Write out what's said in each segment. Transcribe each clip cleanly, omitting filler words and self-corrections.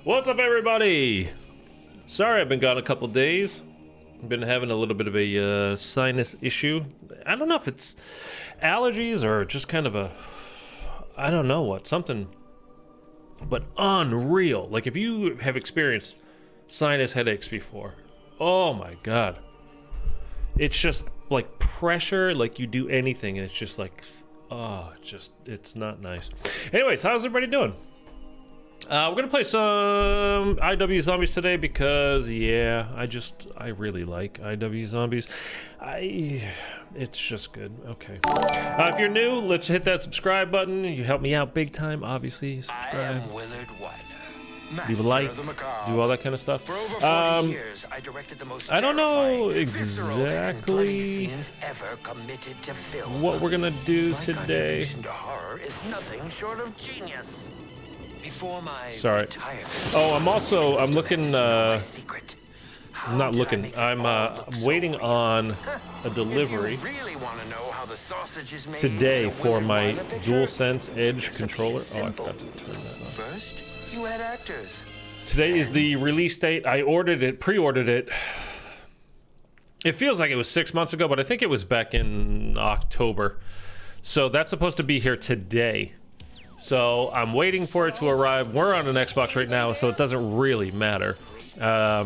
What's up, everybody? Sorry I've been gone a couple days. I've been having a little bit of a sinus issue. I don't know if it's allergies or just kind of a... I don't know what, something... But unreal. Like, if you have experienced sinus headaches before, oh my god. It's just like pressure, like you do anything and it's just like, oh, it's not nice. Anyways, how's everybody doing? We're gonna play some IW Zombies today because, yeah, I really like IW Zombies. It's just good. Okay. If you're new, let's hit that subscribe button. You help me out big time, obviously. Subscribe. I am Willard Wyler, Leave a like, do all that kind of stuff. For over 40 years, I directed the most I don't know terrifying, visceral, and bloody exactly scenes ever committed to film. what we're gonna do My today. contribution to horror is nothing short of genius. Before my Sorry. retirement, Oh, I'm looking, my secret. How I'm not did I looking. make it I'm all look so waiting real? on a delivery If you really want to know how the sausage is made today in a for Willard my Wyler picture, DualSense the Edge recipe controller. is Oh, I simple. forgot to turn that on. First, you add actors. Today is the release date. I pre-ordered it. It feels like it was 6 months ago, but I think it was back in October. So that's supposed to be here today. So I'm waiting for it to arrive. We're on an Xbox right now, so it doesn't really matter. But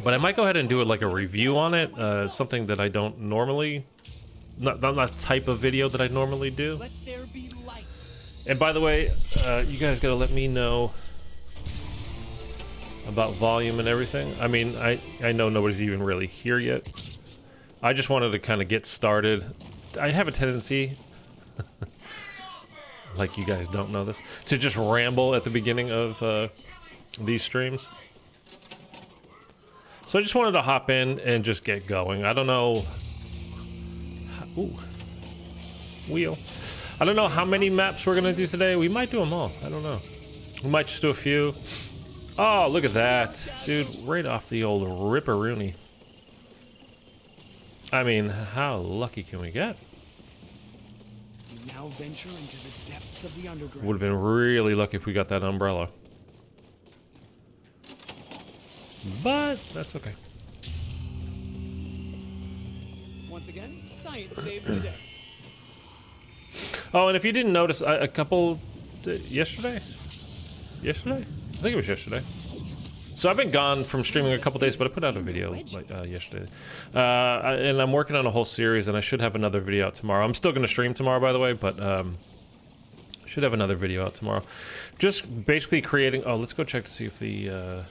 I might go ahead and do it like a review on it. Something that I don't normally, not the type of video that I normally do. And by the way, you guys gotta let me know about volume and everything. I mean, I know nobody's even really here yet. I just wanted to kind of get started. I have a tendency, like you guys don't know this, to just ramble at the beginning of these streams. So I just wanted to hop in and just get going. I don't know... Ooh. Wheel. I don't know how many maps we're gonna do today. We might do them all. I don't know. We might just do a few. Oh, look at that. Dude, right off the old ripperoonie. I mean, how lucky can we get? We now venture into the depths of the underground. Would have been really lucky if we got that umbrella. But that's okay. Once again, science saves the day. Oh, and if you didn't notice, a couple... Yesterday? Yesterday? I think it was yesterday. So I've been gone from streaming a couple days, but I put out a video like yesterday. And I'm working on a whole series, and I should have another video out tomorrow. I'm still going to stream tomorrow, by the way, but should have another video out tomorrow. Just basically creating... Oh, let's go check to see if the...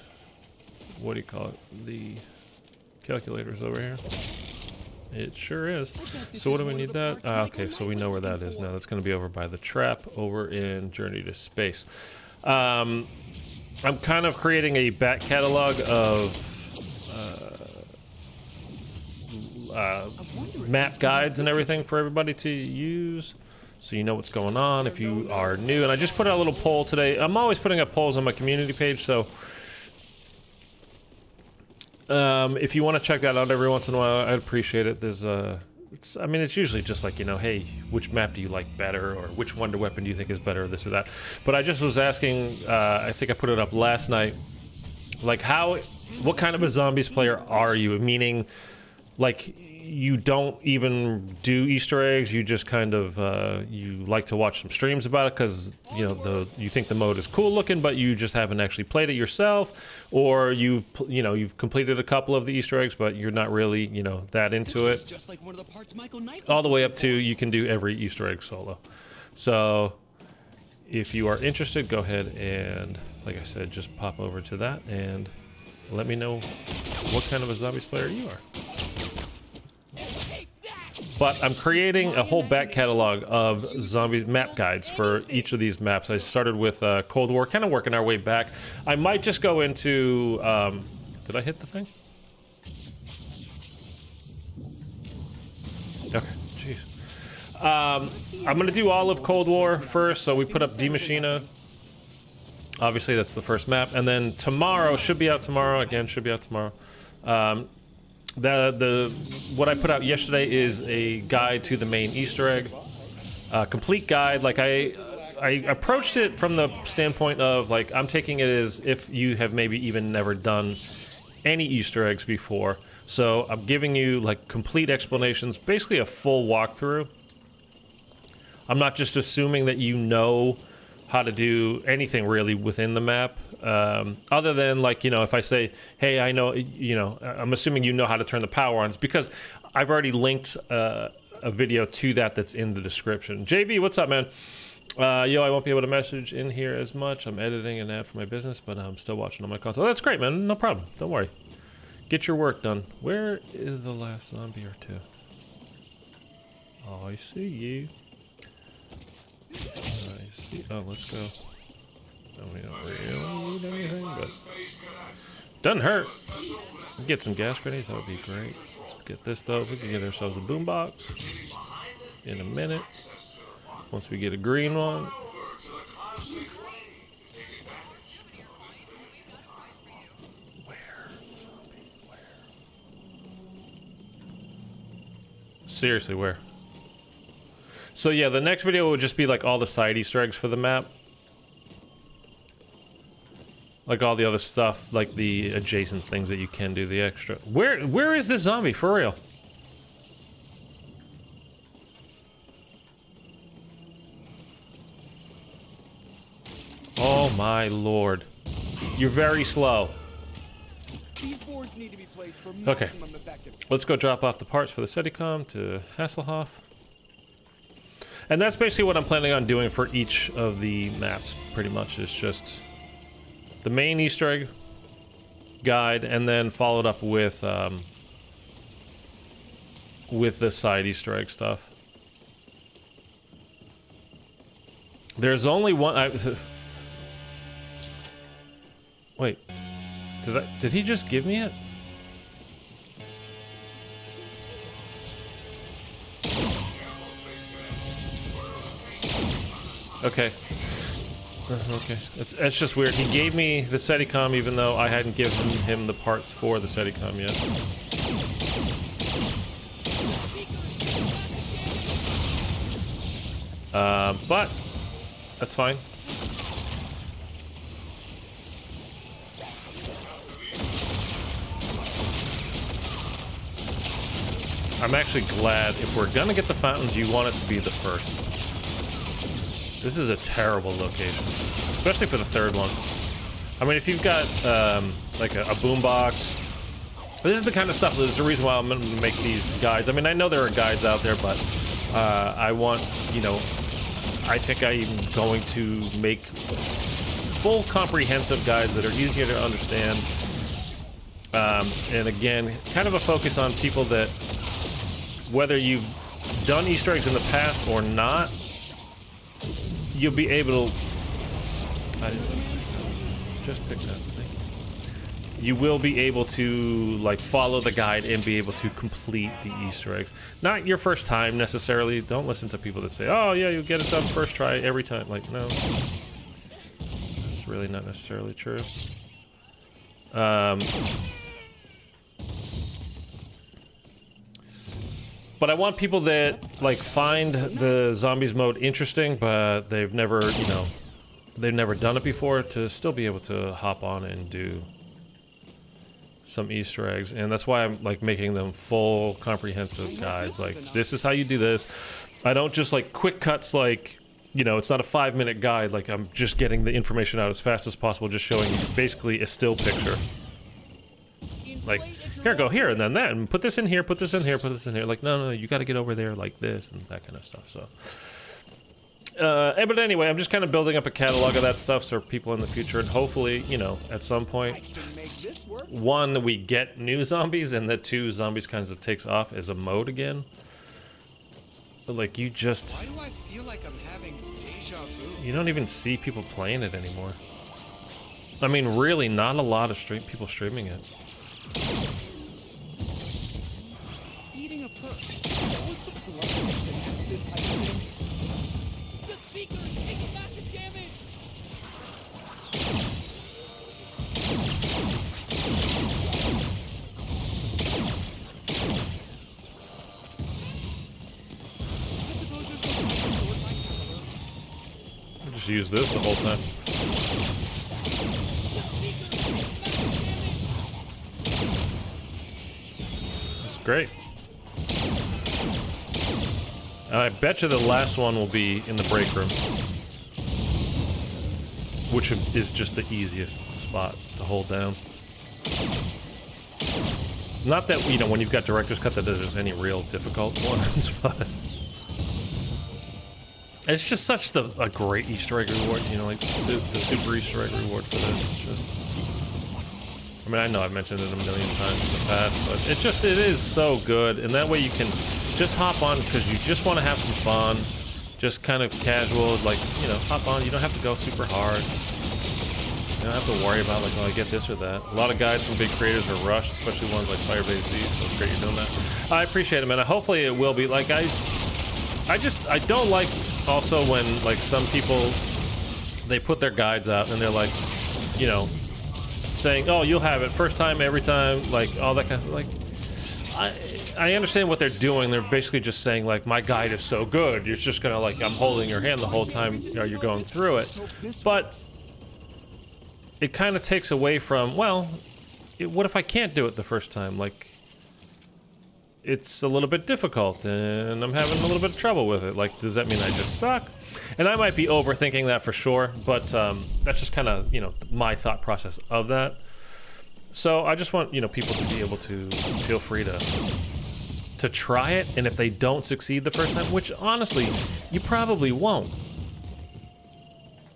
what do you call it? The calculator's over here. It sure is. So what do we need that? Okay, so we know where that is now. That's going to be over by the trap over in Journey to Space. I'm kind of creating a back catalog of map guides and everything for everybody to use, so you know what's going on if you are new. And I just put out a little poll today. I'm always putting up polls on my community page, so if you want to check that out every once in a while, I'd appreciate it. There's I mean, it's usually just like, you know, hey, which map do you like better, or which wonder weapon do you think is better, this or that. But I just was asking, I think I put it up last night, like what kind of a zombies player are you? Meaning, like, you don't even do Easter eggs, you just kind of, you like to watch some streams about it because, you know, you think the mode is cool looking, but you just haven't actually played it yourself, or you've completed a couple of the Easter eggs, but you're not really, you know, that into it. Just like one of the parts Michael Knight All the way up to you can do every Easter egg solo. So if you are interested, go ahead and, like I said, just pop over to that and let me know what kind of a zombies player you are. But I'm creating a whole back catalog of zombies map guides for each of these maps. I started with Cold War, kind of working our way back. I might just go into... did I hit the thing? Okay, jeez. I'm going to do all of Cold War first, so we put up D Machina. Obviously, that's the first map. And then tomorrow, should be out tomorrow. Again, should be out tomorrow. What I put out yesterday is a guide to the main Easter egg, complete guide. Like I I approached it from the standpoint of like I'm taking it as if you have maybe even never done any Easter eggs before. So I'm giving you like complete explanations, basically a full walkthrough. I'm not just assuming that you know how to do anything really within the map, other than like, you know, if I say, hey, I know, you know, I'm assuming you know how to turn the power on. It's because I've already linked a video to that's in the description. JV, what's up, man? Yo, I won't be able to message in here as much. I'm editing an ad for my business, but I'm still watching on my console. Oh, that's great, man. No problem. Don't worry. Get your work done. Where is the last zombie or two? Oh, I see you. I see. Oh, let's go. Oh, we don't really need anything, but doesn't hurt. Get some gas grenades. That would be great. Let's get this though. We can get ourselves a boombox in a minute. Once we get a green one. Seriously, where? So yeah, the next video would just be like all the side Easter eggs for the map. Like all the other stuff, like the adjacent things that you can do, the extra. Where is this zombie, for real? Oh my lord. You're very slow. These boards need to be placed for Okay. maximum effectiveness. Let's go drop off the parts for the Steadicom to Hasselhoff. And that's basically what I'm planning on doing for each of the maps, pretty much. It's just the main Easter egg guide, and then followed up with the side Easter egg stuff. There's only one. Wait, did he just give me it? Okay. Okay. It's just weird. He gave me the Steadicom even though I hadn't given him the parts for the Steadicom yet. But that's fine. I'm actually glad if we're gonna get the fountains, you want it to be the first. This is a terrible location, especially for the third one. I mean, if you've got like a boombox, this is the kind of stuff. There's a reason why I'm going to make these guides. I mean, I know there are guides out there, but I want, you know, I think I'm going to make full comprehensive guides that are easier to understand. And again, kind of a focus on people that, whether you've done Easter eggs in the past or not, you'll be able to... just pick that. Thank you. You will be able to like follow the guide and be able to complete the Easter eggs. Not your first time necessarily. Don't listen to people that say, "Oh yeah, you'll get it done first try every time." Like, no, that's really not necessarily true. But I want people that like find the zombies mode interesting, but they've never, you know, they've never done it before, to still be able to hop on and do some Easter eggs. And that's why I'm like making them full comprehensive guides. Like, this is how you do this. I don't just like quick cuts, like, you know, it's not a 5-minute guide. Like, I'm just getting the information out as fast as possible, just showing you basically a still picture. Like, here, go here, and then that, and put this in here, put this in here, put this in here. Like, no, you got to get over there like this, and that kind of stuff, so. But anyway, I'm just kind of building up a catalog of that stuff so people in the future, and hopefully, you know, at some point, one, we get new zombies, and that two, zombies kinds of takes off as a mode again. But, like, you just... Why do I feel like I'm having deja vu? You don't even see people playing it anymore. I mean, really, not a lot of people streaming it. Eating a perk. What's the blood that acts this type of thing? The speaker is taking massive damage! just use this the whole time. That's great. I bet you the last one will be in the break room, which is just the easiest spot to hold down. Not that, you know, when you've got director's cut that there's any real difficult ones, but it's just such a great Easter egg reward, you know, like the super Easter egg reward for this. It's just, I mean, I know I've mentioned it a million times in the past, but it is so good, and that way you can just hop on because you just want to have some fun, just kind of casual, like, you know, hop on. You don't have to go super hard. You don't have to worry about, like, oh, I get this or that. A lot of guys from big creators are rushed, especially ones like Firebase Z, so it's great you're doing that. I appreciate it, man. Hopefully it will be. Like, I don't like also when, like, some people, they put their guides out and they're like, you know, saying, oh, you'll have it first time, every time, like, all that kind of stuff. Like, I understand what they're doing. They're basically just saying, like, my guide is so good. You're just gonna, like, I'm holding your hand the whole time, you know, you're going through it. But it kind of takes away from, well, what if I can't do it the first time? Like, it's a little bit difficult and I'm having a little bit of trouble with it. Like, does that mean I just suck? And I might be overthinking that for sure, but that's just kind of, you know, my thought process of that. So I just want, you know, people to be able to feel free to try it, and if they don't succeed the first time, which honestly, you probably won't,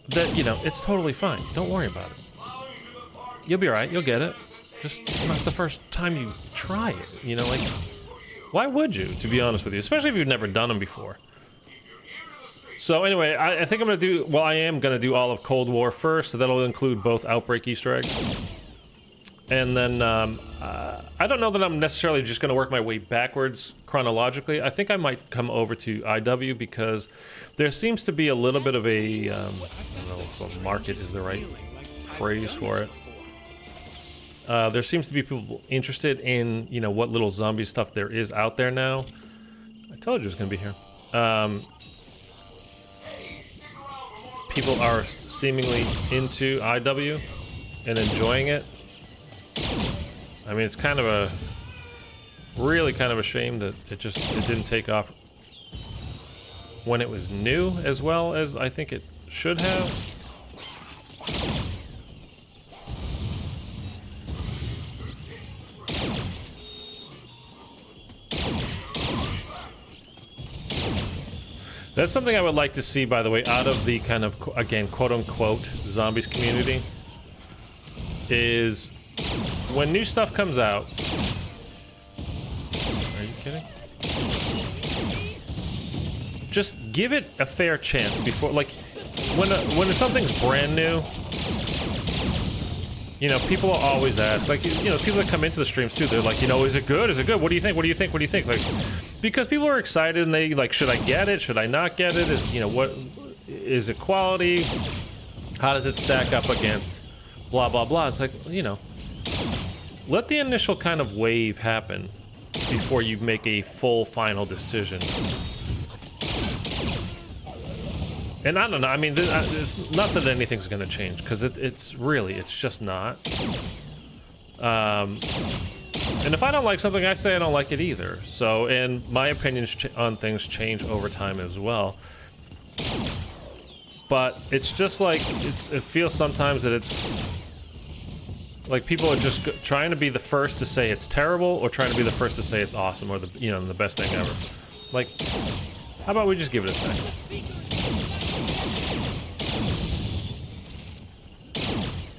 that, you know, it's totally fine. Don't worry about it. You'll be alright, you'll get it. Just not the first time you try it, you know, like, why would you, to be honest with you, especially if you've never done them before. So anyway, I think I'm gonna do, well, I am gonna do all of Cold War first, so that'll include both Outbreak Easter eggs. And then, I don't know that I'm necessarily just going to work my way backwards chronologically. I think I might come over to IW because there seems to be a little bit of a, I don't know if a market is the right phrase for it. There seems to be people interested in, you know, what little zombie stuff there is out there now. I told you it was going to be here. People are seemingly into IW and enjoying it. I mean, it's kind of a, really kind of a shame that it didn't take off when it was new as well as I think it should have. That's something I would like to see, by the way, out of the kind of, again, quote-unquote zombies community, is when new stuff comes out. Are you kidding? Just give it a fair chance before, like, when something's brand new, you know, people will always ask, like, you know, people that come into the streams too, they're like, you know, is it good? Is it good? What do you think? What do you think? What do you think? Like, because people are excited and they, like, should I get it? Should I not get it? Is, you know, what, is it quality? How does it stack up against blah, blah, blah? It's like, you know, let the initial kind of wave happen before you make a full final decision. And I don't know, I mean, it's not that anything's going to change, because it's just not. And if I don't like something, I say I don't like it either. So, and my opinions on things change over time as well. But it's just like, it feels sometimes that it's like people are just trying to be the first to say it's terrible, or trying to be the first to say it's awesome, or the, you know, the best thing ever. Like, how about we just give it a second?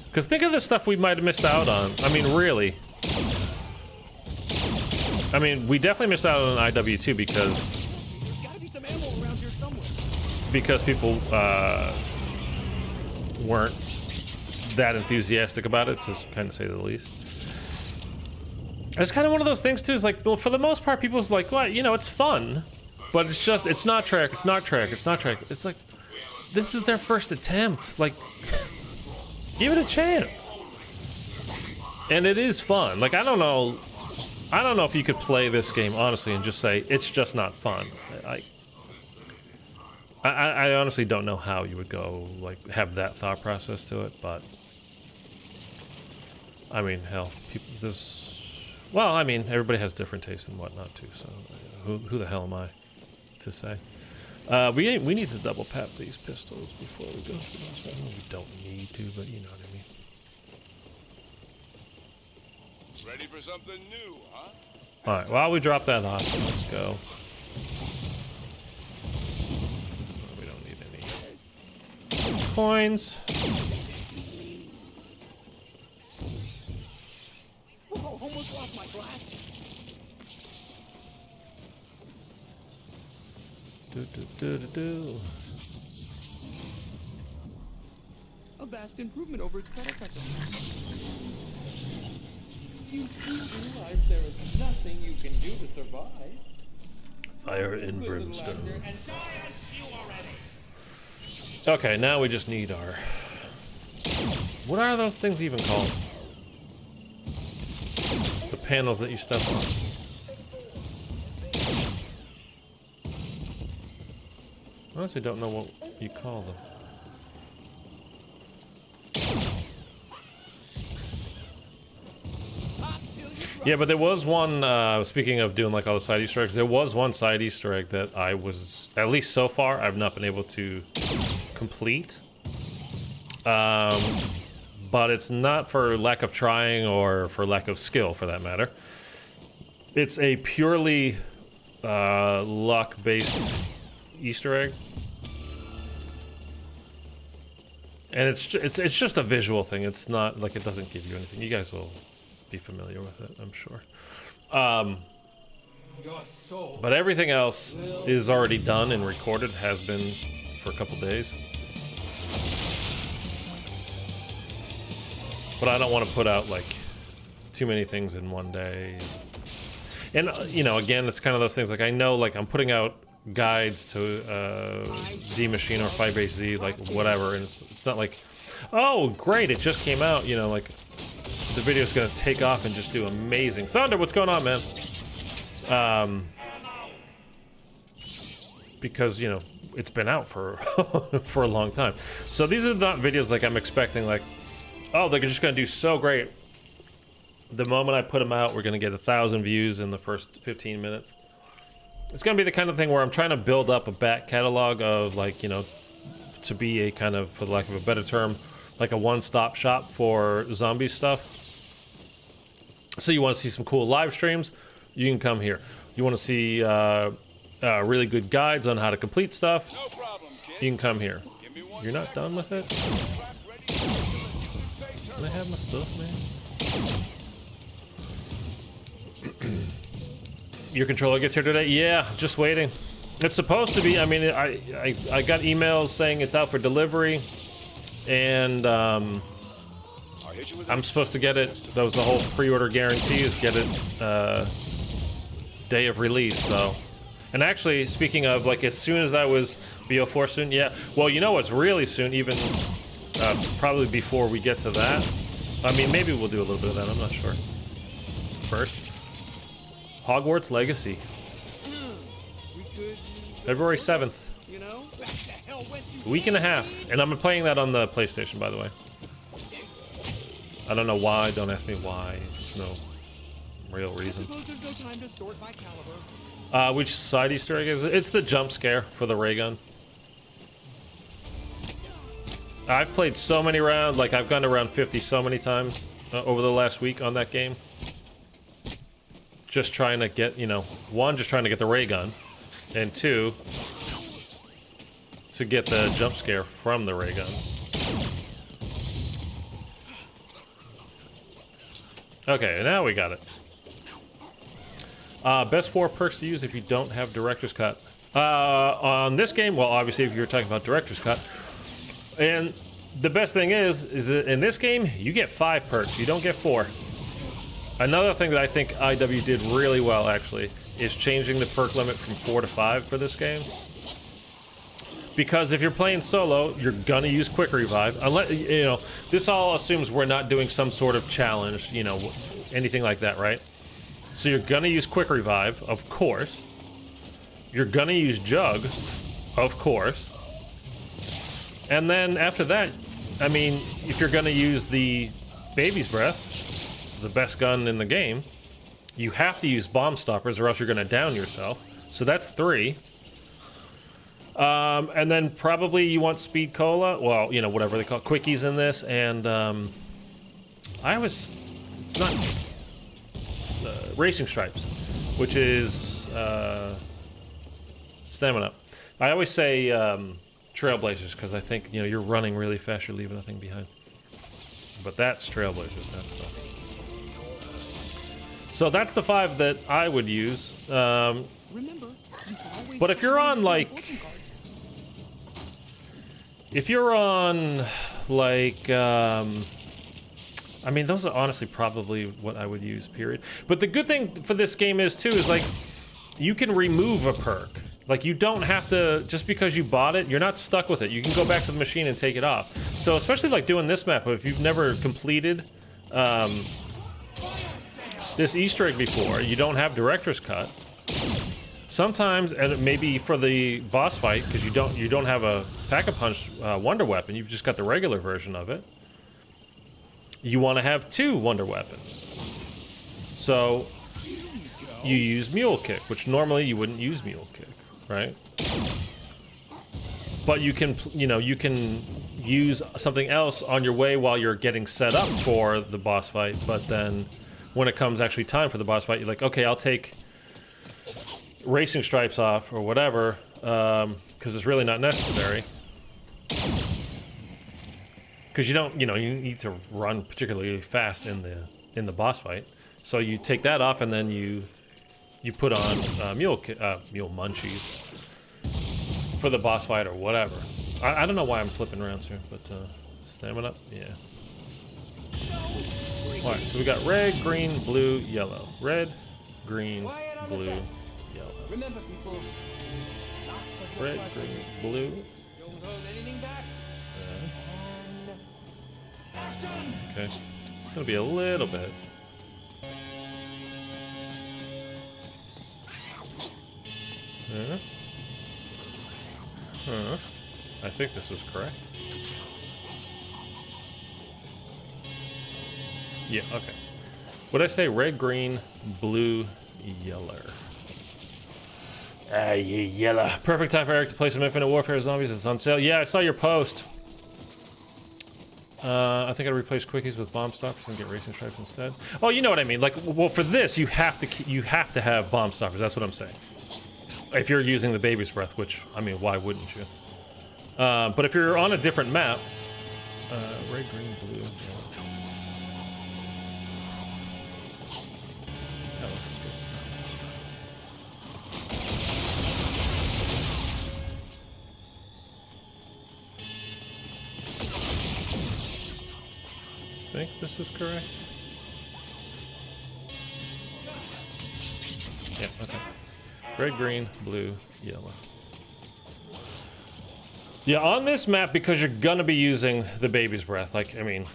Because think of the stuff we might have missed out on. I mean, really. I mean, we definitely missed out on IW2 because... There's gotta be some ammo around here somewhere. Because people weren't that enthusiastic about it, to kind of say the least. It's kind of one of those things too, is like, well, for the most part, people's like, well, you know, it's fun, but it's just, it's not track, it's not track, it's not track. It's like, this is their first attempt. Like, give it a chance. And it is fun. Like, I don't know if you could play this game honestly and just say it's just not fun. I honestly don't know how you would go, like, have that thought process to it, but... I mean, hell, people, this... Well, I mean, everybody has different tastes and whatnot, too, so who the hell am I to say? We need to double pap these pistols before we go through this. I know we don't need to, but you know what I mean. Ready for something new, huh? Alright, while we drop that off, let's go. We don't need any coins. Oh, almost lost my glasses. A vast improvement over its predecessor. You do realize there is nothing you can do to survive. Fire and Good little brimstone. actor, and science, you already. Okay, now we just need our... What are those things even called? The panels that you step on. I honestly don't know what you call them. Yeah, but there was one, speaking of doing like all the side Easter eggs, there was one side Easter egg that I was, at least so far, I've not been able to complete. But it's not for lack of trying or for lack of skill, for that matter. It's a purely luck-based Easter egg. And it's just a visual thing. It's not, like, it doesn't give you anything. You guys will be familiar with it, I'm sure. But everything else is already done and recorded, has been for a couple days. But I don't want to put out like too many things in one day. And you know, again, it's kind of those things, like I know like I'm putting out guides to D-Machine or Firebase Z, like whatever, and it's not like, oh great, it just came out, you know, like the video's gonna take off and just do amazing. Thunder, what's going on, man? Because, you know, it's been out for for a long time. So these are not videos like I'm expecting, like, oh, they're just gonna do so great. The moment I put them out, we're gonna get 1,000 views in the first 15 minutes. It's gonna be the kind of thing where I'm trying to build up a back catalog of, like, you know, to be a kind of, for the lack of a better term, like a one-stop shop for zombie stuff. So you want to see some cool live streams, you can come here. You want to see really good guides on how to complete stuff, No problem, kid. you can come here. Give me one You're not second. done with it? Trap ready. Say Can I have my stuff, man? Your controller gets here today? Yeah, just waiting. It's supposed to be, I mean, I got emails saying it's out for delivery, and I'll hit you with I'm supposed to get it. That was the whole pre-order guarantee, is get it day of release, so. And actually, speaking of, like, as soon as I was BO4 soon, yeah. Well, you know what's really soon, even probably before we get to that. I mean, maybe we'll do a little bit of that, I'm not sure. First, Hogwarts Legacy. We could, February 7th. you know? What the hell went It's a week and a half. And I'm playing that on the PlayStation, by the way. I don't know why, don't ask me why. There's no real I reason. suppose there's no time to sort by caliber. Which side Easter egg is it? It's the jump scare for the ray gun. I've played so many rounds, like I've gone to round 50 so many times over the last week on that game. Just trying to get, you know, one, just trying to get the ray gun, and two, to get the jump scare from the ray gun. Okay, now we got it. Best 4 perks to use if you don't have Director's Cut. On this game, well, obviously if you're talking about Director's Cut, and the best thing is that in this game, you get 5 perks, you don't get 4. Another thing that I think IW did really well, actually, is changing the perk limit from 4 to 5 for this game. Because if you're playing solo, you're gonna use Quick Revive. Unless, you know, this all assumes we're not doing some sort of challenge, you know, anything like that, right? So you're gonna use Quick Revive, of course. You're gonna use Jug, of course. And then after that, I mean, if you're gonna use the baby's breath, the best gun in the game, you have to use bomb stoppers or else you're gonna down yourself. So that's 3. And then probably you want speed cola, well, you know, whatever they call it, quickies in this, and it's not racing stripes, which is stamina. I always say trailblazers because I think, you know, you're running really fast, you're leaving nothing behind. But that's trailblazers, that stuff. So that's the 5 that I would use. Remember, you can always But if you're on like, working cards. if you're on like, I mean, those are honestly probably what I would use, period. But the good thing for this game is, too, is, like, you can remove a perk. Like, you don't have to, just because you bought it, you're not stuck with it. You can go back to the machine and take it off. So, especially, like, doing this map, if you've never completed this Easter egg before, you don't have Director's Cut. Sometimes, and maybe for the boss fight, because you don't have a Pack-a-Punch Wonder Weapon, you've just got the regular version of it. You want to have 2 Wonder Weapons. So you use Mule Kick, which normally you wouldn't use Mule Kick, right? But you can, you know, you can use something else on your way while you're getting set up for the boss fight, but then when it comes actually time for the boss fight, you're like, okay, I'll take racing stripes off or whatever, because it's really not necessary. Because you don't, you know, you need to run particularly fast in the boss fight, so you take that off and then you put on mule munchies for the boss fight or whatever. I don't know why I'm flipping around here, but stamina, yeah. All right, so we got red, green, blue, yellow. Red, green, blue, yellow. Remember, people. Red, green, blue. Don't hold anything back. Okay, it's gonna be a little bit. I think this is correct. Yeah, okay. What did I say? Red, green, blue, yellow. Ah, yeah, yellow. Perfect time for Eric to play some Infinite Warfare Zombies. It's on sale. Yeah, I saw your post. I think I'd replace quickies with bomb stoppers and get racing stripes instead. Oh, you know what I mean. Like, well, for this, you have to have bomb stoppers. That's what I'm saying. If you're using the baby's breath, which, I mean, why wouldn't you? But if you're on a different map, red, green, blue. Yeah. Oh, this is good. I think this is correct. Yeah, okay. Red, green, blue, yellow. Yeah, on this map, because you're gonna be using the baby's breath, like, I mean,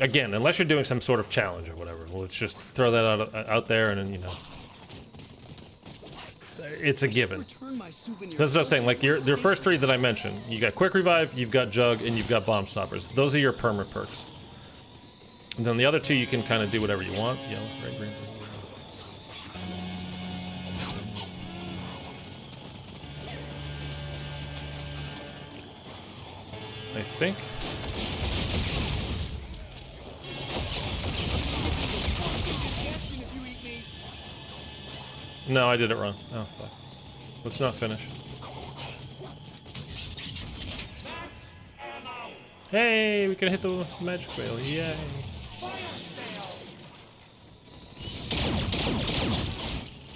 again, unless you're doing some sort of challenge or whatever, well, let's just throw that out there and then, you know, it's a given. That's what I'm saying, like, your first 3 that I mentioned, you got Quick Revive, you've got Jug, and you've got Bomb Stoppers. Those are your perma perks. And then the other 2, you can kind of do whatever you want. Yellow, red, green, blue. I think. No, I did it wrong. Oh, fuck. Let's not finish. Hey, we can hit the magic whale. Yay.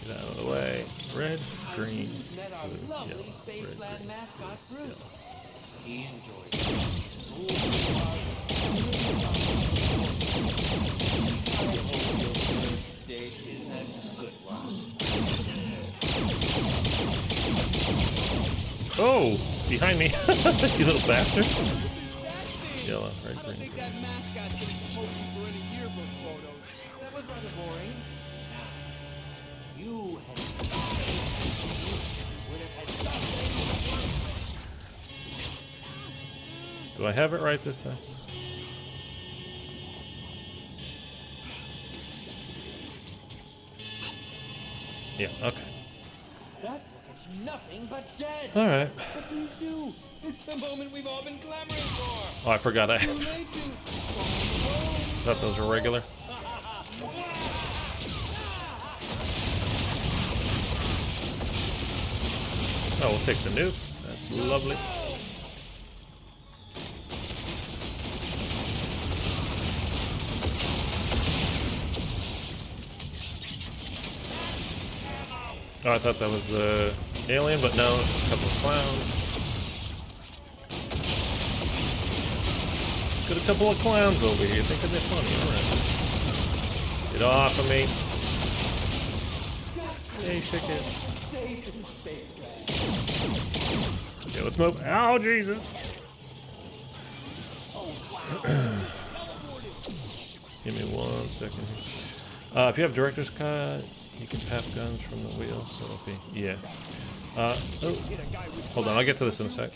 Get out of the way. Red, green, blue, yellow. Spaceland mascot group. He enjoyed it. Date is a good one. Oh, behind me, you little bastard. Yellow, red, green. I think that mascot's gonna be posing for any yearbook photos. That was rather boring. Now, you would have had something. Do I have it right this time? Yeah, okay. That look is nothing but dead. Alright. But please do. It's the moment we've all been clamoring for. Oh, I forgot I Too late to phone thought those were regular. Oh, we'll take the nuke. That's lovely. Oh, I thought that was the alien, but no, it's just a couple of clowns. Got a couple of clowns over here thinking they're funny. Alright. Get off of me. Hey, tickets. safe in Spaceland. Okay, let's move. Oh, Jesus. Give me 1 second. If you have director's cut, you can tap guns from the wheel, so it'll be, yeah. Oh, hold on, I'll get to this in a sec.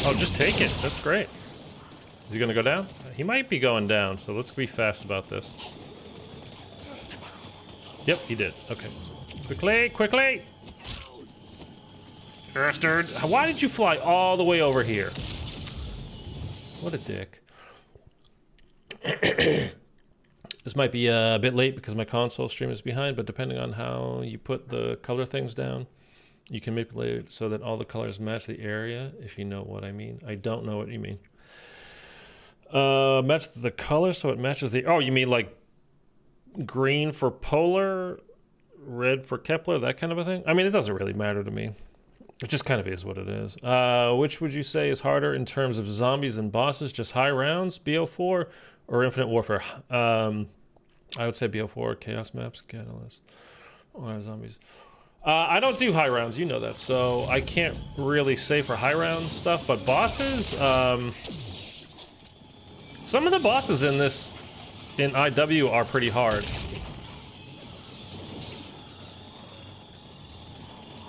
Oh, just take it. That's great. Is he gonna go down? He might be going down, so let's be fast about this. Yep, he did. Okay. Quickly, quickly! Bastard! Why did you fly all the way over here? What a dick. This might be a bit late because my console stream is behind, but depending on how you put the color things down, you can manipulate it so that all the colors match the area, if you know what I mean. I don't know what you mean. Match the color so it matches the... Oh, you mean like green for polar, red for Kepler, that kind of a thing? I mean, it doesn't really matter to me. It just kind of is what it is. Which would you say is harder in terms of zombies and bosses? Just high rounds, BO4, or Infinite Warfare? I would say BO4, Chaos Maps, Catalyst, or zombies. I don't do high rounds, you know that, so I can't really say for high round stuff, but bosses, some of the bosses in this, in IW, are pretty hard.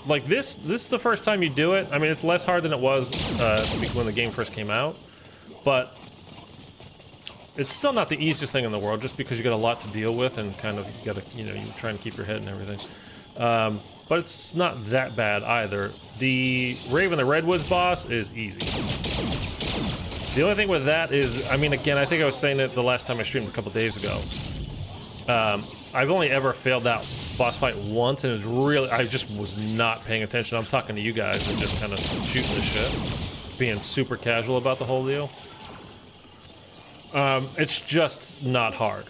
Like this is the first time you do it. I mean, it's less hard than it was when the game first came out, but it's still not the easiest thing in the world, just because you got a lot to deal with and kind of you gotta, you know, you try and keep your head and everything. But it's not that bad either. The Rave and the Redwoods boss is easy. The only thing with that is, I mean, again, I think I was saying it the last time I streamed a couple days ago. I've only ever failed that boss fight once, and it was really, I just was not paying attention. I'm talking to you guys and just kind of shooting the shit, being super casual about the whole deal. It's just not hard.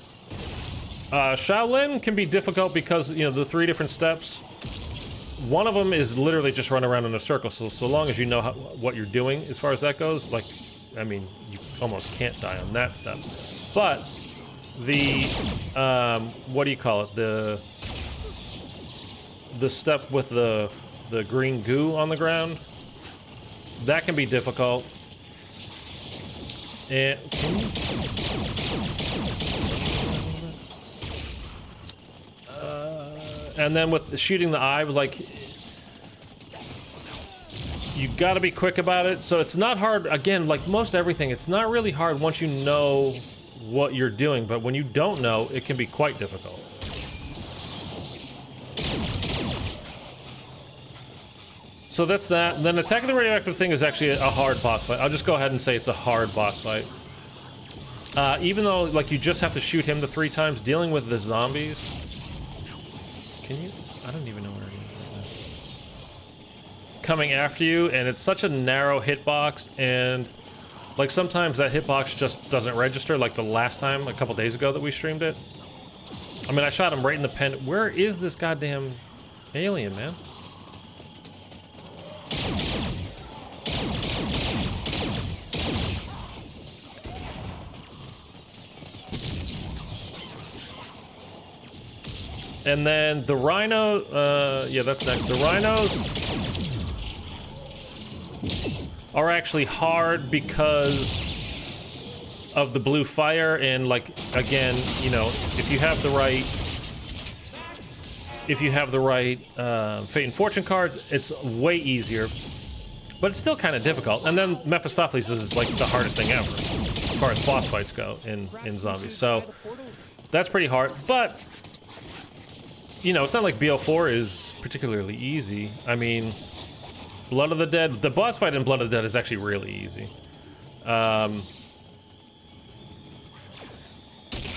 Shaolin can be difficult because, you know, the 3 different steps. One of them is literally just run around in a circle. So long as you know what you're doing as far as that goes, like, I mean, you almost can't die on that step. But the what do you call it? The step with the green goo on the ground, that can be difficult. And and then with shooting the eye, like, you got to be quick about it. So it's not hard. Again, like most everything, it's not really hard once you know what you're doing. But when you don't know, it can be quite difficult. So that's that. And then attacking the radioactive thing is actually a hard boss fight. I'll just go ahead and say it's a hard boss fight. Even though, like, you just have to shoot him the 3 times, dealing with the zombies. Can you? I don't even know where it is right now. Coming after you, and it's such a narrow hitbox, and like sometimes that hitbox just doesn't register, like the last time, a couple days ago that we streamed it. I mean, I shot him right in the pen. Where is this goddamn alien, man? And then the rhino, yeah, that's next. The rhinos, are actually hard because of the blue fire, and like again, you know, if you have the right Fate and Fortune cards, it's way easier, but it's still kind of difficult. And then Mephistopheles is like the hardest thing ever as far as boss fights go in zombies, so that's pretty hard. But you know, it's not like BO4 is particularly easy. I mean, Blood of the Dead, the boss fight in Blood of the Dead is actually really easy.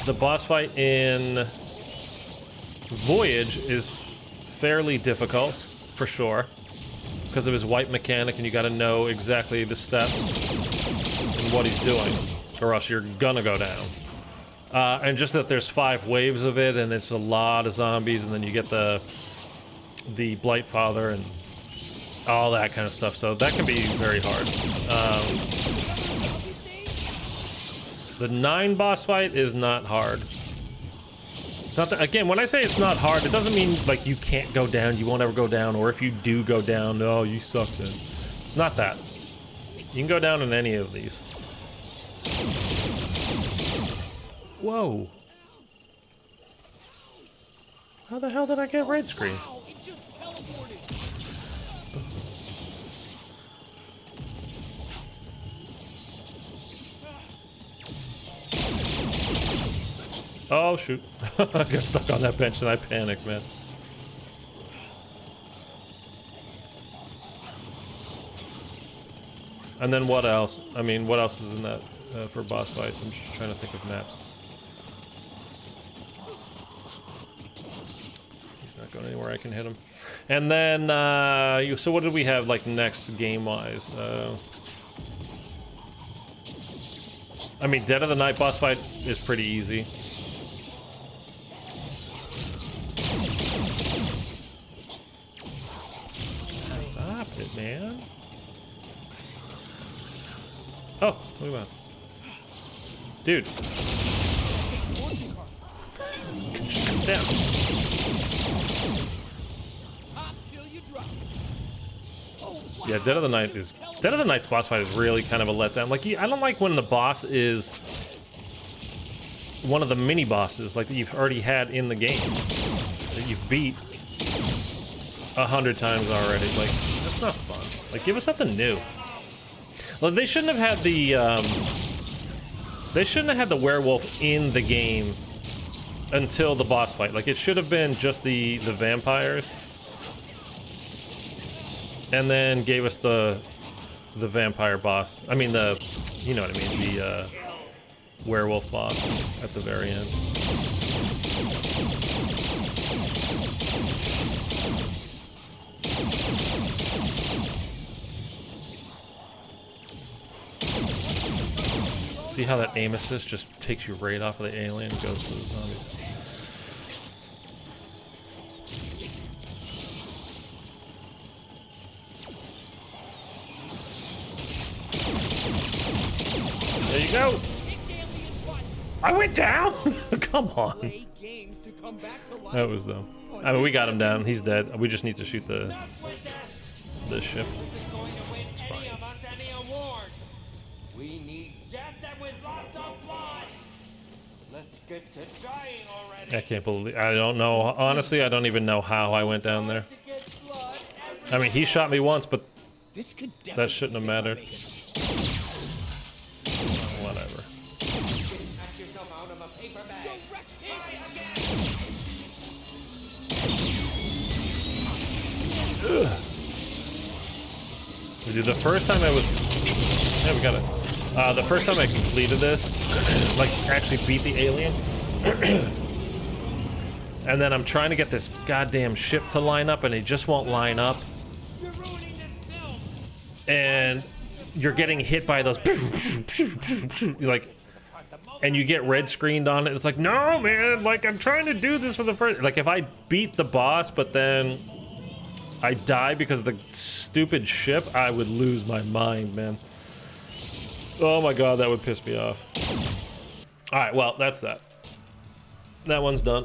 The boss fight in Voyage is fairly difficult, for sure, because of his wipe mechanic, and you got to know exactly the steps and what he's doing, or else you're gonna go down. And just that there's 5 waves of it, and it's a lot of zombies, and then you get the Blight Father and all that kind of stuff, so that can be very hard. The 9 boss fight is not hard. It's not that, again, when I say it's not hard, it doesn't mean like you can't go down, you won't ever go down, or if you do go down, no, you suck then. It's not that. You can go down in any of these. Whoa. How the hell did I get red screen? Wow, it just teleported. Oh, shoot. I got stuck on that bench and I panicked, man. And then what else? I mean, what else is in that for boss fights? I'm just trying to think of maps. He's not going anywhere I can hit him. And then, so what did we have, like, next game-wise? I mean, Dead of the Night boss fight is pretty easy. Stop it, man. Oh, look at that. Dude. Just come down. Yeah, Dead of the Night's boss fight is really kind of a letdown. Like, I don't like when the boss is one of the mini bosses, like that you've already had in the game, that you've beat 100 times already. Like, that's not fun. Like, give us something new. Well, they shouldn't have had the werewolf in the game until the boss fight. Like, it should have been just the vampires, and then gave us the vampire boss. I mean, you know what I mean, the werewolf boss at the very end. See how that aim assist just takes you right off of the alien and goes to the zombies. There you go. I went down. Come on. That was dumb. I mean, we got him down. He's dead. We just need to shoot the ship. It's fine. We need Jetta with lots of blood. Let's get to dying already. I can't believe. I don't know. Honestly, I don't even know how I went down there. I mean, he shot me once, but that shouldn't have mattered. Whatever. Ugh. Dude, the first time I was... Yeah, we got it. The first time I completed this, like, actually beat the alien, and then I'm trying to get this goddamn ship to line up, and it just won't line up. And you're getting hit by those, like, and you get red screened on it. It's like, no, man, like, I'm trying to do this for the first... Like, if I beat the boss, but then I die because of the stupid ship, I would lose my mind, man. Oh my god, that would piss me off. Alright, well, that's that. That one's done.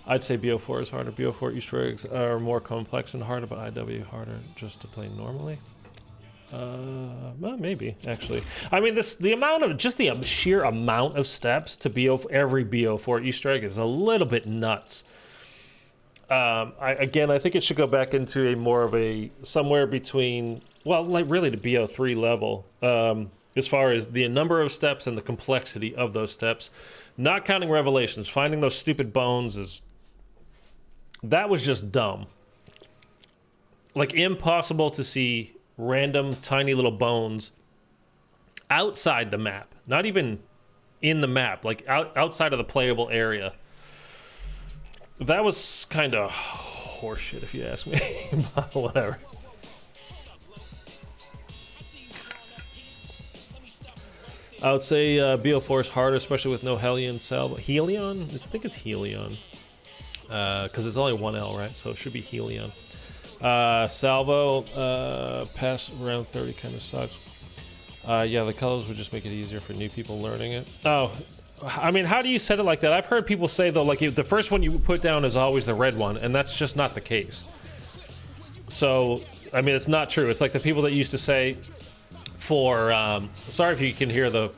I'd say BO4 is harder. BO4 Easter eggs are more complex and harder, but IW harder just to play normally. Well, maybe actually. I mean, the amount of the sheer amount of steps to every BO4 Easter egg is a little bit nuts. I think it should go back into a more of a somewhere between, well, like really the BO3 level, as far as the number of steps and the complexity of those steps, not counting revelations. Finding those stupid bones that was just dumb. Like impossible to see random tiny little bones outside the map, not even in the map, like outside of the playable area. That was kind of horseshit, if you ask me. But whatever. I would say BO4 is harder, especially with no Helion Salvo. Helion? I think it's Helion. Because it's only one L, right? So it should be Helion. Salvo, past round 30 kind of sucks. Yeah, the colors would just make it easier for new people learning it. Oh, I mean, how do you set it like that? I've heard people say, though, like, the first one you put down is always the red one, and that's just not the case. So, I mean, it's not true. It's like the people that used to say for, sorry if you can hear the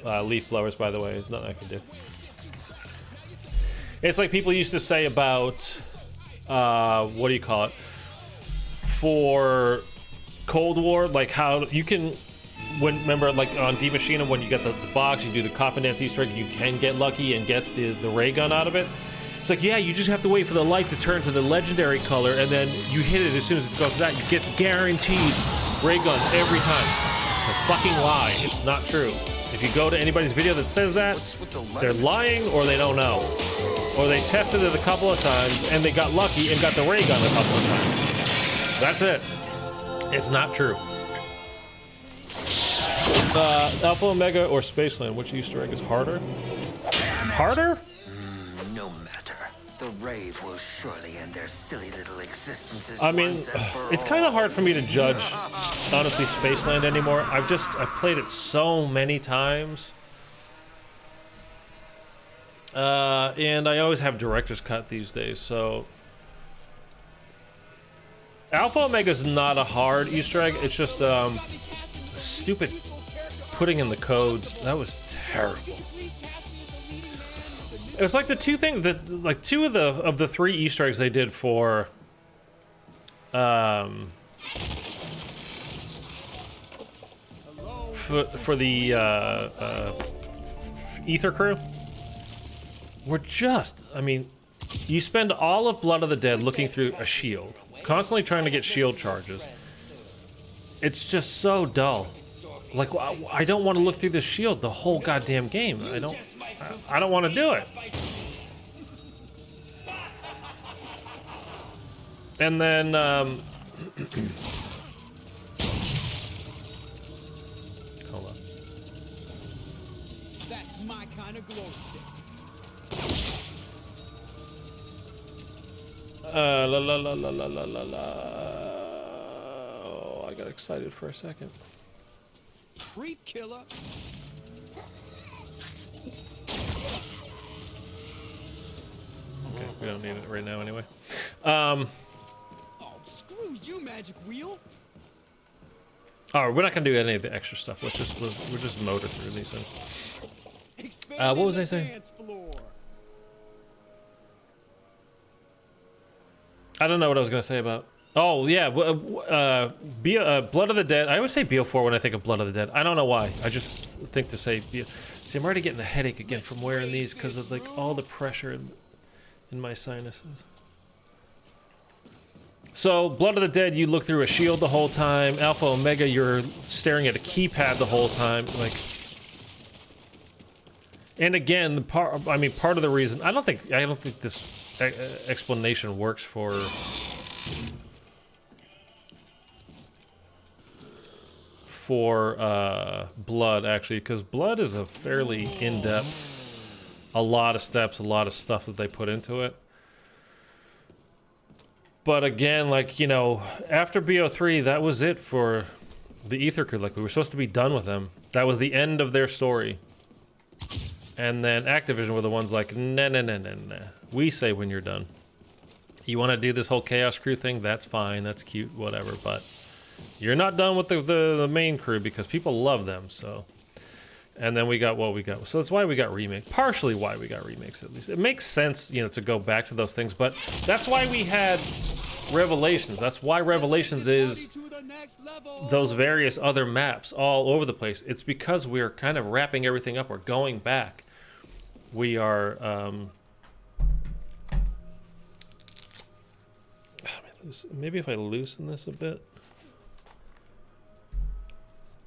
leaf blowers, by the way. There's nothing I can do. It's like people used to say about, what do you call it? For Cold War, like how you can, remember like on D Machina, when you get the box, you do the coffin dance Easter egg, you can get lucky and get the ray gun out of it. It's like, yeah, you just have to wait for the light to turn to the legendary color, and then you hit it as soon as it goes to that. You get guaranteed ray gun every time. It's a fucking lie. It's not true. If you go to anybody's video that says that, they're lying or they don't know. Or they tested it a couple of times and they got lucky and got the ray gun a couple of times. That's it. It's not true. Alpha Omega or Spaceland, which Easter egg is harder? Harder? No matter. The Rave will surely end their silly little existences. I mean, it's kind of hard for me to judge, honestly, Spaceland anymore. I've played it so many times. And I always have director's cut these days, so Alpha Omega is not a hard Easter egg. It's just stupid putting in the codes. That was terrible. It was like the two things that, like, two of the three Easter eggs they did for the Ether Crew were just, I mean, you spend all of Blood of the Dead looking through a shield, constantly trying to get shield charges. It's just so dull. Like, I don't want to look through this shield the whole goddamn game. I don't want to do it. And then, hold on. That's my kind of glow stick. La la la la la la la la. Oh, I got excited for a second. Creep killer. Okay, we don't need it right now anyway. Oh, screw you, magic wheel. Oh, we're not gonna do any of the extra stuff. We'll just motor through these things. What was I saying? I don't know what I was gonna say about. Oh yeah, Blood of the Dead. I always say BO4 when I think of Blood of the Dead. I don't know why. I just think to say. See, I'm already getting a headache again from wearing these because of like all the pressure in my sinuses. So, Blood of the Dead, you look through a shield the whole time. Alpha Omega, you're staring at a keypad the whole time. Like, and again, part of the reason I don't think this explanation works for Blood, actually, because Blood is a fairly in-depth, a lot of steps, a lot of stuff that they put into it. But again, like, you know, after BO3, that was it for the Ether Crew. Like, we were supposed to be done with them. That was the end of their story. And then Activision were the ones like, nah. We say when you're done. You want to do this whole Chaos Crew thing? That's fine. That's cute, whatever. But you're not done with the main crew because people love them, so... And then we got what we got. So that's why we got remakes. Partially why we got remakes, at least. It makes sense, you know, to go back to those things, but that's why we had Revelations. That's why Revelations is those various other maps all over the place. It's because we're kind of wrapping everything up. We're going back. We are... maybe if I loosen this a bit.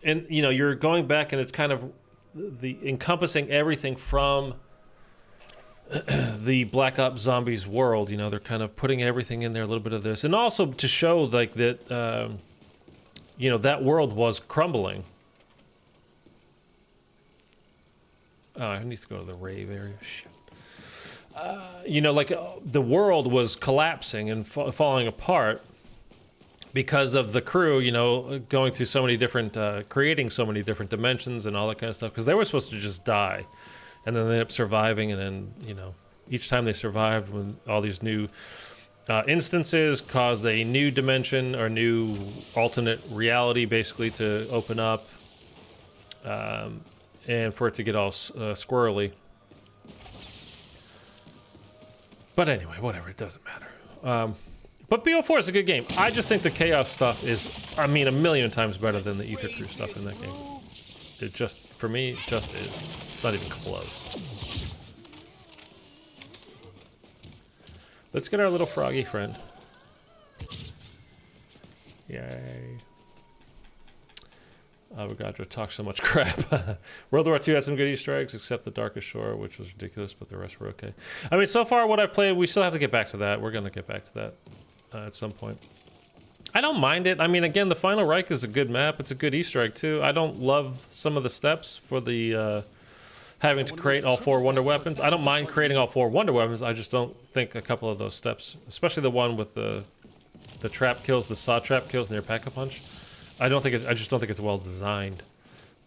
And, you know, you're going back and it's kind of... the encompassing everything from the Black Ops Zombies world. You know, they're kind of putting everything in there, a little bit of this, and also to show like that you know, that world was crumbling. Oh, I need to go to the Rave area. Shit. You know, like the world was collapsing and falling apart because of the crew, you know, going through so many different, creating so many different dimensions and all that kind of stuff. Because they were supposed to just die, and then they ended up surviving. And then, you know, each time they survived, when all these new instances caused a new dimension or new alternate reality, basically, to open up, and for it to get all squirrely. But anyway, whatever. It doesn't matter. But BO4 is a good game. I just think the Chaos stuff is, I mean, a million times better than the Ether Crew stuff in that game. It just, for me, it just is. It's not even close. Let's get our little froggy friend. Yay. Avogadro talks so much crap. World War II had some good Easter eggs, except the Darkest Shore, which was ridiculous, but the rest were okay. I mean, so far what I've played, we still have to get back to that. We're going to get back to that. At some point. I don't mind it. I mean, again, the Final Reich is a good map. It's a good Easter egg, too. I don't love some of the steps for the having to create all 4 wonder weapons. I don't mind creating all 4 wonder weapons. I just don't think a couple of those steps, especially the one with the trap kills, the saw trap kills near Pack-a-Punch. I just don't think it's well designed.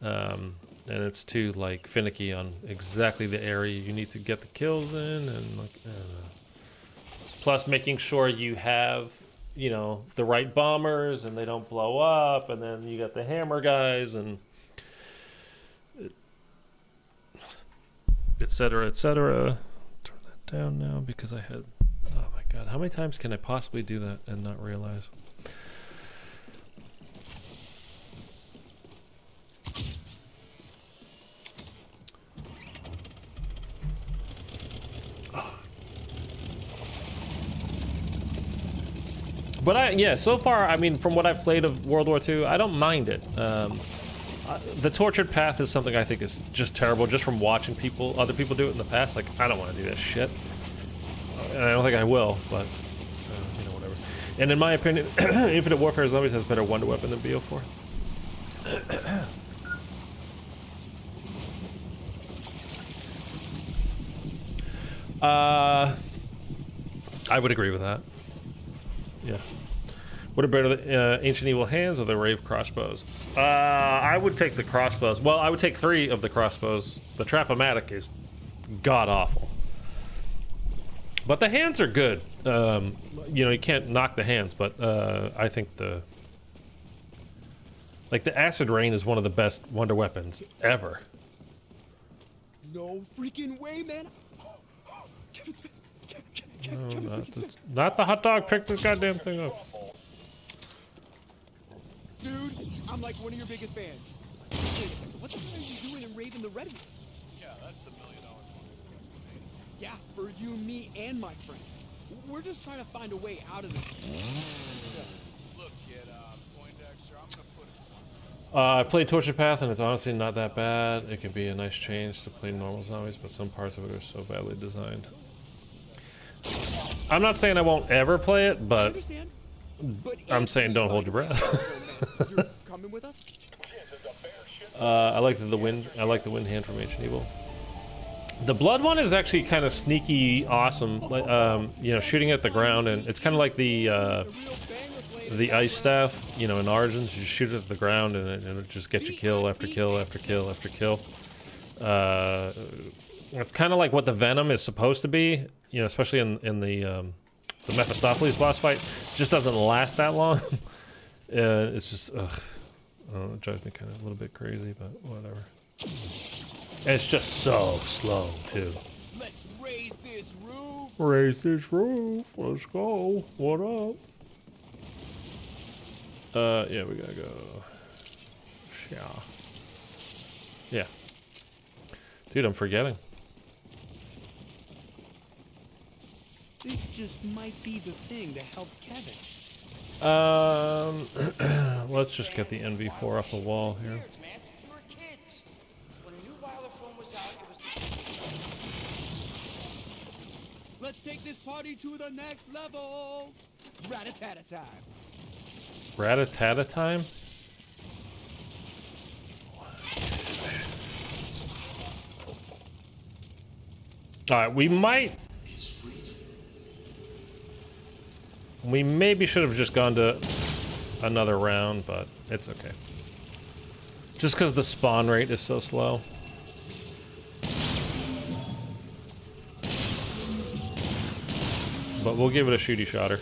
And it's too, like, finicky on exactly the area you need to get the kills in, and, like, plus making sure you have, you know, the right bombers and they don't blow up, and then you got the hammer guys and etc., etc. Turn that down now because I had, oh my god, how many times can I possibly do that and not realize? But yeah, so far, I mean, from what I've played of World War II, I don't mind it. The tortured path is something I think is just terrible, just from watching other people do it in the past. Like, I don't want to do that shit. And I don't think I will, but, you know, whatever. And in my opinion, Infinite Warfare Zombies has a better wonder weapon than BO4. I would agree with that. Yeah. What are better, the Ancient Evil Hands or the Rave crossbows? I would take the crossbows. Well, I would take 3 of the crossbows. The Trap-O-Matic is god-awful. But the hands are good. You know, you can't knock the hands, but I think the Acid Rain is one of the best wonder weapons ever. No freaking way, man. No, not the hot dog. Pick this goddamn thing up. Dude, I'm like one of your biggest fans. Wait a second, what the hell are you doing in Rave in the Redwoods? Yeah, that's the $1 million question. Yeah, for you, me, and my friends. We're just trying to find a way out of this. Look, kid, Poindexter, I'm gonna put it. I played Tortured Path, and it's honestly not that bad. It can be a nice change to play normal zombies, but some parts of it are so badly designed. I'm not saying I won't ever play it, but I'm saying don't hold your breath. You're coming with us? I like the wind. I like the wind hand from Ancient Evil. The blood one is actually kind of sneaky, awesome. Like, you know, shooting at the ground, and it's kind of like the ice staff. You know, in Origins, you shoot it at the ground, and it just gets you kill after kill after kill after kill. It's kind of like what the Venom is supposed to be. you know, especially in the Mephistopheles boss fight, it just doesn't last that long. It's just, ugh. Oh, it drives me kind of a little bit crazy, but whatever. And it's just so slow, too. Let's raise this roof. Raise this roof. Let's go. What up? Yeah, we gotta go. Yeah. Dude, I'm forgetting. This just might be the thing to help Kevin. Let's just get the NV4 off the wall here. Man, since we were kids. When a new Wilder film was out, it was. Let's take this party to the next level. Rat-a-tat-a time. Rat-a-tat-a time? Alright, we maybe should have just gone to another round, but it's okay. Just because the spawn rate is so slow. But we'll give it a shooty shotter.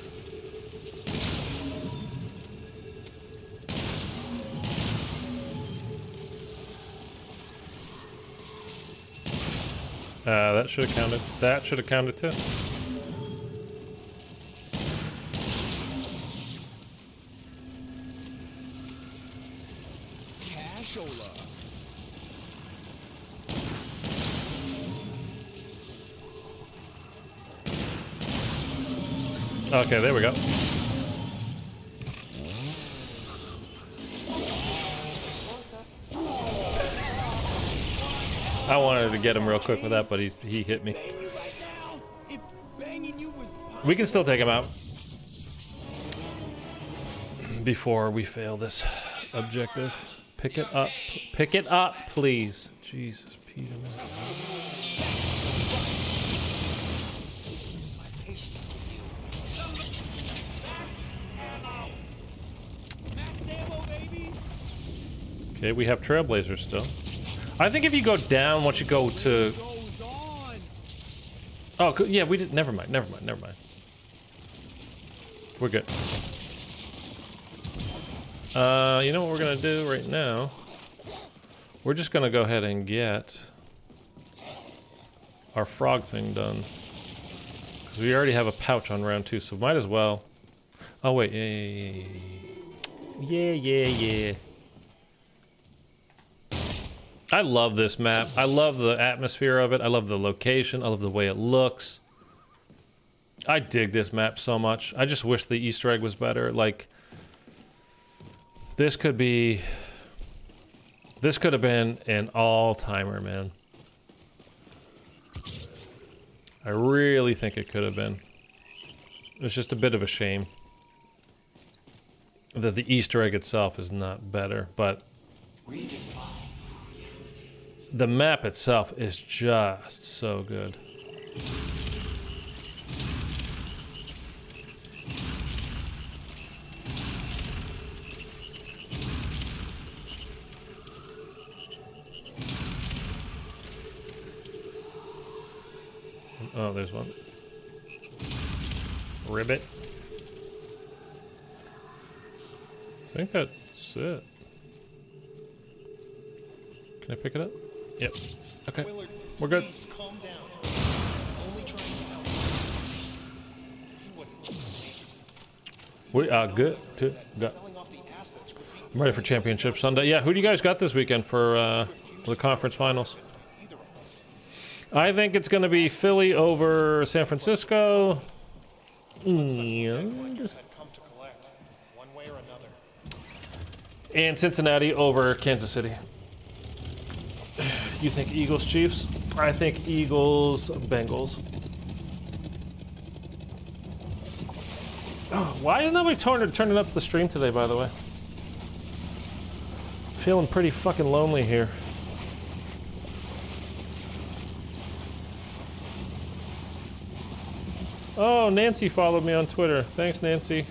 That should have counted. That should have counted too. Cashola. Okay, there we go. I wanted to get him real quick with that, but he hit me. We can still take him out before we fail this objective. Pick it up. Pick it up, please. Jesus, Peter. Okay, we have Trailblazers still. I think if you go down, once you go to... Oh, yeah, we did... Never mind. We're good. You know what we're gonna do right now? We're just gonna go ahead and get our frog thing done. Because we already have a pouch on round 2, so might as well... Oh, wait. Yeah. I love this map. I love the atmosphere of it. I love the location. I love the way it looks. I dig this map so much. I just wish the Easter egg was better. Like, this could have been an all-timer, man. I really think it could have been. It's just a bit of a shame that the Easter egg itself is not better, but the map itself is just so good. Oh, there's one. Ribbit. I think that's it. Can I pick it up? Yep. Okay. Willard, We're good. please calm down. Only trying to help. You wouldn't. We are good too. Selling off the assets was the I'm ready for Championship Sunday. Yeah, who do you guys got this weekend for the conference finals? either of us. I think it's going to be Philly over San Francisco. Had come to collect, one way or another. And Cincinnati over Kansas City. You think Eagles Chiefs? I think Eagles Bengals. Oh, why is nobody turning up the stream today, by the way? Feeling pretty fucking lonely here. Oh, Nancy followed me on Twitter. Thanks, Nancy.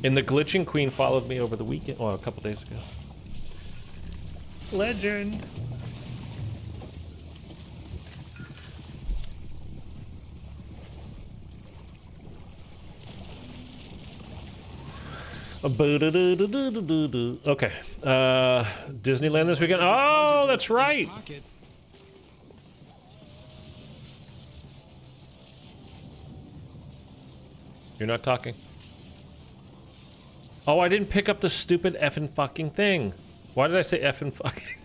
And the glitching queen followed me over the weekend, well, a couple days ago. Legend. Okay. Disneyland this weekend. Oh, that's right. You're not talking. Oh, I didn't pick up the stupid effing fucking thing. Why did I say effing fucking?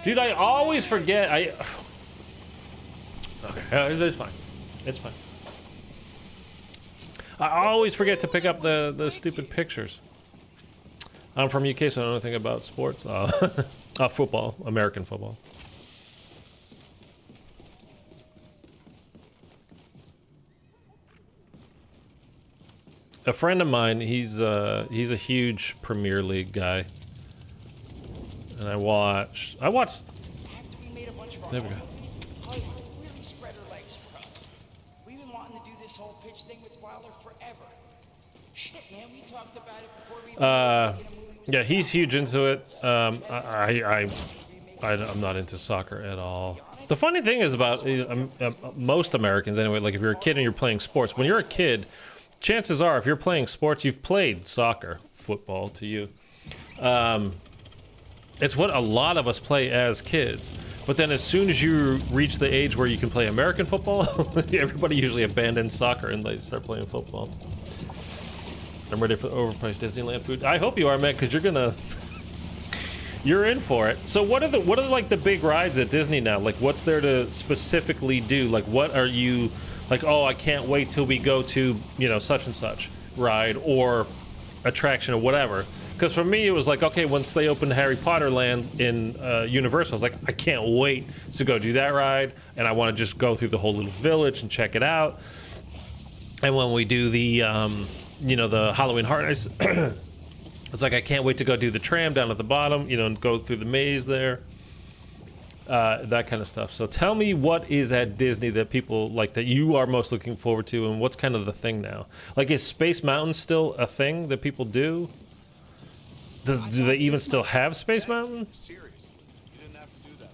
Dude, I always forget. Okay, it's fine. It's fine. I always forget to pick up the stupid pictures. I'm from UK, so I don't know anything about sports. Football, American football. A friend of mine, he's a huge Premier League guy, and I watched. After we made a bunch of our There we go. Hollywood really spread her legs for us. We've been wanting to do this whole pitch thing with Wilder forever. Shit, man, we talked about it before we even making a movie with Yeah, he's huge into it. I'm not into soccer at all. The funny thing is about most Americans anyway, like if you're a kid and you're playing sports, when you're a kid, chances are if you're playing sports, you've played soccer, football to you. It's what a lot of us play as kids. But then as soon as you reach the age where you can play American football, everybody usually abandons soccer and they start playing football. I'm ready for the overpriced Disneyland food. I hope you are, man, because you're in for it. So what are like the big rides at Disney now? Like what's there to specifically do? Like what are you like, oh, I can't wait till we go to, you know, such and such ride or attraction or whatever. Because for me, it was like, okay, once they opened Harry Potter Land in Universal, I was like, I can't wait to go do that ride. And I want to just go through the whole little village and check it out. And when we do the, you know, the Halloween Horror Nights, it's like, I can't wait to go do the tram down at the bottom, you know, and go through the maze there. That kind of stuff. So tell me what is at Disney that people like that you are most looking forward to, and what's kind of the thing now? Like, is Space Mountain still a thing that people do? Do they even still have Space Mountain? Seriously, you didn't have to do that.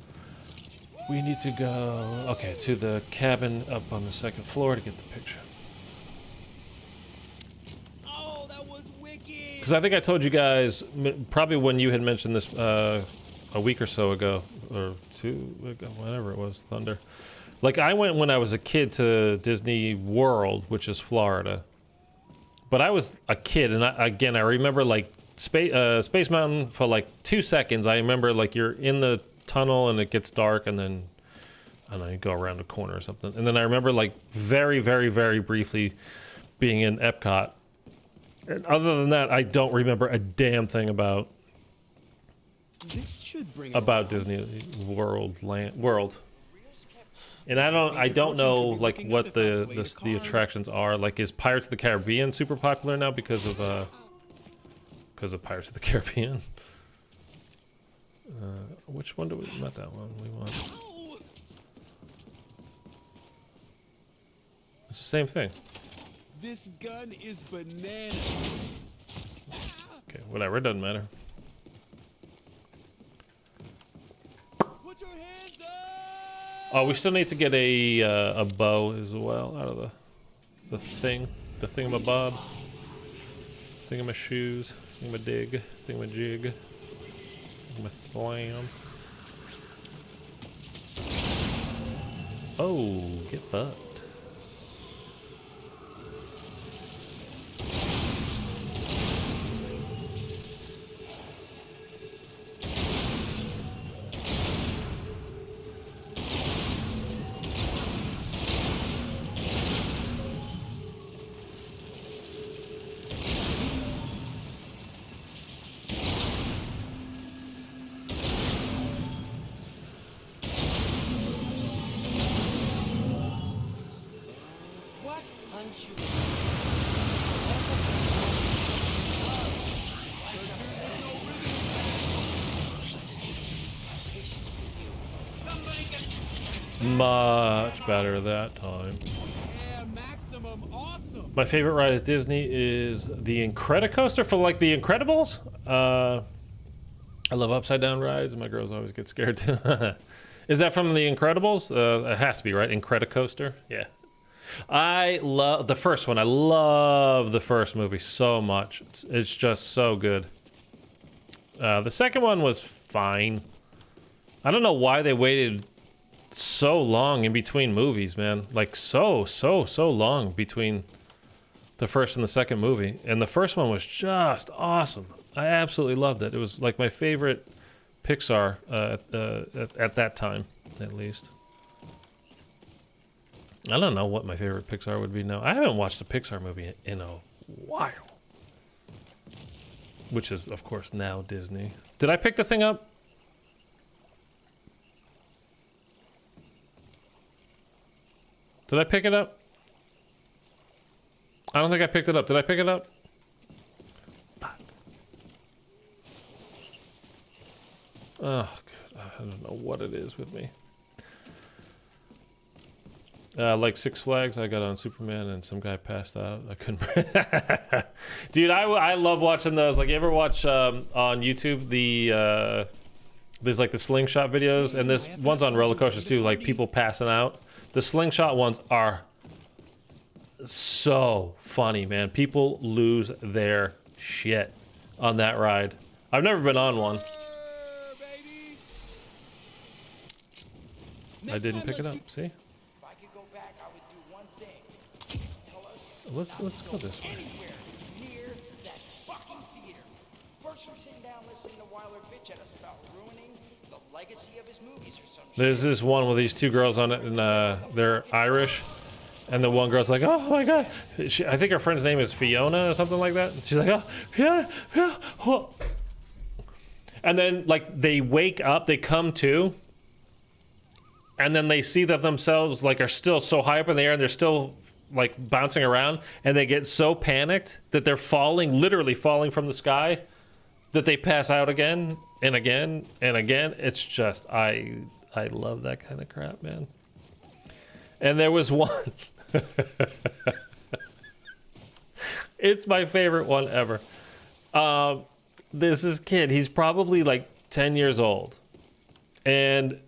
We need to go, okay, to the cabin up on the second floor to get the picture. Oh, that was wicked. Because I think I told you guys, probably when you had mentioned this a week or so ago, or two ago, whatever it was, Thunder. Like, I went when I was a kid to Disney World, which is Florida. But I was a kid, and I remember, like, Space Mountain for, like, 2 seconds. I remember, like, you're in the tunnel, and it gets dark, and then, I don't know, you go around a corner or something. And then I remember, like, very, very, very briefly being in Epcot. And other than that, I don't remember a damn thing about This should bring Disney World. And I don't know like what the attractions are. Like, is Pirates of the Caribbean super popular now because of Pirates of the Caribbean? Which one do we, not that one, we want, it's the same thing. This gun is banana. Okay, whatever, it doesn't matter. Put your hands up. Oh, we still need to get a bow as well out of the thingamabob, thingamashoes, thingamadig, thingamajig, thingamaslam. Oh, get fucked. What punch you? Much better that time. Yeah, maximum awesome. My favorite ride at Disney is the Incredicoaster for like the Incredibles. I love upside down rides, and my girls always get scared too. Is that from the Incredibles? It has to be, right? Incredicoaster? Yeah. I love the first one. I love the first movie so much. It's just so good. The second one was fine. I don't know why they waited so long in between movies, man. Like so long between the first and the second movie. And the first one was just awesome. I absolutely loved it. It was like my favorite Pixar at that time, at least. I don't know what my favorite Pixar would be now. I haven't watched a Pixar movie in a while. Which is, of course, now Disney. Did I pick the thing up? Did I pick it up? I don't think I picked it up. Did I pick it up? Fuck. Oh, God. I don't know what it is with me. Like Six Flags, I got on Superman and some guy passed out. I couldn't. Dude, I love watching those. Like, you ever watch on YouTube there's like the slingshot videos, and this one's on roller coasters too, like people passing out. The slingshot ones are so funny, man. People lose their shit on that ride. I've never been on one. I didn't pick it up. See? If I could go back, I would do one thing. Tell us. Let's go this way. Anywhere near that fucking theater. First, we're sitting down listening to Wyler bitch at us about ruining the legacy of his movies or some shit. There's this one with these two girls on it, and they're Irish. And the one girl's like, oh my God. I think her friend's name is Fiona or something like that. She's like, oh, Fiona. Oh. And then, like, they wake up, they come to, and then they see that themselves, like, are still so high up in the air, and they're still, like, bouncing around, and they get so panicked that they're falling, literally falling from the sky, that they pass out again and again and again. It's just, I love that kind of crap, man. And there was one. It's my favorite one ever. This kid, he's probably like 10 years old. And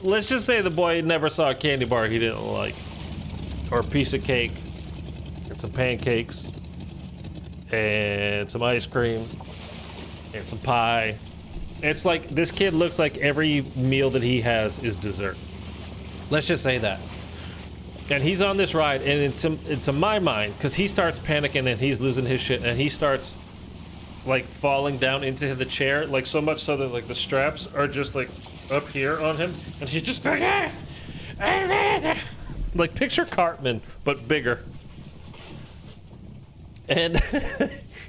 let's just say the boy never saw a candy bar he didn't like. Or a piece of cake. And some pancakes. And some ice cream. And some pie. It's like, this kid looks like every meal that he has is dessert. Let's just say that. And he's on this ride, and into my mind, because he starts panicking and he's losing his shit, and he starts like falling down into the chair, like so much so that like the straps are just like up here on him, and he's just like, like picture Cartman but bigger. And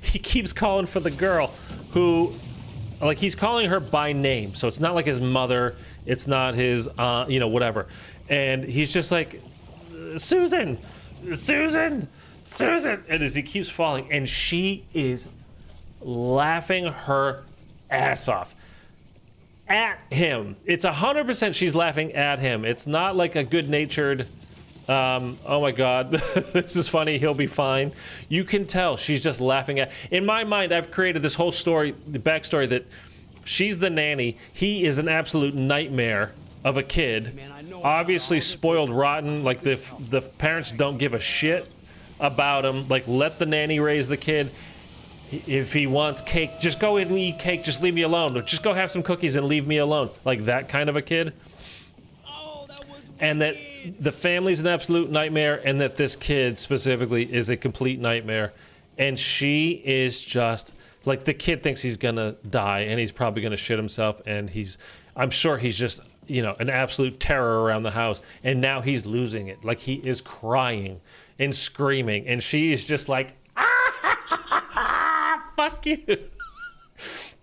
he keeps calling for the girl who, like, he's calling her by name, so it's not like his mother, it's not his you know, whatever. And he's just like, Susan, Susan, Susan. And as he keeps falling, and she is laughing her ass off at him. It's 100% she's laughing at him. It's not like a good-natured, oh my God, this is funny, he'll be fine. You can tell she's just laughing at. In my mind, I've created this whole story, the backstory, that she's the nanny. He is an absolute nightmare of a kid, obviously spoiled rotten, like the parents don't give a shit about him, like let the nanny raise the kid. If he wants cake, just go in and eat cake, just leave me alone. Or just go have some cookies and leave me alone. Like that kind of a kid. And that the family's an absolute nightmare, and that this kid specifically is a complete nightmare. And she is just, like, the kid thinks he's gonna die, and he's probably gonna shit himself, and I'm sure he's just, you know, an absolute terror around the house. And now he's losing it. Like, he is crying and screaming, and she is just like, ah, fuck you.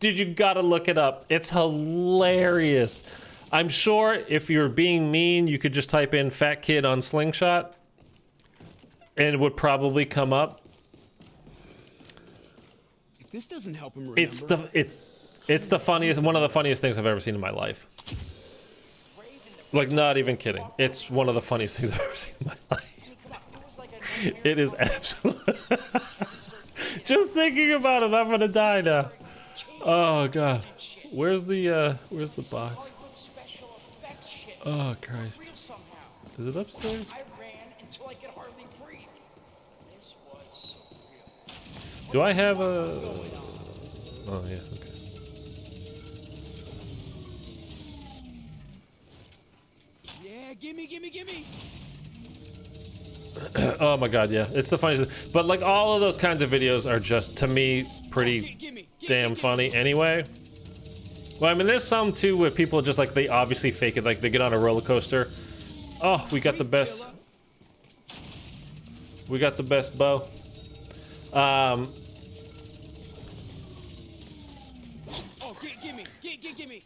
Dude, you gotta look it up. It's hilarious. I'm sure if you're being mean, you could just type in fat kid on slingshot, and it would probably come up. If this doesn't help him remember. It's the funniest, one of the funniest things I've ever seen in my life. Rave in the Like, not even kidding. It's one of the funniest things I've ever seen in my life. Come on, it was like a It is absolutely. Just thinking about it, I'm gonna die now. Oh god. Where's the box? special effects shit. Oh Christ. Real somehow. Is it upstairs? I ran until I could hardly breathe. This was surreal. Do I have a? Oh yeah. Okay. Yeah, gimme. Oh my god, yeah. It's the funniest thing. But like all of those kinds of videos are just, to me, pretty damn funny anyway. Well, I mean, there's some too where people just like, they obviously fake it. Like they get on a roller coaster. Oh, we got the best. We got the best bow. Oh, gimme.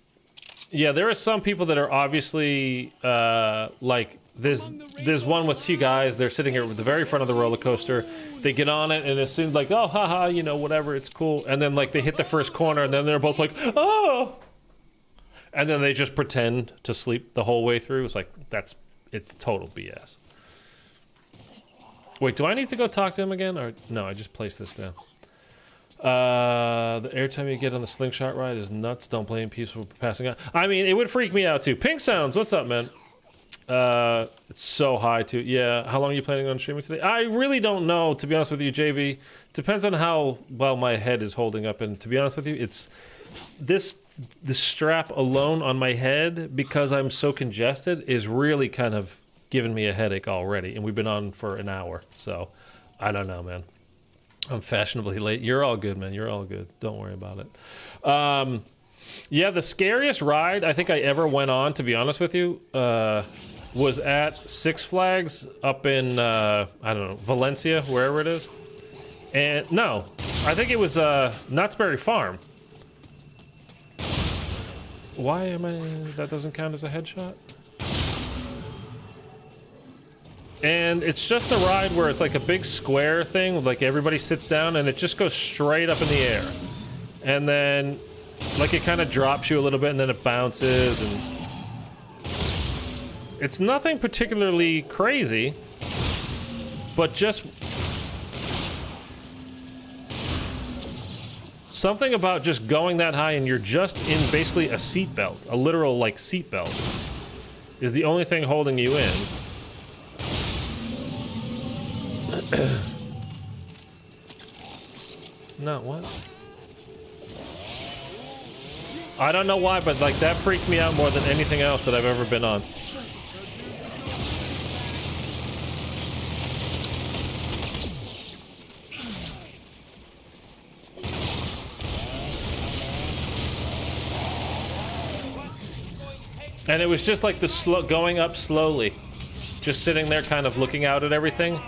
Yeah, there are some people that are obviously like there's one with two guys. They're sitting here at the very front of the roller coaster. They get on it and it seems like, oh haha, you know, whatever, it's cool. And then like they hit the first corner and then they're both like, oh, and then they just pretend to sleep the whole way through. It's like it's total BS. Wait, do I need to go talk to him again, or no? I just placed this down. The airtime you get on the slingshot ride is nuts. Don't blame people for passing out. I mean, it would freak me out too. Pink Sounds, what's up, man? It's so high too. Yeah, how long are you planning on streaming today? I really don't know, to be honest with you, JV. Depends on how well my head is holding up, and to be honest with you, it's the strap alone on my head, because I'm so congested, is really kind of giving me a headache already, and we've been on for an hour, so I don't know, man. I'm fashionably late. You're all good, man. You're all good. Don't worry about it. Yeah, the scariest ride I think I ever went on, to be honest with you, was at Six Flags up in, I don't know, Valencia, wherever it is. And, no, I think it was Knott's Berry Farm. Why am I... That doesn't count as a headshot? And it's just a ride where it's like a big square thing, like everybody sits down and it just goes straight up in the air. And then, like, it kind of drops you a little bit and then it bounces, and it's nothing particularly crazy, but just something about just going that high and you're just in basically a seatbelt, a literal, like, seatbelt, is the only thing holding you in. No, what? I don't know why, but like that freaked me out more than anything else that I've ever been on. And it was just like the going up slowly, just sitting there kind of looking out at everything.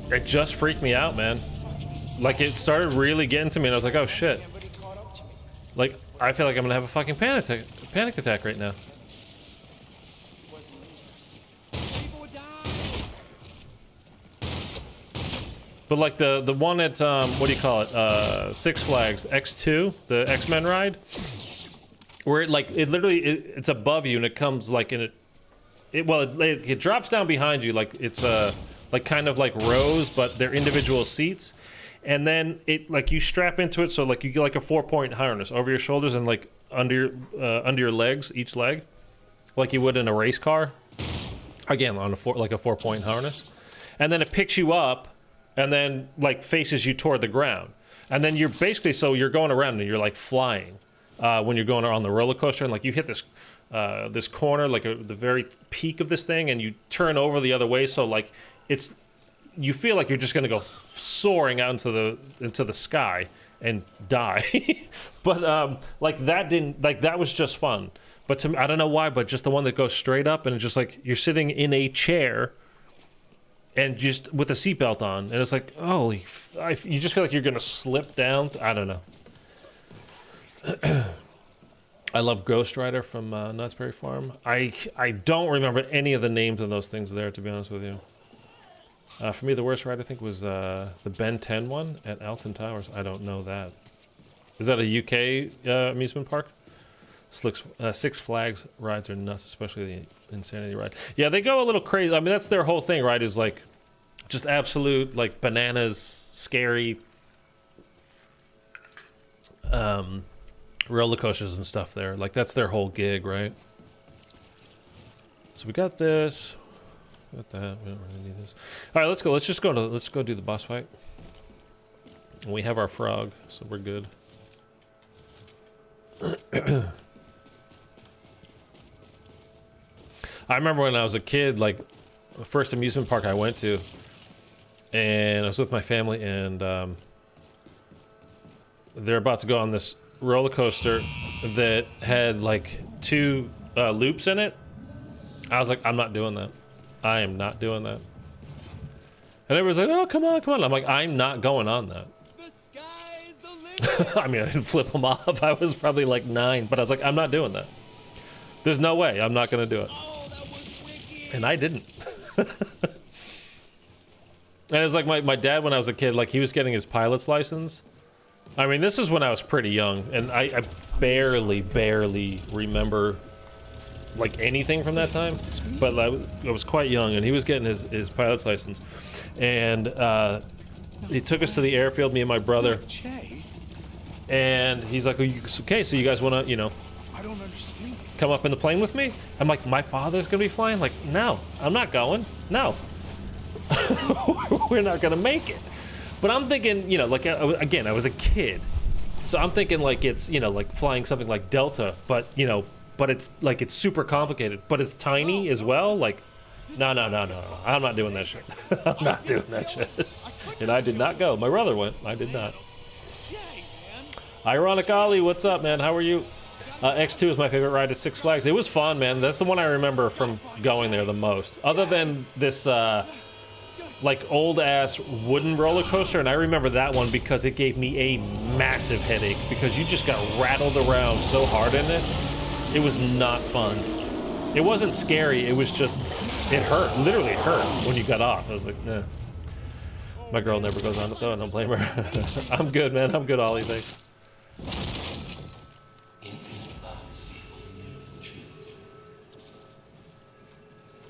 It just freaked me out, man. Like, it started really getting to me, and I was like, oh shit. Like, I feel like I'm gonna have a fucking panic attack right now. But like the one at, what do you call it? Six Flags X2, the X-Men ride, where it literally, it's above you and it comes like in it drops down behind you, like it's like kind of like rows, but they're individual seats. And then it, like, you strap into it, so like you get like a 4-point harness over your shoulders and like under your legs, each leg, like you would in a race car. Again, on a 4-point harness. And then it picks you up and then like faces you toward the ground. And then you're basically, so you're going around and you're like flying when you're going on the roller coaster, and like you hit this this corner, like the very peak of this thing, and you turn over the other way, so like you feel like you're just gonna go soaring out into the sky and die. But like that was just fun. But to me, I don't know why, but just the one that goes straight up and it's just like you're sitting in a chair and just with a seatbelt on, and it's like, holy, you just feel like you're gonna slip down. I don't know. I love Ghost Rider from Knott's Berry Farm. I don't remember any of the names of those things there, to be honest with you. For me, the worst ride I think was the Ben 10 one at Alton Towers. I don't know that. Is that a UK amusement park? Six Flags rides are nuts, especially the Insanity ride. Yeah, they go a little crazy. I mean, that's their whole thing, right? Is like just absolute like bananas, scary roller coasters and stuff there. Like that's their whole gig, right? So we got this. Got that. We don't really need this. All right, let's go. Let's go do the boss fight. And we have our frog, so we're good. I remember when I was a kid, like the first amusement park I went to, and I was with my family, and they're about to go on this roller coaster that had like 2 loops in it. I was like, I'm not doing that. I am not doing that. And everyone's like, oh, come on, come on. I'm like, I'm not going on that. The sky's the limit. I mean, I didn't flip them off. I was probably like 9, but I was like, I'm not doing that. There's no way. I'm not going to do it. Oh, that was wicked. And I didn't. And it was like my dad, when I was a kid, like he was getting his pilot's license. I mean, this is when I was pretty young, and I barely remember like anything from that time. But I was quite young, and he was getting his pilot's license. And he took us to the airfield, me and my brother. Jay, And he's like, okay, so you guys want to, you know, I don't understand. come up in the plane with me? I'm like, my father's gonna be flying? Like, no, I'm not going. No. We're not gonna make it. But I'm thinking, you know, like, again, I was a kid. So I'm thinking like it's, you know, like flying something like Delta, but, you know, but it's like, it's super complicated, but it's tiny as well. Like, no. I'm not doing that shit. I'm not doing that shit. And I did not go. My brother went. I did not. Ironic Ollie, what's up, man? How are you? X2 is my favorite ride at Six Flags. It was fun, man. That's the one I remember from going there the most. Other than this, like, old-ass wooden roller coaster, and I remember that one because it gave me a massive headache because you just got rattled around so hard in it. It was not fun. It wasn't scary. It was just, it hurt. Literally, it hurt when you got off. I was like, nah. My girl never goes on it, though. I don't blame her. I'm good, man. I'm good, Ollie. Thanks.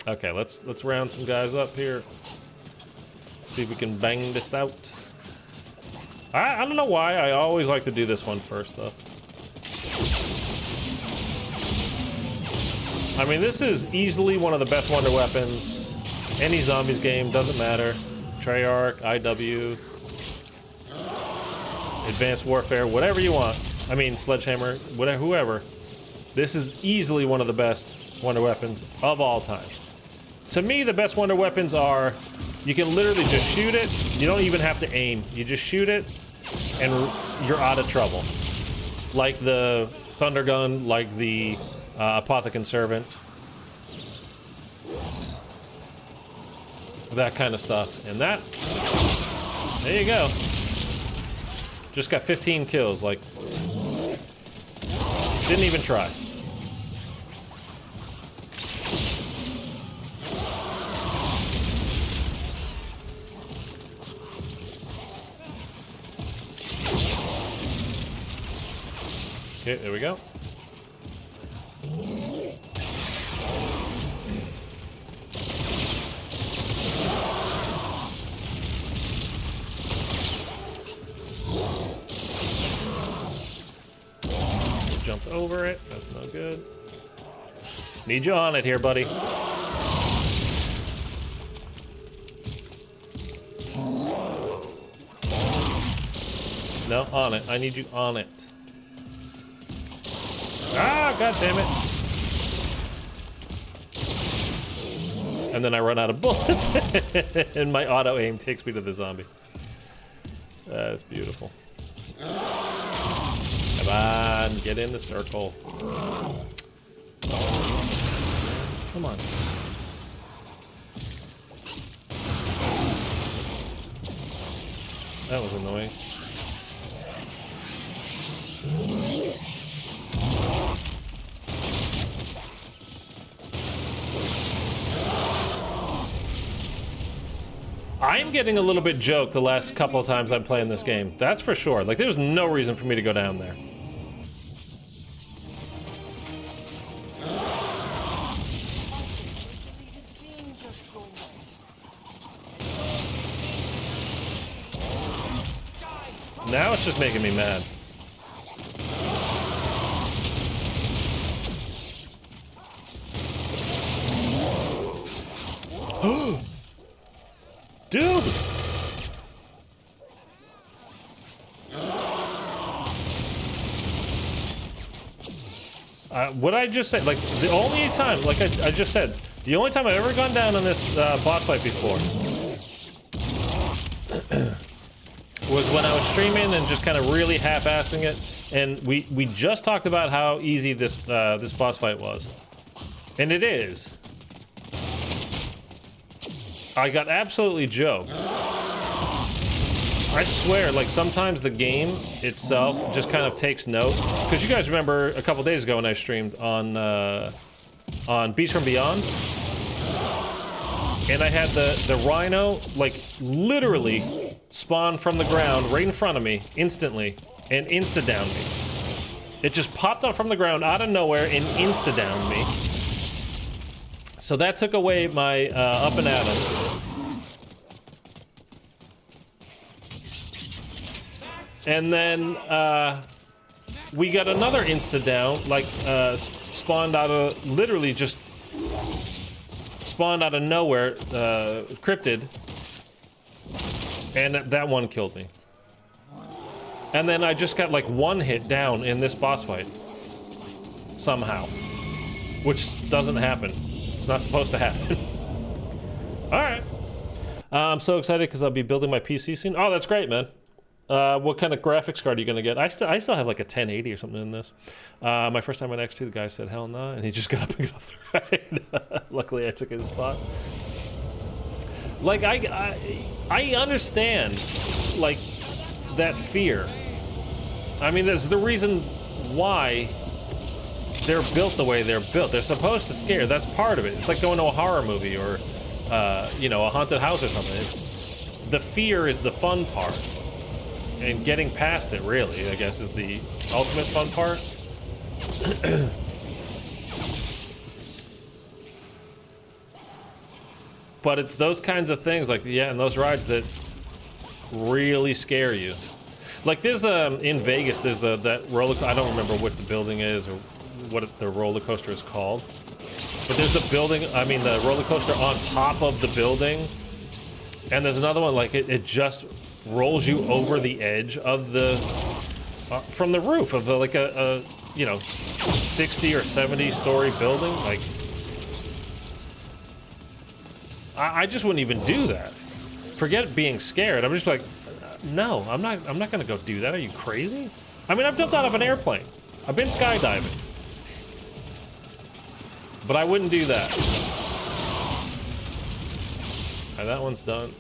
Okay, let's round some guys up here. See if we can bang this out. I don't know why. I always like to do this one first, though. I mean, this is easily one of the best wonder weapons. Any zombies game, doesn't matter. Treyarch, IW, Advanced Warfare, whatever you want. I mean, Sledgehammer, whatever, whoever. This is easily one of the best wonder weapons of all time. To me, the best wonder weapons are, you can literally just shoot it. You don't even have to aim. You just shoot it, and you're out of trouble. Like the Thunder Gun, like the Apothecon Servant. That kind of stuff. And that, there you go. Just got 15 kills, like, didn't even try. Okay, there we go. Jumped over it. That's no good. Need you on it here, buddy. No, on it. I need you on it. Ah, god damn it. And then I run out of bullets and my auto aim takes me to the zombie. That's beautiful. Come on, get in the circle. Come on. That was annoying. I'm getting a little bit joked the last couple of times I'm playing this game. That's for sure. Like, there's no reason for me to go down there. Now it's just making me mad. Dude! What I just said, like, the only time, like I just said, the only time I've ever gone down on this boss fight before was when I was streaming and just kind of really half-assing it, and we just talked about how easy this this boss fight was, and it is. I got absolutely joked. I swear, like, sometimes the game itself just kind of takes note. Because you guys remember a couple days ago when I streamed on Beast from Beyond? And I had the rhino, like, literally spawn from the ground right in front of me, instantly, and insta-downed me. It just popped up from the ground out of nowhere and insta-downed me. So that took away my up and atoms. And then we got another insta down, like spawned out of, literally just spawned out of nowhere, cryptid, and that one killed me. And then I just got like one hit down in this boss fight, somehow, which doesn't happen. It's not supposed to happen. All right, I'm so excited because I'll be building my PC soon. Oh, that's great, man. What kind of graphics card are you gonna get? I still have like a 1080 or something in this. My first time on X2, the guy said hell no, and he just got up and got off the ride. Luckily, I took his spot. Like I understand, like, that fear. I mean, there's the reason why they're built the way they're built. They're supposed to scare. That's part of it. It's like going to a horror movie or, you know, a haunted house or something. It's the fear is the fun part. And getting past it, really, I guess, is the ultimate fun part. But it's those kinds of things, like, yeah, and those rides that really scare you. Like, there's, in Vegas, there's that roller, I don't remember what the building is or what the roller coaster is called. But there's the building, I mean, the roller coaster on top of the building. And there's another one, like, it just rolls you over the edge of the from the roof of like a you know, 60 or 70 story building. Like, I just wouldn't even do that. Forget being scared. I'm just like, no, I'm not gonna go do that. Are you crazy? I mean, I've jumped out of an airplane. I've been skydiving, but I wouldn't do that. Alright, that one's done.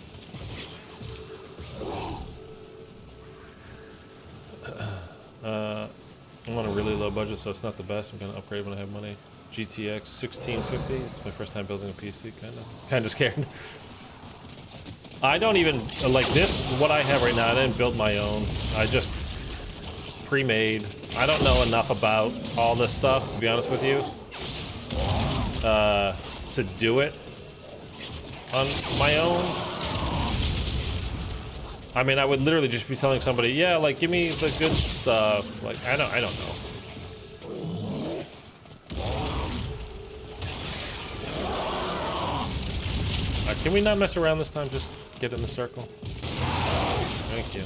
I'm on a really low budget, so it's not the best. I'm gonna upgrade when I have money. GTX 1650. It's my first time building a PC. Kind of scared. I don't even like this. What I have right now, I didn't build my own. I just pre-made. I don't know enough about all this stuff, to be honest with you, to do it on my own. I mean, I would literally just be telling somebody, yeah, like, give me the good stuff. Like, I don't know. Can we not mess around this time? Just get in the circle. Thank you.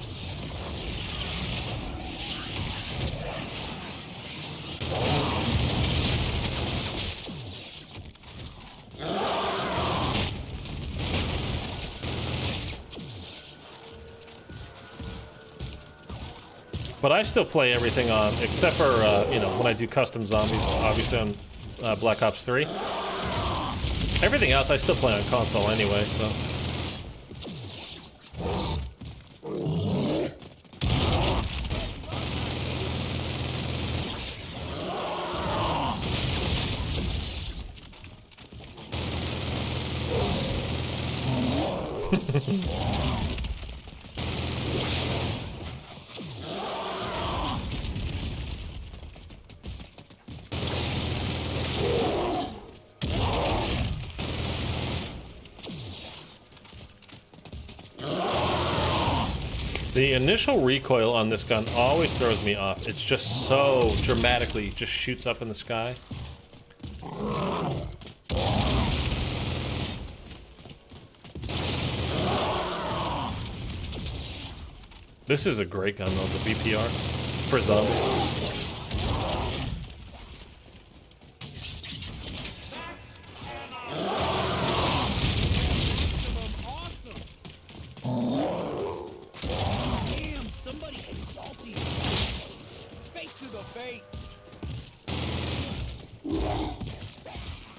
But I still play everything on, except for, you know, when I do custom zombies, obviously on Black Ops 3. Everything else I still play on console anyway, so. The initial recoil on this gun always throws me off. It's just so dramatically just shoots up in the sky. This is a great gun though, the BPR for zombies. Damn, somebody is salty. Face to the face.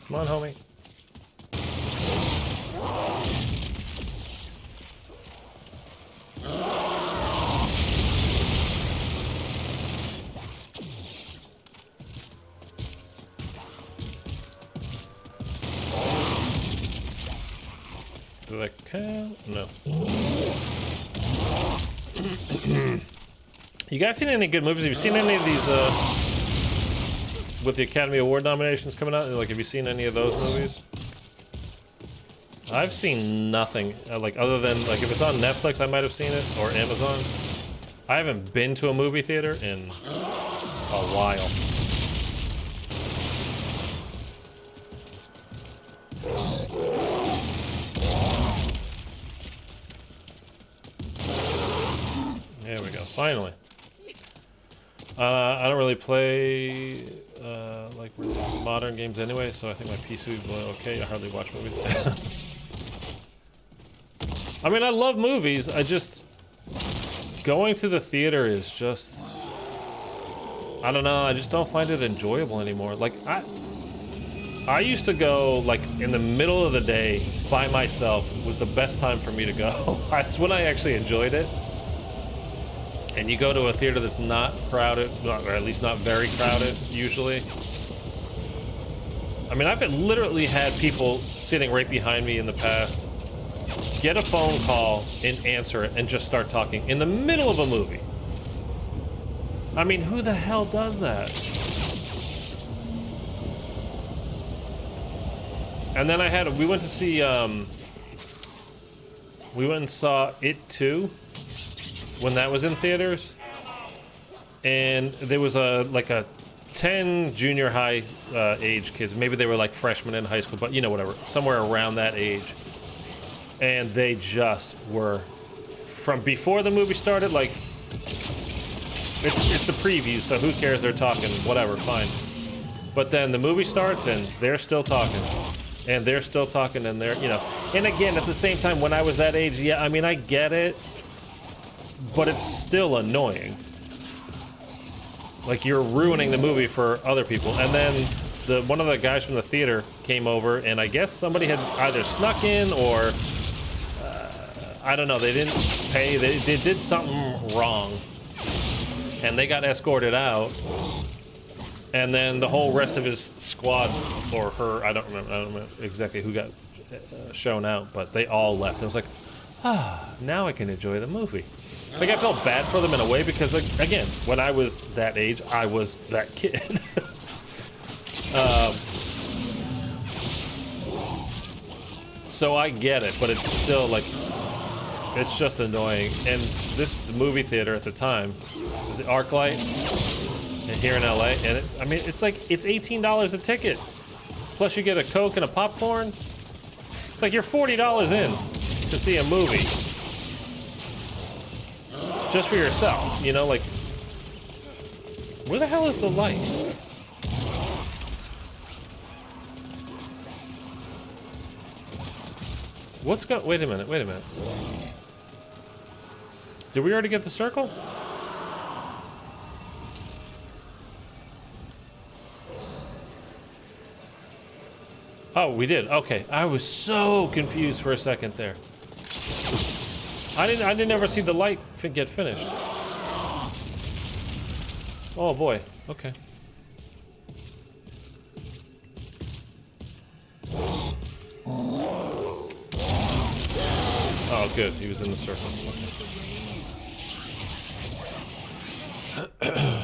Come on, homie. Do that count? No. You guys seen any good movies? Have you seen any of these with the Academy Award nominations coming out? Like, have you seen any of those movies? I've seen nothing. Like, other than, like, if it's on Netflix, I might have seen it, or Amazon. I haven't been to a movie theater in a while. There we go. Finally. I don't really play like really modern games anyway, so I think my PC will be okay. I hardly watch movies. I mean, I love movies. I just going to the theater is just, I don't know. I just don't find it enjoyable anymore. Like I used to go like in the middle of the day by myself. Was the best time for me to go. That's when I actually enjoyed it. And you go to a theater that's not crowded, or at least not very crowded, usually. I mean, I've literally had people sitting right behind me in the past get a phone call and answer it and just start talking in the middle of a movie. I mean, who the hell does that? And then we went to see, we went and saw It 2. When that was in theaters, and there was like a 10 junior high age kids, maybe they were like freshmen in high school, but you know, whatever, somewhere around that age, and they just were, from before the movie started, like, it's the preview, so who cares, they're talking, whatever, fine. But then the movie starts and they're still talking, and they're still talking, and they're, you know, and again, at the same time, when I was that age, yeah, I mean, I get it, but it's still annoying. Like, you're ruining the movie for other people. And then one of the guys from the theater came over, and I guess somebody had either snuck in or I don't know, they didn't pay, they did something wrong, and they got escorted out. And then the whole rest of his squad, or her, I don't remember exactly who got shown out, but they all left. I was like, now I can enjoy the movie. Like, I felt bad for them in a way because, like, again, when I was that age, I was that kid. So I get it, but it's still, like, it's just annoying. And this movie theater at the time was the ArcLight, and here in LA, and I mean, it's like, it's $18 a ticket. Plus you get a Coke and a popcorn. It's like you're $40 in to see a movie. Just for yourself, you know, like, where the hell is the light? Wait a minute. Did we already get the circle? Oh, we did. Okay. I was so confused for a second there. I didn't ever see the light get finished. Oh boy. Okay. Oh, good. He was in the circle. Okay.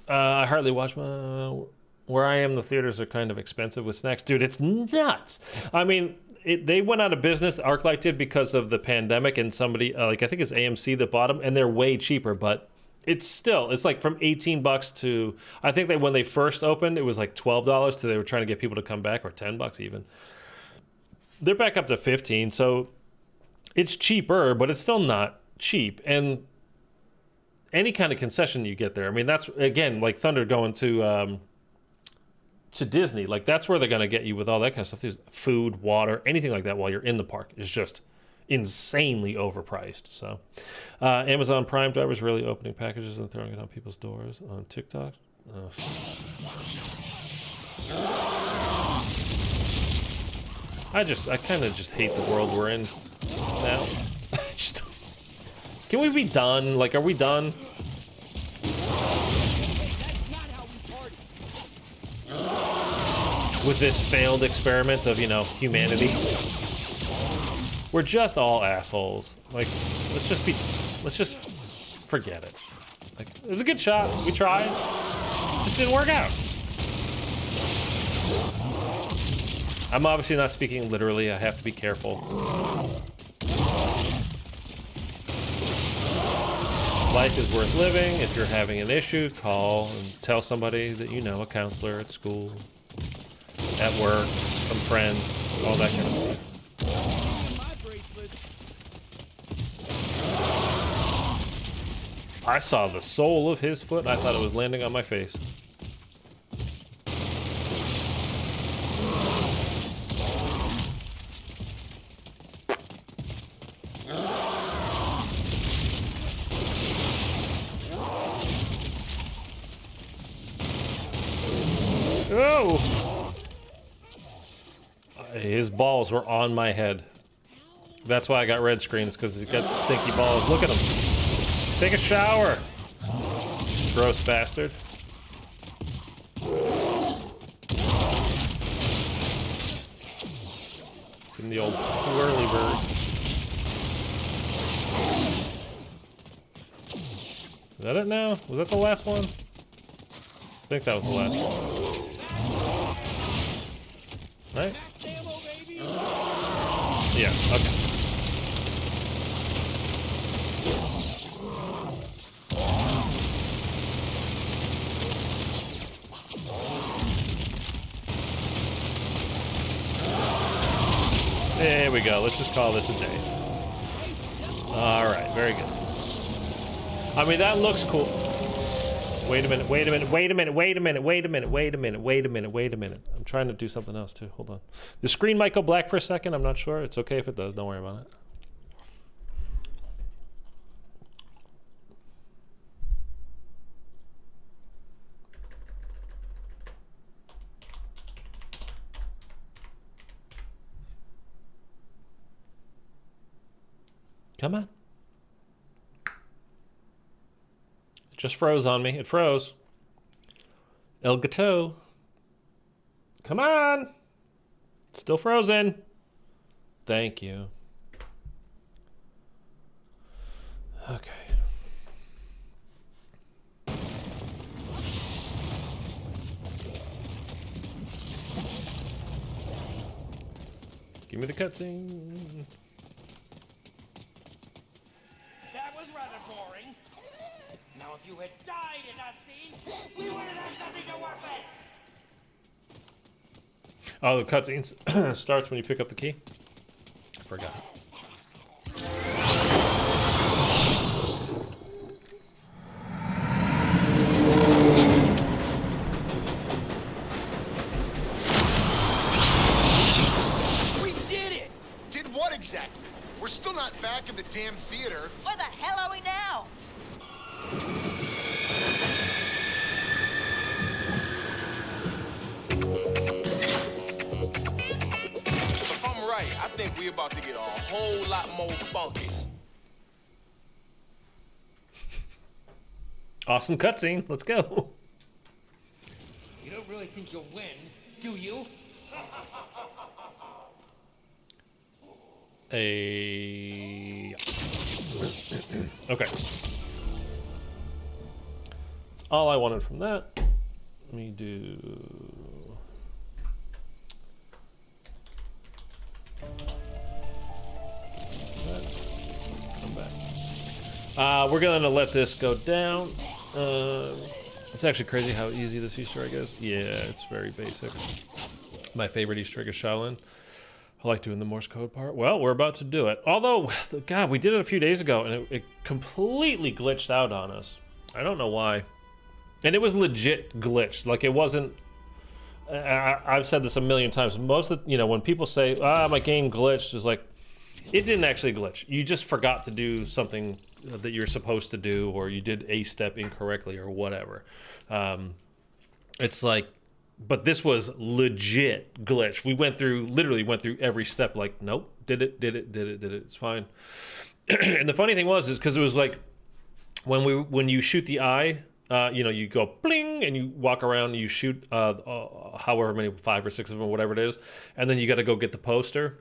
I hardly watch my. Where I am, the theaters are kind of expensive with snacks. Dude, it's nuts. I mean, they went out of business. ArcLight did because of the pandemic, and somebody like I think it's AMC that bought them, and they're way cheaper. But it's like from $18 to I think that when they first opened, it was like $12 to they were trying to get people to come back, or $10 even. They're back up to 15, so it's cheaper, but it's still not cheap. And any kind of concession you get there, I mean, that's again like Thunder going to Disney, like that's where they're going to get you with all that kind of stuff. There's food, water, anything like that while you're in the park is just insanely overpriced. So Amazon Prime drivers really opening packages and throwing it on people's doors on TikTok. Oh. I kind of just hate the world we're in now. Can we be done? Like, are we done? With this failed experiment of, humanity. We're just all assholes. Like, let's just forget it. Like, it was a good shot. We tried. Just didn't work out. I'm obviously not speaking literally. I have to be careful. Life is worth living. If you're having an issue, call and tell somebody that you know, a counselor at school, at work, some friends, all that kind of stuff. I saw the sole of his foot. I thought it was landing on my face. Oh! His balls were on my head. That's why I got red screens, because he got stinky balls. Look at him. Take a shower. Gross bastard. Give him the old whirly bird. Is that it now? Was that the last one? I think that was the last one. Right? Yeah, okay. There we go. Let's just call this a day. All right, very good. I mean, that looks cool. Wait a minute, wait a minute, wait a minute, wait a minute, wait a minute, wait a minute, wait a minute, wait a minute. I'm trying to do something else too. Hold on. The screen might go black for a second. I'm not sure. It's okay if it does. Don't worry about it. Come on. It just froze on me. It froze. El Gato. Come on. Still frozen. Thank you. Okay. Give me the cutscene. That was rather boring. Now, if you had died in that scene, we would have had something to work with. Oh, the cutscene starts when you pick up the key? I forgot. We did it! Did what exactly? We're still not back in the damn theater. Where the hell are we now? If I'm right, I think we're about to get a whole lot more funky. Awesome cutscene. Let's go. You don't really think you'll win, do you? Okay. That's all I wanted from that. Let me do... Come back. We're gonna let this go down. It's actually crazy how easy this Easter egg is. Yeah, it's very basic. My favorite Easter egg is Shaolin. I like doing the Morse code part. Well, we're about to do it. Although, God, we did it a few days ago, and it completely glitched out on us. I don't know why. And it was legit glitched. Like, it wasn't... I've said this a million times. Most of, when people say, my game glitched, is like, it didn't actually glitch. You just forgot to do something that you're supposed to do, or you did a step incorrectly, or whatever. It's like, but this was legit glitch. We literally went through every step, like, nope, did it, it's fine. And the funny thing is because it was like, when you shoot the eye, you go bling and you walk around and you shoot however many, 5 or 6 of them, whatever it is, and then you got to go get the poster.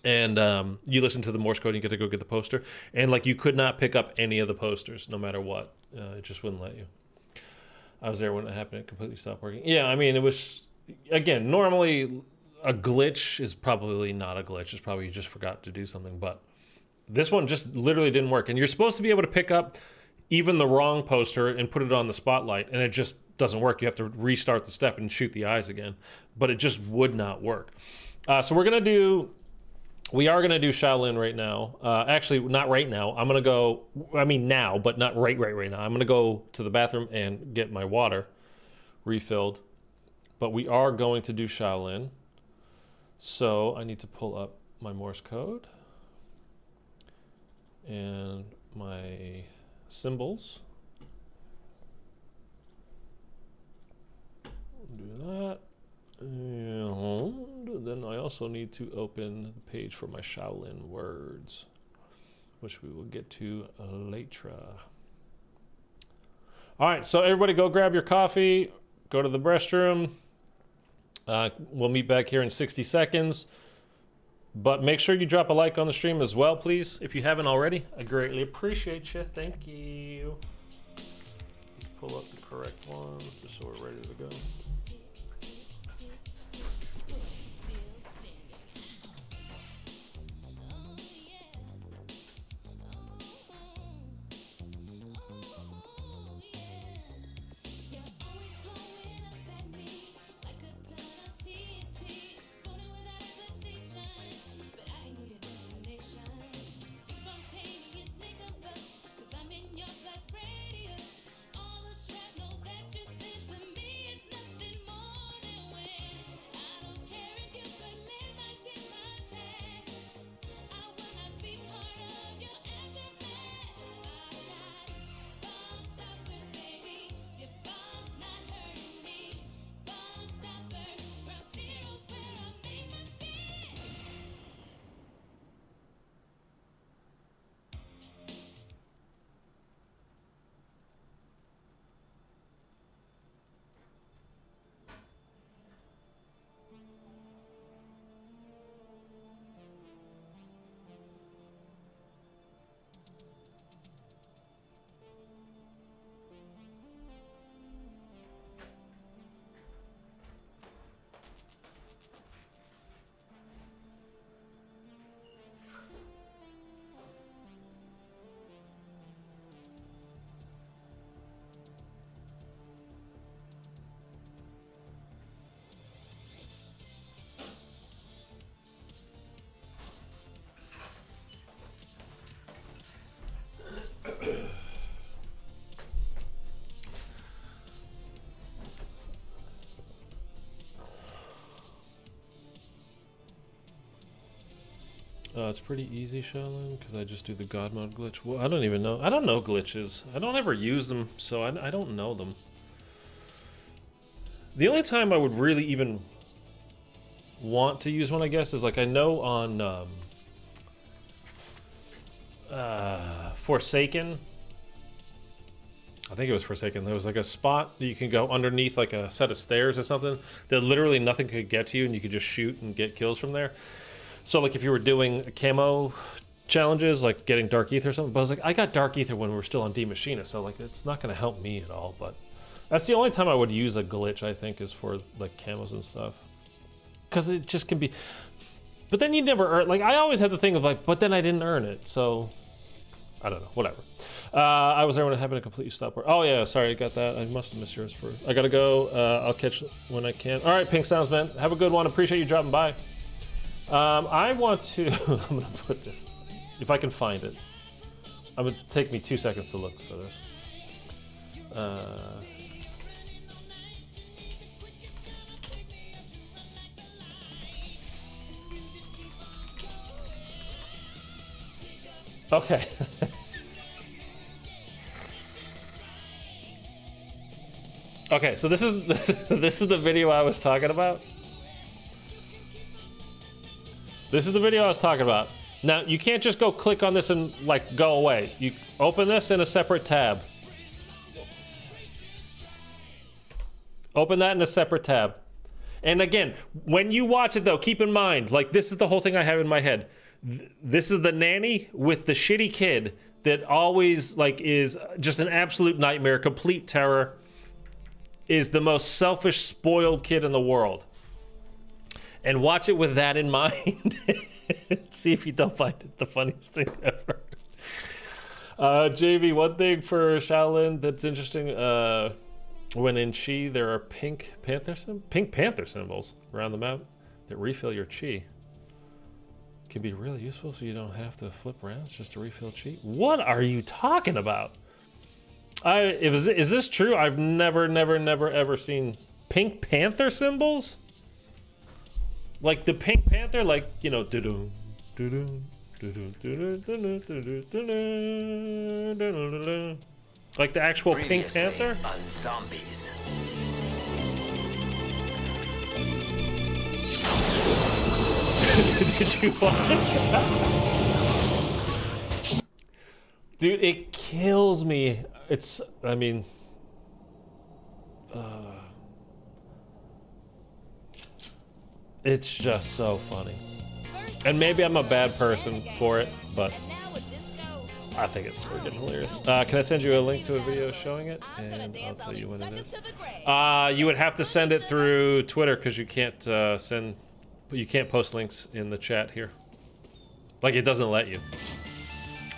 And you listen to the Morse code and you get to go get the poster. And like, you could not pick up any of the posters, no matter what. It just wouldn't let you. I was there when it happened. It completely stopped working. Yeah, I mean, it was, again, normally a glitch is probably not a glitch. It's probably you just forgot to do something. But this one just literally didn't work. And you're supposed to be able to pick up even the wrong poster and put it on the spotlight. And it just doesn't work. You have to restart the step and shoot the eyes again. But it just would not work. So we are going to do Shaolin right now. Actually, not right now. I'm going to go, now, but not right now. I'm going to go to the bathroom and get my water refilled. But we are going to do Shaolin. So I need to pull up my Morse code and my symbols. Do that. And then I also need to open the page for my Shaolin words, which we will get to later. All right, so everybody go grab your coffee, go to the restroom. We'll meet back here in 60 seconds. But make sure you drop a like on the stream as well, please, if you haven't already. I greatly appreciate you. Thank you. Let's pull up the correct one, just so we're ready to go. It's pretty easy, Shaolin, because I just do the God mode glitch. Well, I don't even know. I don't know glitches. I don't ever use them, so I don't know them. The only time I would really even want to use one, I guess, is like I know on Forsaken. I think it was Forsaken. There was like a spot that you can go underneath like a set of stairs or something that literally nothing could get to you, and you could just shoot and get kills from there. So like if you were doing camo challenges, like getting Dark Ether or something, but I was like, I got Dark Ether when we were still on D Machina, so like it's not going to help me at all. But that's the only time I would use a glitch, I think, is for like camos and stuff. because it just can be. But then you never earn. Like I always have the thing of like, but then I didn't earn it, so I don't know. Whatever. I was there when it happened to completely stop work. Oh yeah, sorry, I got that. I must have missed yours for. I gotta go. I'll catch when I can. All right, Pink Sounds, man. Have a good one. Appreciate you dropping by. I want to. I'm gonna put this, if I can find it. I'm gonna take me 2 seconds to look for this. Okay. Okay, so this is this is the video I was talking about. This is the video I was talking about. Now, you can't just go click on this and like go away. You open this in a separate tab. Open that in a separate tab. And again, when you watch it though, keep in mind, like this is the whole thing I have in my head. This is the nanny with the shitty kid that always like is just an absolute nightmare, complete terror. Is the most selfish, spoiled kid in the world. And watch it with that in mind. See if you don't find it the funniest thing ever. JV, one thing for Shaolin that's interesting. When in chi, there are pink panther symbols around the map that refill your chi. Can be really useful so you don't have to flip rounds just to refill chi. What are you talking about? Is this true? I've never ever seen Pink Panther symbols? Like the Pink Panther, like, you know, doo-doo, doo-doo, doo-doo, doo-doo, doo-doo, doo-doo, doo-doo. Like the actual Pink Panther? On zombies. Did you watch it? Dude, it kills me. It's, I mean, it's just so funny. And maybe I'm a bad person for it, but I think it's freaking hilarious. Can I send you a link to a video showing it? And I'll tell you when it is. You would have to send it through Twitter because you can't you can't post links in the chat here. Like it doesn't let you.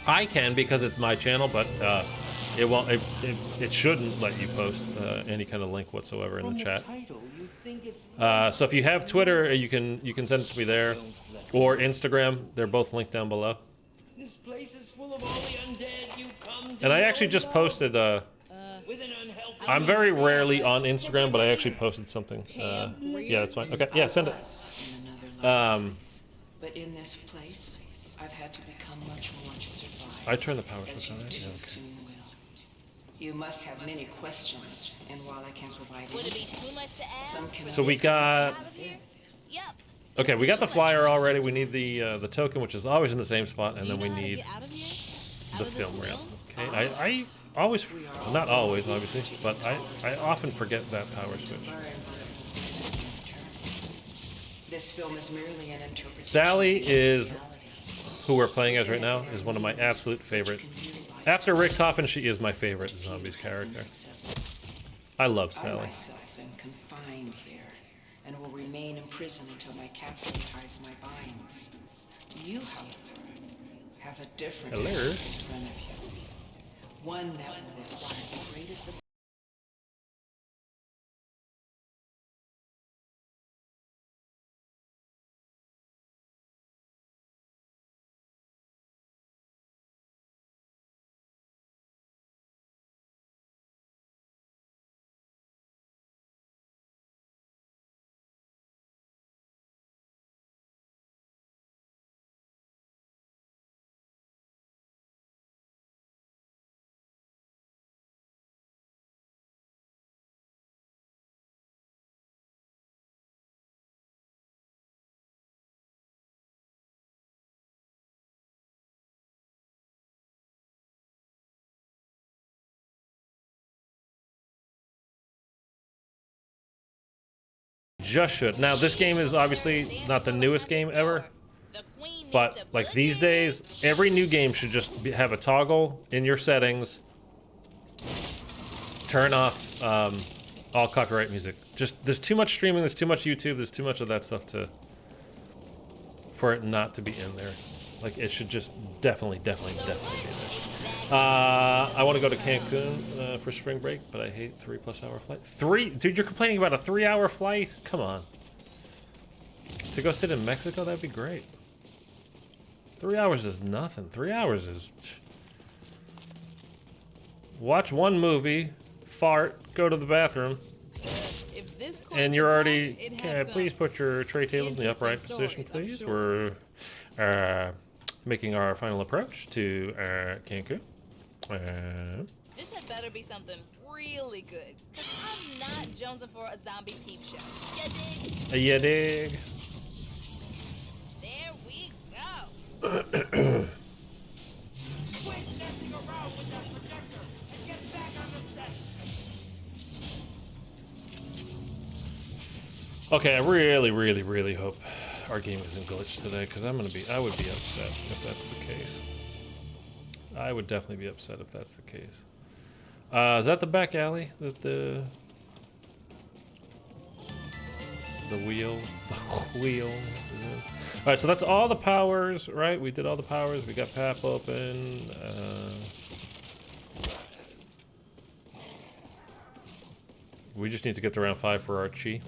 I can because it's my channel, but it won't. It shouldn't let you post any kind of link whatsoever in the chat. So if you have Twitter, you can send it to me there, or Instagram. They're both linked down below. This place is full of all the undead you come to. And I actually just posted. I'm very rarely on Instagram, but I actually posted something. Yeah, that's fine. Okay, yeah, send it. But in this place, I've had to become much more to survive. I turn the power switch on. Right? Yeah, okay. You must have many questions, and while I can't provide some can. So we got. Okay, we got the flyer already. We need the token, which is always in the same spot, and then we need the film reel. Okay, I always, not always, obviously, but I often forget that power switch. This film is merely an interpretation. Sally is, who we're playing as right now, is one of my absolute favorite. After Rick Toffin, she is my favorite Zombies character. I love Sally. I myself am confined here, and will remain in prison until my captain ties my binds. You, however, have a different path in front of you. One that will require the greatest of Just should. Now, this game is obviously not the newest game ever, but like these days, every new game should just have a toggle in your settings. Turn off all copyright music Just there's too much streaming, there's too much YouTube, there's too much of that stuff for it not to be in there. Like it should just definitely be there. I want to go to Cancun for spring break, but I hate 3+ hour flight. Dude, you're complaining about a 3-hour flight? Come on. To go sit in Mexico, that'd be great. 3 hours is nothing. 3 hours is... Watch one movie, fart, go to the bathroom, and you're already... Please put your tray tables in the upright position, please. We're making our final approach to Cancun. This had better be something really good, because I'm not jonesing for a zombie peep show. You dig? You dig? There we go. Quit messing around with that projector and get back on the set. Okay, I really hope our game isn't glitched today, because I would be upset if that's the case. I would definitely be upset if that's the case. Is that the back alley that the wheel is in? All right, so that's all the powers, right? We did all the powers. We got PAP open. We just need to get to round 5 for our chi.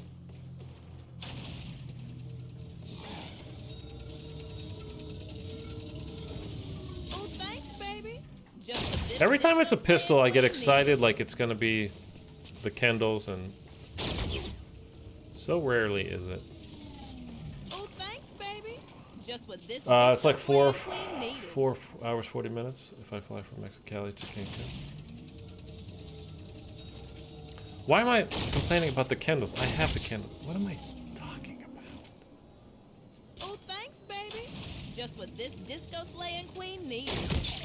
Every time it's a pistol, I get excited like it's gonna be the Kendalls, and so rarely is it. Oh, thanks, baby. Just what this It's like 4 hours 40 minutes if I fly from Mexicali to Cancun. Why am I complaining about the Kendalls? I have the Kendall. What am I talking about? Oh, thanks, baby. Just what this disco slaying queen needs.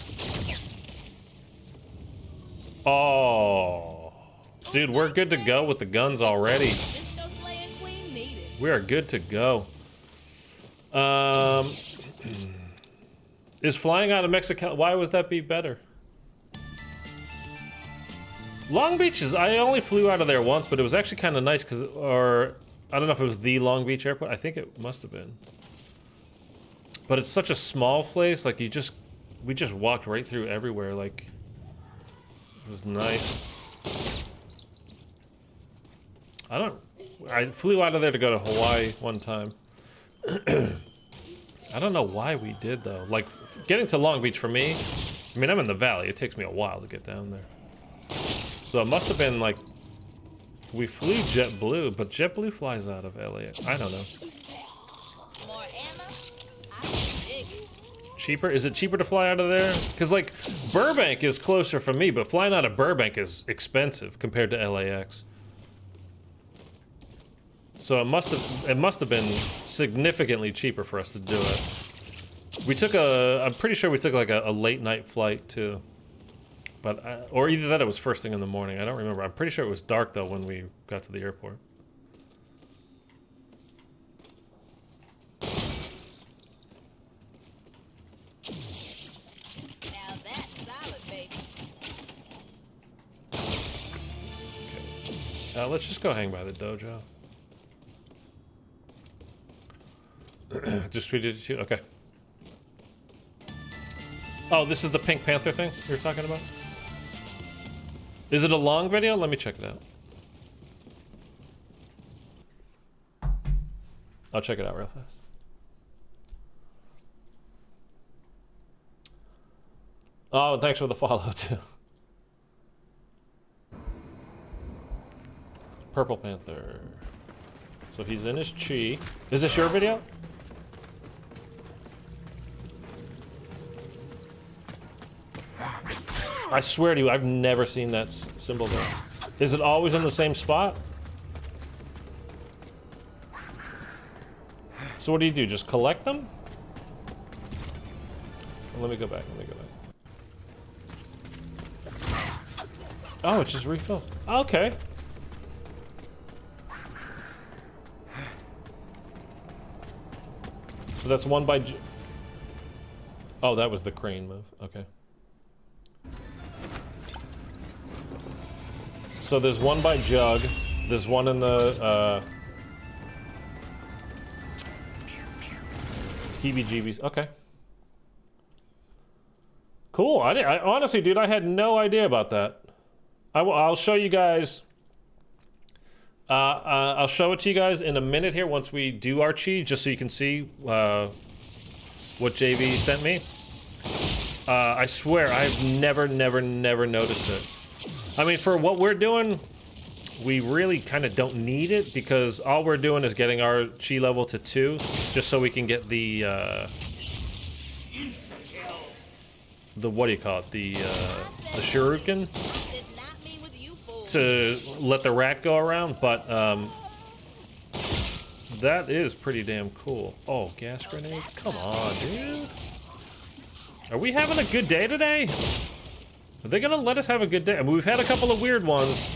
Oh, dude, we're good to go with the guns already. We are good to go. Is flying out of Mexico? Why would that be better? Long Beach is. I only flew out of there once, but it was actually kind of nice because, or I don't know if it was the Long Beach airport. I think it must have been. But it's such a small place. Like we just walked right through everywhere. Like. It was nice. I flew out of there to go to Hawaii one time. I don't know why we did though. Like getting to Long Beach for me, I mean I'm in the valley. It takes me a while to get down there. So it must have been like we flew JetBlue, but JetBlue flies out of LA. I don't know. More ammo? I dig it. Cheaper? Is it cheaper to fly out of there? Because like Burbank is closer for me, but flying out of Burbank is expensive compared to LAX. So it must have been significantly cheaper for us to do it. We took I'm pretty sure we took like a late night flight too, but or either that or it was first thing in the morning. I don't remember. I'm pretty sure it was dark though when we got to the airport. Let's just go hang by the dojo. Just tweeted it you? Okay. Oh, this is the Pink Panther thing you're talking about? Is it a long video? Let me check it out. I'll check it out real fast. Oh, and thanks for the follow too. Purple Panther. So he's in his chi. Is this your video? I swear to you, I've never seen that symbol there. Is it always in the same spot? So what do? Just collect them? Let me go back. Oh, it just refills. Okay. So that's one by... Oh, that was the crane move. Okay. So there's one by Jug, There's one in the heebie-jeebies. Okay. Cool. I honestly, dude, I had no idea about that. I'll show you guys. I'll show it to you guys in a minute here once we do our chi, just so you can see what JV sent me. I swear, I've never noticed it. I mean, for what we're doing, we really kind of don't need it because all we're doing is getting our chi level to 2, just so we can get the what do you call it? The shuriken to let the rat go around, but that is pretty damn cool. Oh, gas grenades? Come on, dude. Are we having a good day today? Are they gonna let us have a good day? I mean, we've had a couple of weird ones.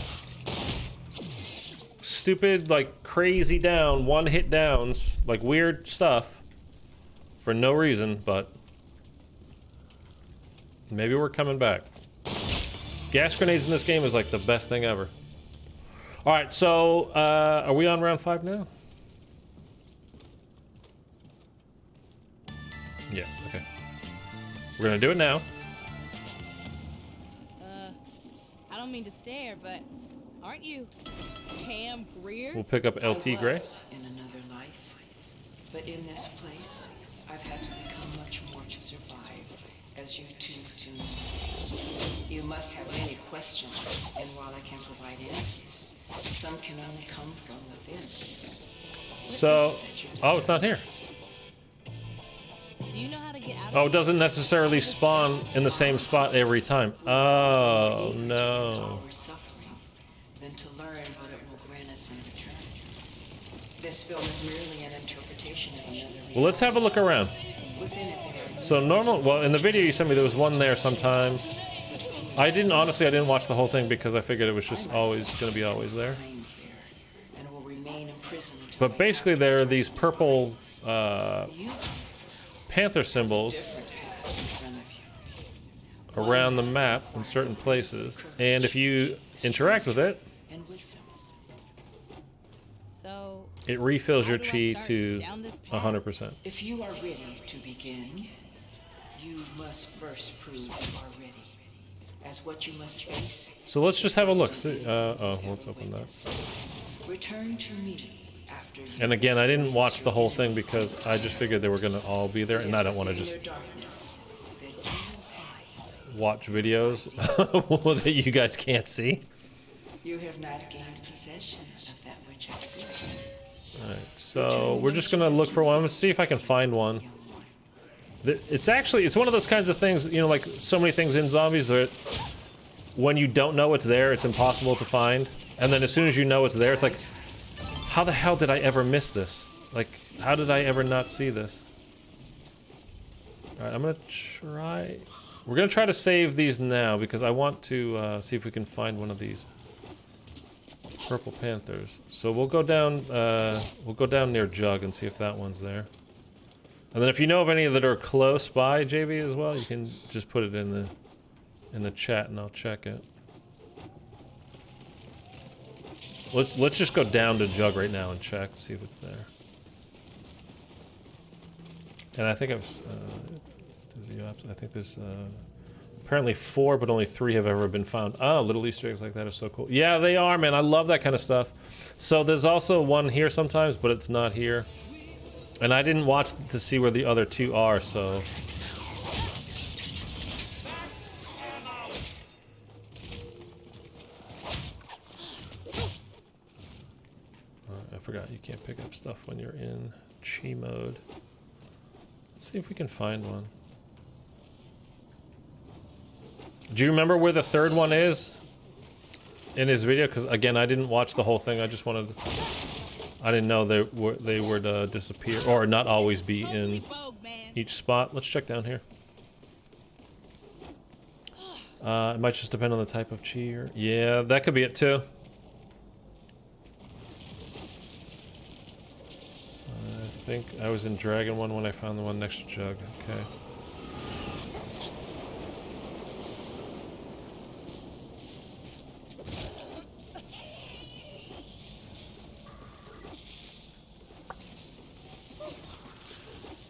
Stupid, like, crazy down, one-hit downs, like weird stuff for no reason, but maybe we're coming back. Gas grenades in this game is like the best thing ever. All right, so are we on round 5 now? Yeah, okay. We're gonna do it now. I don't mean to stare, but aren't you Cam Greer? We'll pick up LT Gray. In another life, but in this place, I've had to become much more to survive, as you too soon see. You must have many questions, and while I can provide answers, some can only come from within. So, oh, it's not here. Do you know how to get out of Oh, it doesn't necessarily spawn in the same spot every time. Oh, no. Than to learn what it will grant us in return. This film is merely an interpretation of another. Well, let's have a look around. So normal, well, in the video you sent me, there was one there sometimes. I didn't watch the whole thing because I figured it was just always going to be always there. But basically there are these purple panther symbols around the map in certain places, and if you interact with it, So it refills your chi to 100%. If you are ready to begin, you must first prove you are ready. As what you must face. So let's just have a look. See, oh, let's open that. Return to me after you. And again, I didn't watch the whole thing because I just figured they were going to all be there, and I don't want to just watch videos that you guys can't see. You have not gained possession of that which I see. Alright, so we're just gonna look for one. I'm gonna see if I can find one. It's one of those kinds of things, you know, like so many things in zombies that when you don't know it's there, it's impossible to find. And then as soon as you know it's there, it's like, how the hell did I ever miss this? Like, how did I ever not see this? Alright, we're gonna try to save these now because I want to see if we can find one of these purple panthers. So we'll go down near Jug and see if that one's there. And then if you know of any that are close by, JV, as well, you can just put it in the chat and I'll check it. Let's just go down to Jug right now and check, see if it's there. And I think I think there's apparently 4, but only 3 have ever been found. Oh, little Easter eggs like that are so cool. Yeah, they are, man. I love that kind of stuff. So there's also one here sometimes, but it's not here. And I didn't watch to see where the other 2 are, so... I forgot you can't pick up stuff when you're in chi mode. Let's see if we can find one. Do you remember where the 3rd one is in his video? Because again, I didn't watch the whole thing. I just wanted... I didn't know they would disappear or not always be in each spot. Let's check down here. It might just depend on the type of chi. Or, yeah, that could be it too. I think I was in Dragon one when I found the one next to Jug. Okay.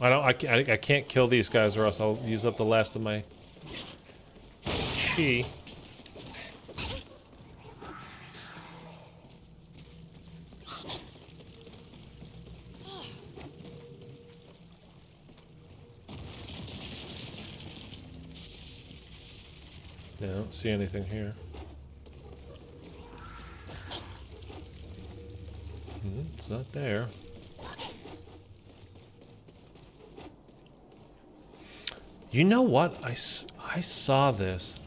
I can't kill these guys or else I'll use up the last of my chi. Yeah, I don't see anything here. It's not there. You know what? I saw this.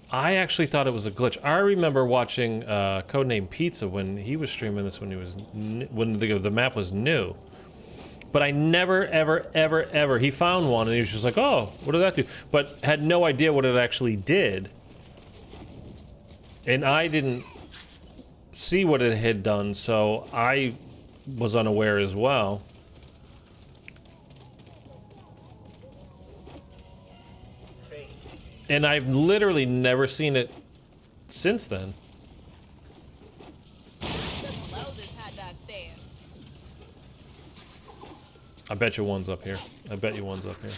I actually thought it was a glitch. I remember watching Codename Pizza when he was streaming this when he was when the map was new. But I never, ever, he found one and he was just like, oh, what did that do? But had no idea what it actually did. And I didn't see what it had done, so I was unaware as well. And I've literally never seen it since then. I bet you one's up here. I bet you one's up here.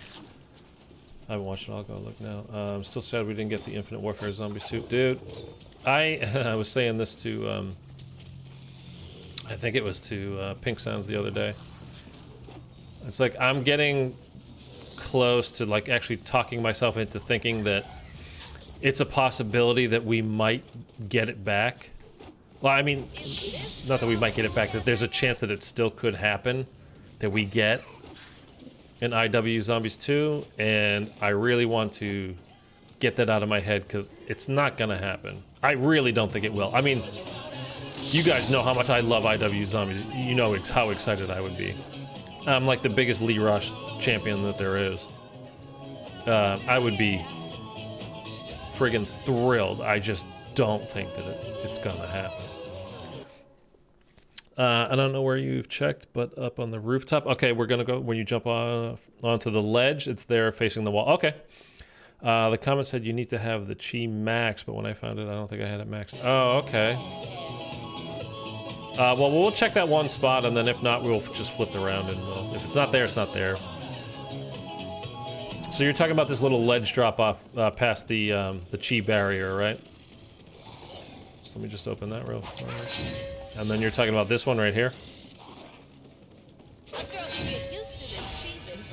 I haven't watched it. I'll go look now. I'm still sad we didn't get the Infinite Warfare Zombies 2. Dude, I was saying this to, I think it was to Pink Sounds the other day. It's like I'm getting close to like actually talking myself into thinking that it's a possibility that we might get it back. Well, I mean, not that we might get it back, that there's a chance that it still could happen. That we get an IW Zombies 2, and I really want to get that out of my head because it's not gonna happen. I really don't think it will. I mean, you guys know how much I love IW Zombies. You know how excited I would be. I'm like the biggest Lee Rush champion that there is. I would be friggin' thrilled. I just don't think that it's gonna happen. I don't know where you've checked, but up on the rooftop. Okay, we're gonna go when you jump onto the ledge. It's there facing the wall. Okay. The comment said you need to have the chi max, but when I found it, I don't think I had it maxed. Oh, okay. Well, we'll check that one spot, and then if not, we'll just flip around, and if it's not there, it's not there. So you're talking about this little ledge drop off past the chi barrier, right? So let me just open that real quick. And then you're talking about this one right here.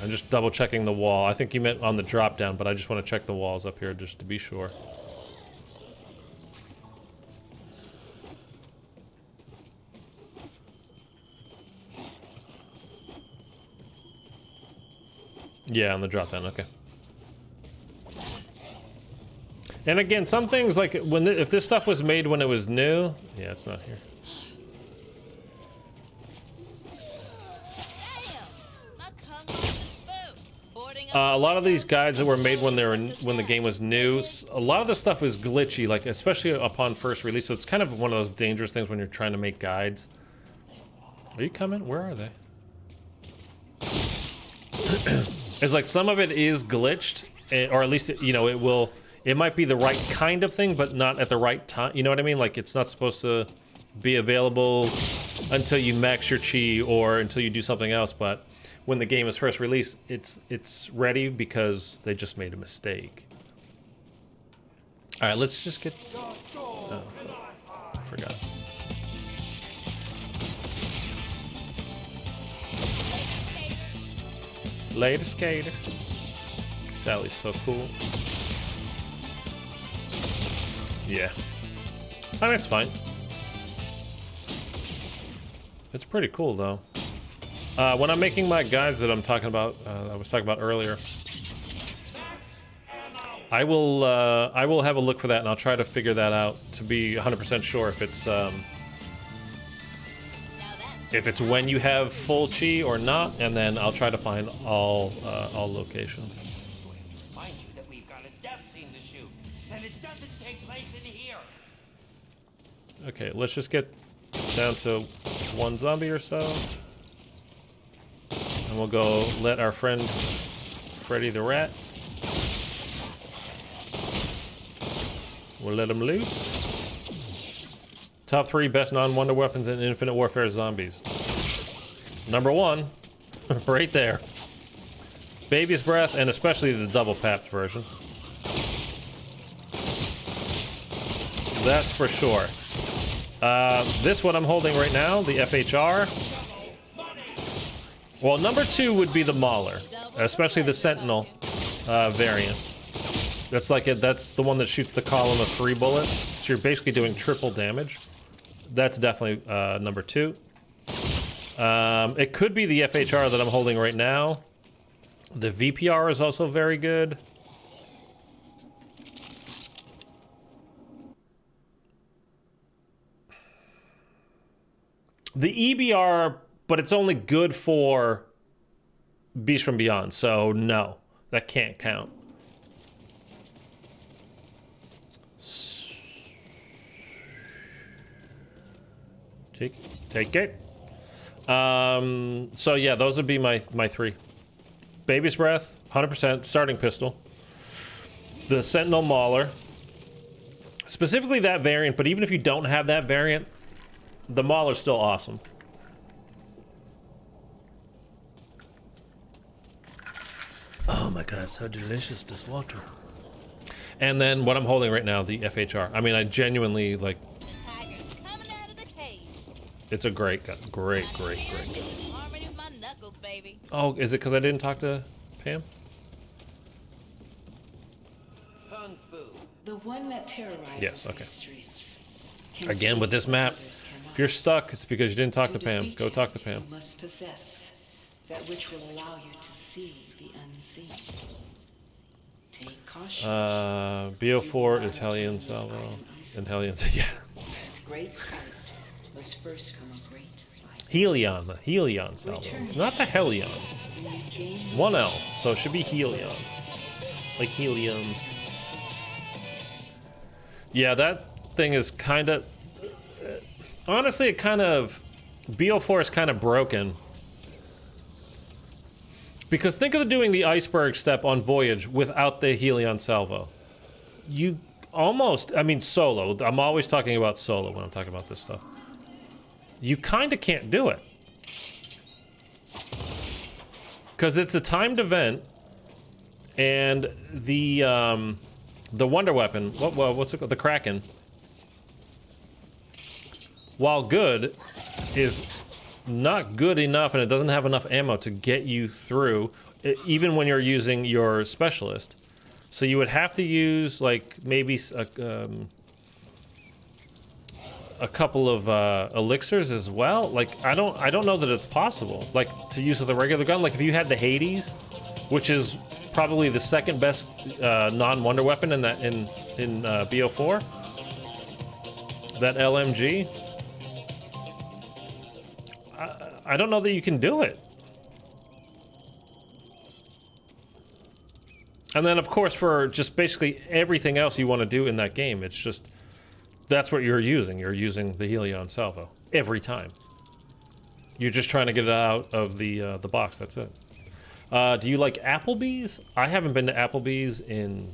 I'm just double checking the wall. I think you meant on the drop down, but I just want to check the walls up here just to be sure. Yeah, on the drop down, okay. And again, some things like if this stuff was made when it was new, yeah, it's not here. A lot of these guides that were made when the game was new, a lot of the stuff is glitchy, like especially upon first release. So it's kind of one of those dangerous things when you're trying to make guides. Are you coming? Where are they? It's like some of it is glitched, or at least you know it might be the right kind of thing, but not at the right time. You know what I mean? Like it's not supposed to be available until you max your chi or until you do something else, but when the game is first released, it's ready because they just made a mistake. All right, let's just get. Oh, forgot. Later, skater. Sally's so cool. Yeah, I mean it's fine. It's pretty cool though. When I'm making my guides that I'm talking about, I was talking about earlier, I will have a look for that, and I'll try to figure that out to be 100% sure if it's when you have full chi or not, and then I'll try to find all locations. Mind you that we've got a death scene to shoot, and it doesn't take place in here. Okay, let's just get down to one zombie or so. And we'll go let our friend Freddy the Rat. We'll let him loose. Top 3 best non-wonder weapons in Infinite Warfare Zombies. Number 1, right there. Baby's breath, and especially the double papped version. That's for sure. This one I'm holding right now, the FHR. Well, number 2 would be the Mauler, especially the Sentinel variant. That's like that's the one that shoots the column of 3 bullets. So you're basically doing triple damage. That's definitely number 2. It could be the FHR that I'm holding right now. The VPR is also very good. The EBR, but it's only good for Beast from Beyond, so no, that can't count. Take it. So yeah, those would be my 3. Baby's Breath, 100% starting pistol. The Sentinel Mauler. Specifically that variant, but even if you don't have that variant, the Mauler's still awesome. Oh my god, so delicious, this water. And then what I'm holding right now, the FHR. I mean, I genuinely, like... It's a great gun. Great gun. Oh, is it because I didn't talk to Pam? The one that terrorizes yes, okay. these streets. Again, with this map, if you're stuck, it's because you didn't talk to Pam. Go talk to Pam. You must possess that which will allow you to see the unseen. Take caution. BO4 is Hellion Salvo. And Hellion, yeah. Great sight must first come a great light. Helion, the Helion Salvo. It's not the Hellion. 1L, so it should be Helion. Like helium. Yeah, that thing is kind of... honestly, it kind of... BO4 is kind of broken. Because think of doing the iceberg step on Voyage without the Helion Salvo. You almost... I mean, solo. I'm always talking about solo when I'm talking about this stuff. You kind of can't do it. Because it's a timed event, and the Wonder Weapon, what's it called? The Kraken, while good, is not good enough, and it doesn't have enough ammo to get you through, even when you're using your specialist. So you would have to use, like, maybe a couple of elixirs as well. Like, I don't know that it's possible, like, to use with a regular gun. Like, if you had the Hades, which is probably the second best non-Wonder Weapon in that in BO4, that LMG, I don't know that you can do it. And then, of course, for just basically everything else you want to do in that game, it's just... that's what you're using. You're using the Helion Salvo every time. You're just trying to get it out of the box. That's it. Do you like Applebee's? I haven't been to Applebee's in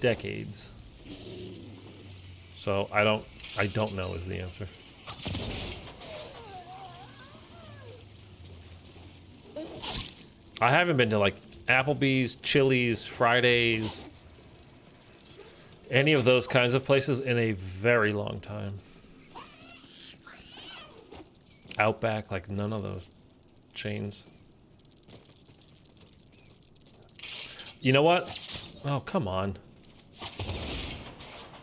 decades, so I don't know is the answer. I haven't been to like Applebee's, Chili's, Fridays, any of those kinds of places in a very long time. Outback, like none of those chains. You know what? Oh, come on.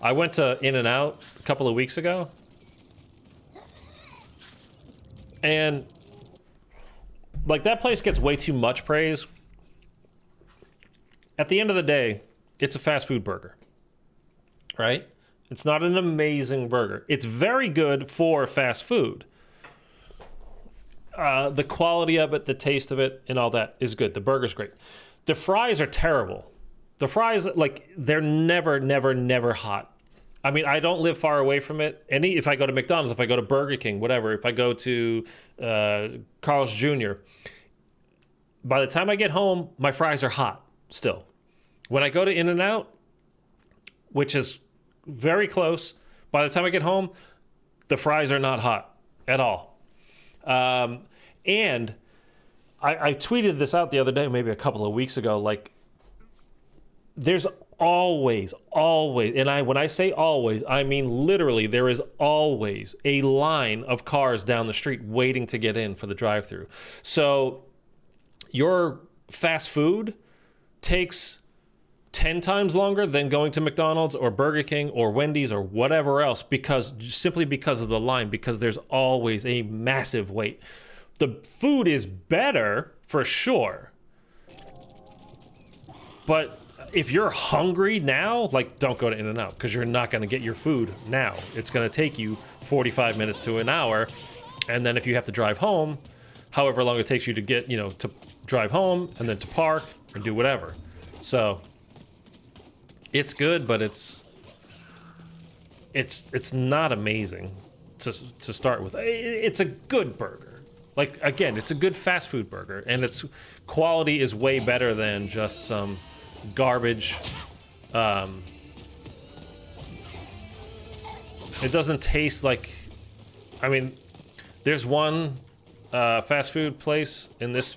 I went to In-N-Out a couple of weeks ago. And like that place gets way too much praise. At the end of the day, it's a fast food burger. Right? It's not an amazing burger. It's very good for fast food. The quality of it, the taste of it, and all that is good. The burger's great. The fries are terrible. The fries, like, they're never hot. I mean, I don't live far away from it. If I go to McDonald's, if I go to Burger King, whatever, if I go to Carl's Jr., by the time I get home, my fries are hot still. When I go to In-N-Out, which is very close, by the time I get home, the fries are not hot at all. And I tweeted this out the other day, maybe a couple of weeks ago. Like, there's always, and when I say always, I mean literally, there is always a line of cars down the street waiting to get in for the drive-thru. So your fast food takes 10 times longer than going to McDonald's or Burger King or Wendy's or whatever else, simply because of the line, because there's always a massive wait. The food is better for sure, but if you're hungry now, like, don't go to In-N-Out, because you're not going to get your food now. It's going to take you 45 minutes to an hour, and then if you have to drive home, however long it takes you to get, to drive home and then to park and do whatever. So it's good, but it's not amazing to start with. It's a good burger. Like, again, it's a good fast food burger, and its quality is way better than just some garbage. It doesn't taste like, I mean, there's one fast food place in the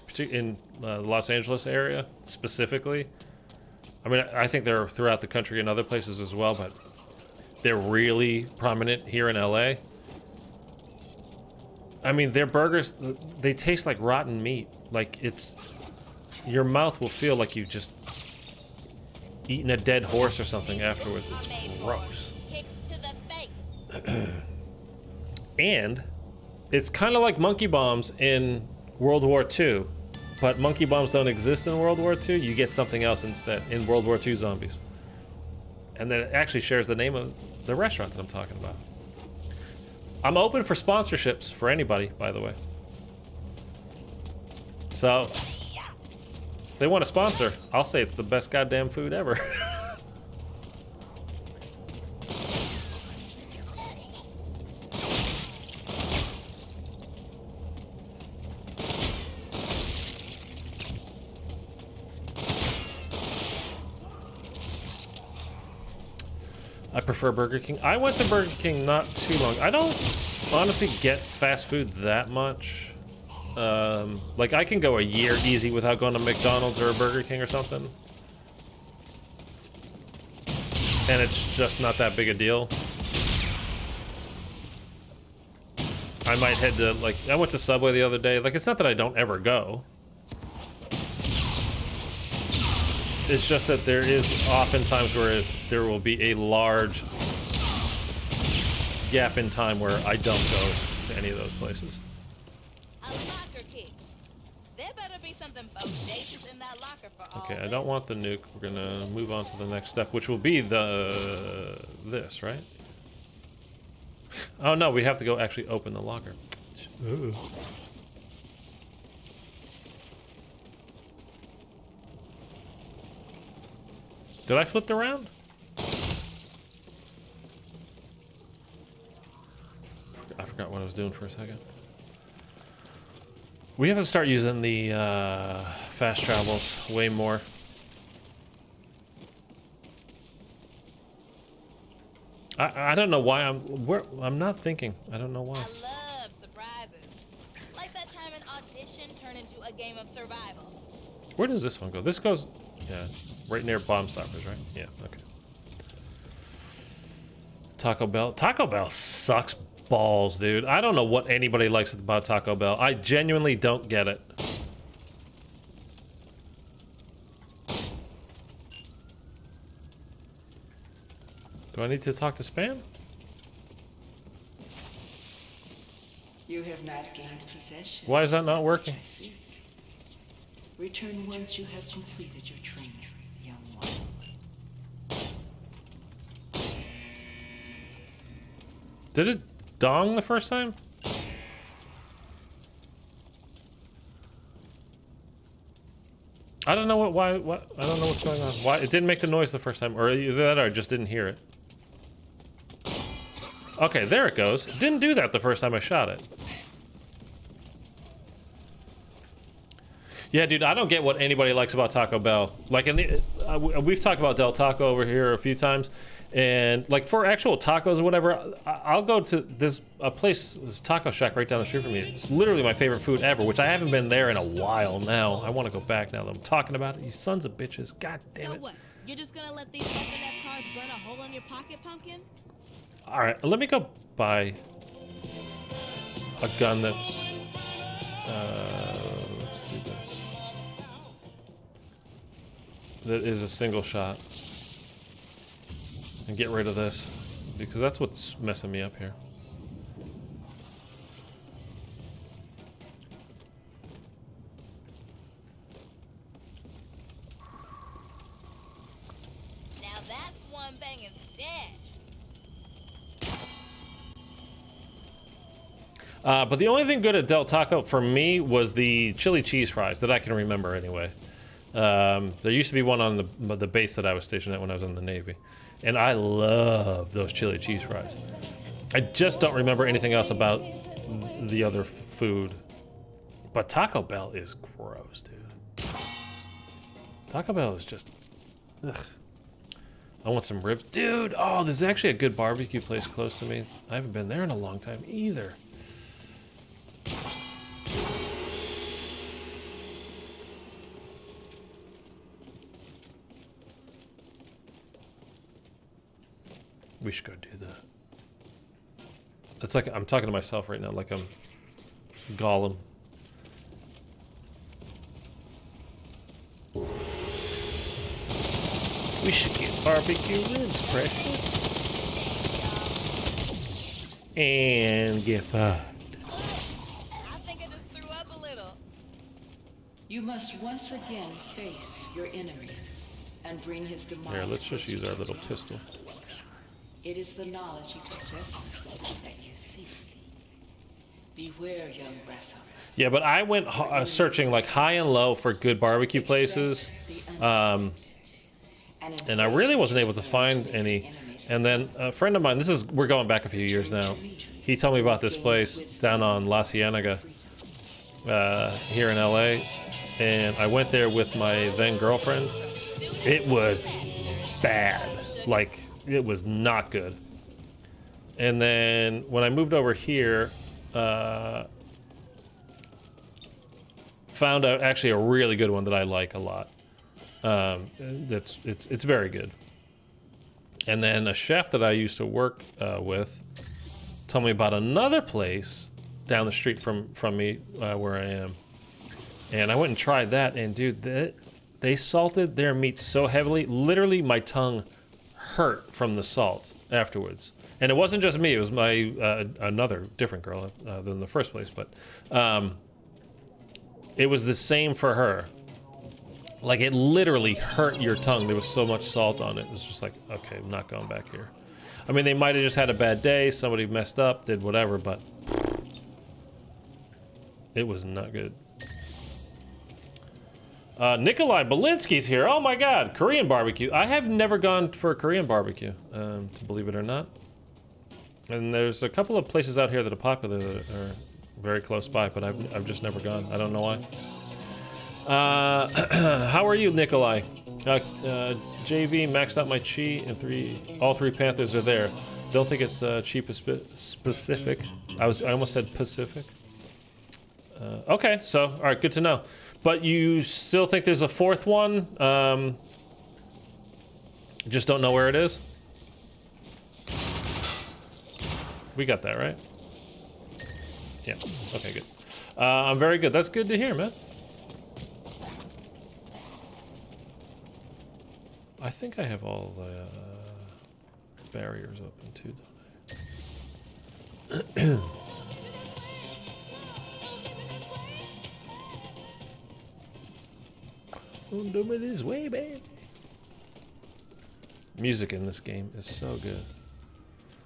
Los Angeles area specifically. I mean, I think they're throughout the country and other places as well, but they're really prominent here in LA. I mean, their burgers, they taste like rotten meat. Like, your mouth will feel like you've just eaten a dead horse or something afterwards. It's gross. And it's kind of like monkey bombs in World War II, but monkey bombs don't exist in World War II. You get something else instead in World War II zombies. And then it actually shares the name of the restaurant that I'm talking about. I'm open for sponsorships for anybody, by the way. So, if they want to sponsor, I'll say it's the best goddamn food ever. I prefer Burger King. I went to Burger King not too long. I don't honestly get fast food that much. Like, I can go a year easy without going to McDonald's or a Burger King or something. And it's just not that big a deal. I might head to, like, I went to Subway the other day. Like, it's not that I don't ever go. It's just that there is often times where there will be a large gap in time where I don't go to any of those places. A locker key. There better be something bodacious in that locker for all. Okay, I don't want the nuke. We're gonna move on to the next step, which will be this, right? Oh no, we have to go actually open the locker. Ooh. Did I flip around? I forgot what I was doing for a second. We have to start using the fast travels way more. I don't know why I'm not thinking. I don't know why. I love surprises. Like that time an audition turned into a game of survival. Where does this one go? This goes, yeah, right near Bomb Stoppers, right? Yeah, okay. Taco Bell. Taco Bell sucks balls, dude. I don't know what anybody likes about Taco Bell. I genuinely don't get it. Do I need to talk to Spam? You have not gained possession. Why is that not working? Return once you have completed your training, young one. Did it dong the first time? I don't know why I don't know what's going on. Why it didn't make the noise the first time, or either that or I just didn't hear it. Okay, there it goes. It didn't do that the first time I shot it. Yeah, dude, I don't get what anybody likes about Taco Bell. Like, we've talked about Del Taco over here a few times, and like for actual tacos or whatever, I'll go to this taco shack right down the street from me. It's literally my favorite food ever, which I haven't been there in a while now. I want to go back now that I'm talking about it. You sons of bitches. God damn it. So what? You're just gonna let these FNF cards burn a hole in your pocket, pumpkin? All right, let me go buy a gun that's. Let's do this. That is a single shot. And get rid of this, because that's what's messing me up here. Now that's one banging stash. But the only thing good at Del Taco for me was the chili cheese fries that I can remember anyway. There used to be one on the base that I was stationed at when I was in the Navy. And I love those chili cheese fries. I just don't remember anything else about the other food. But Taco Bell is gross, dude. Taco Bell is just... Ugh. I want some ribs. Dude, oh, there's actually a good barbecue place close to me. I haven't been there in a long time either. We should go do that. It's like I'm talking to myself right now, like I'm Gollum. We should get barbecue ribs, precious. And get fucked. I think I just threw up a little. You must once again face your enemy and bring his demise. Here, let's just use our little pistol. It is the knowledge he possesses that you seek. Beware, young grasshoppers. Yeah, but I went searching like high and low for good barbecue places, and I really wasn't able to find any. And then a friend of mine, we're going back a few years now, he told me about this place down on La Cienega here in LA, and I went there with my then girlfriend. It was bad, like it was not good. And then when I moved over here, found out actually a really good one that I like a lot. It's very good. And then a chef that I used to work with told me about another place down the street from me where I am. And I went and tried that, and dude, they salted their meat so heavily, literally my tongue hurt from the salt afterwards. And it wasn't just me, it was my another different girl than the first place, but it was the same for her. Like, it literally hurt your tongue. There was so much salt on it. It was just like, okay, I'm not going back here. I mean, they might have just had a bad day, somebody messed up, did whatever, but it was not good. Nikolai Belinsky's here. Oh my god, Korean barbecue. I have never gone for a Korean barbecue, to believe it or not. And there's a couple of places out here that are popular that are very close by, but I've just never gone. I don't know why. How are you, Nikolai? JV maxed out my chi, and all three Panthers are there. Don't think it's chi specific. I almost said Pacific. Okay, so all right, good to know. But you still think there's a fourth one? Just don't know where it is? We got that, right? Yeah, okay, good. I'm very good. That's good to hear, man. I think I have all the barriers open too, don't I? Don't do me this way, baby. Music in this game is so good.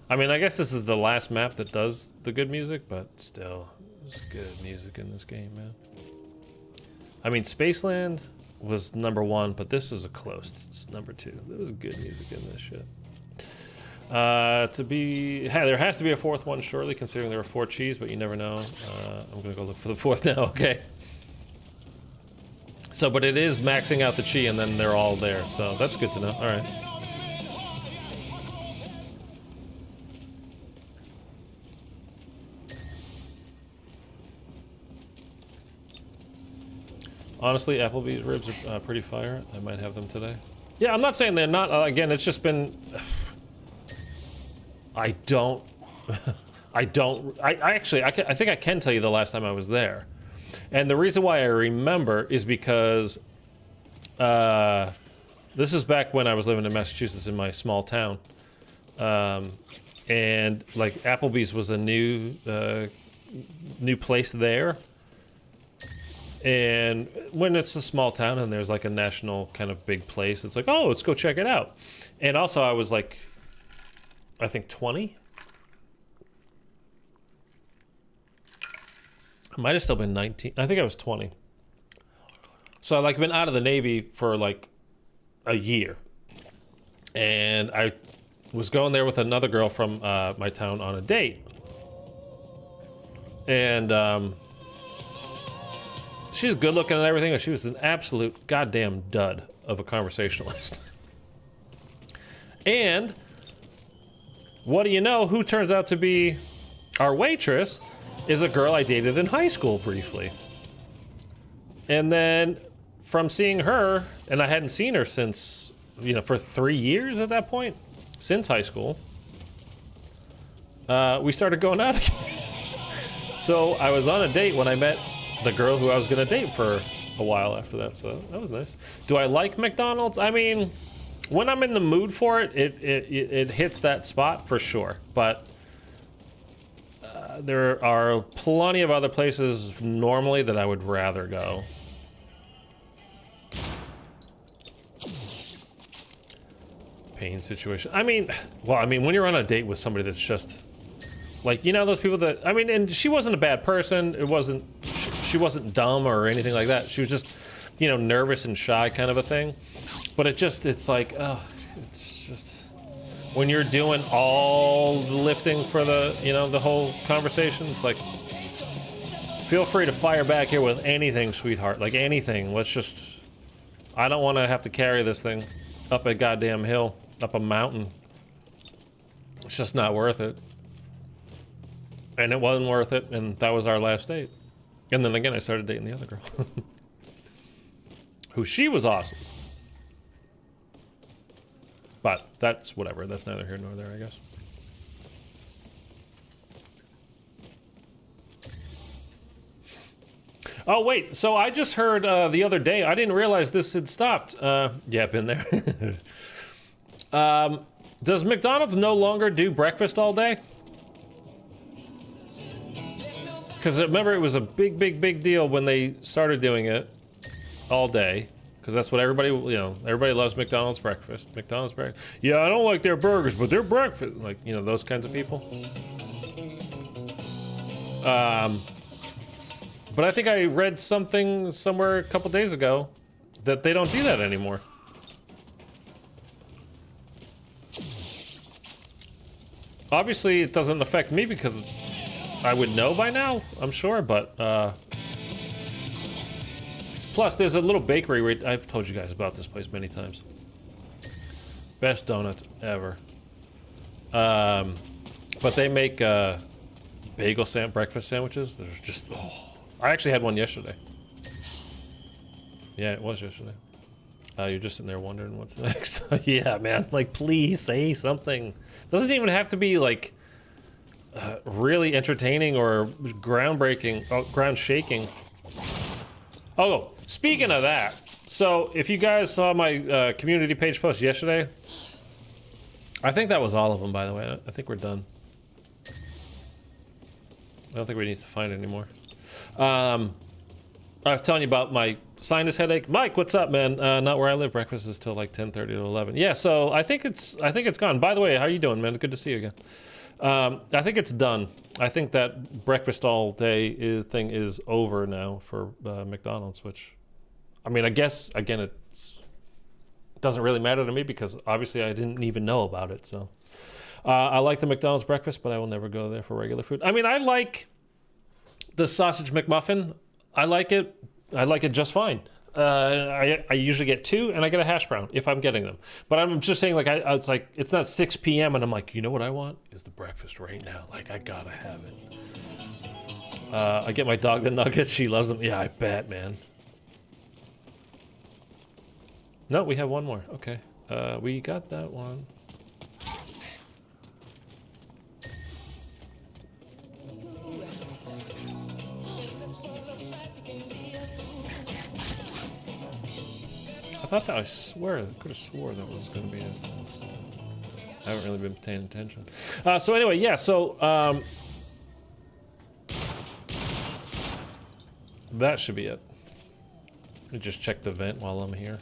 I mean, I guess this is the last map that does the good music, but still, there's good music in this game, man. I mean, Spaceland was #1, but this was a close #2. There was good music in this shit. There has to be a fourth one shortly, considering there are 4 cheese, but you never know. I'm gonna go look for the fourth now, okay. So, but it is maxing out the chi, and then they're all there. So that's good to know. All right. Honestly, Applebee's ribs are pretty fire. I might have them today. Yeah, I'm not saying they're not. Again, it's just been... I think I can tell you the last time I was there. And the reason why I remember is because... this is back when I was living in Massachusetts in my small town. And, like, Applebee's was a new place there. And when it's a small town and there's like a national kind of big place, it's like, oh, let's go check it out. And also I was like, I think 20. I might have still been 19. I think I was 20. So I like been out of the Navy for like a year. And I was going there with another girl from my town on a date. And she's good looking and everything, but she was an absolute goddamn dud of a conversationalist. And what do you know, who turns out to be our waitress is a girl I dated in high school briefly. And then from seeing her, and I hadn't seen her since, you know, for 3 years at that point, since high school, we started going out again. So I was on a date when I met the girl who I was gonna date for a while after that, so that was nice. Do I like McDonald's? I mean, when I'm in the mood for it, it hits that spot for sure. But there are plenty of other places normally that I would rather go. Pain situation. I mean, well, I mean, when you're on a date with somebody that's just like, you know, those people that, I mean, and she wasn't a bad person. It wasn't. She wasn't dumb or anything like that. She was just, you know, nervous and shy kind of a thing. But it's like, oh, it's just, when you're doing all the lifting for the, you know, the whole conversation, it's like, feel free to fire back here with anything, sweetheart. Like anything. Let's just, I don't want to have to carry this thing up a goddamn hill, up a mountain. It's just not worth it. And it wasn't worth it, and that was our last date. And then again, I started dating the other girl. Who she was awesome. But that's whatever. That's neither here nor there, I guess. Oh, wait. So I just heard the other day, I didn't realize this had stopped. Yeah, been there. Does McDonald's no longer do breakfast all day? Because remember, it was a big deal when they started doing it all day. Because that's what everybody, you know, everybody loves McDonald's breakfast. McDonald's breakfast. Yeah, I don't like their burgers, but their breakfast. Like, you know, those kinds of people. But I think I read something somewhere a couple days ago that they don't do that anymore. Obviously, it doesn't affect me because I would know by now, I'm sure, but plus there's a little bakery where I've told you guys about this place many times. Best donuts ever. But they make bagel breakfast sandwiches. They're just, oh. I actually had one yesterday. Yeah, it was yesterday. You're just sitting there wondering what's next. Yeah, man, like please say something. Doesn't even have to be like really entertaining or groundbreaking, ground shaking. Oh, speaking of that, so if you guys saw my community page post yesterday, I think that was all of them, by the way. I think we're done. I don't think we need to find it anymore. I was telling you about my sinus headache. Mike, what's up, man? Not where I live. Breakfast is till like 10:30 to 11. Yeah, so I think it's gone. By the way, how you doing, man? Good to see you again. I think it's done. I think that breakfast all day thing is over now for McDonald's, which, I mean, I guess, again, it doesn't really matter to me because obviously I didn't even know about it. So I like the McDonald's breakfast, but I will never go there for regular food. I mean, I like the sausage McMuffin. I like it just fine. I usually get 2, and I get a hash brown if I'm getting them. But I'm just saying, like, it's like it's not 6 p.m. and I'm like, you know what I want is the breakfast right now. Like, I gotta have it. I get my dog the nuggets. She loves them. Yeah, I bet, man. No, we have one more. Okay, we got that one. I thought that, I swear, I could have swore that was going to be it. I haven't really been paying attention. So anyway, yeah, so that should be it. Let me just check the vent while I'm here.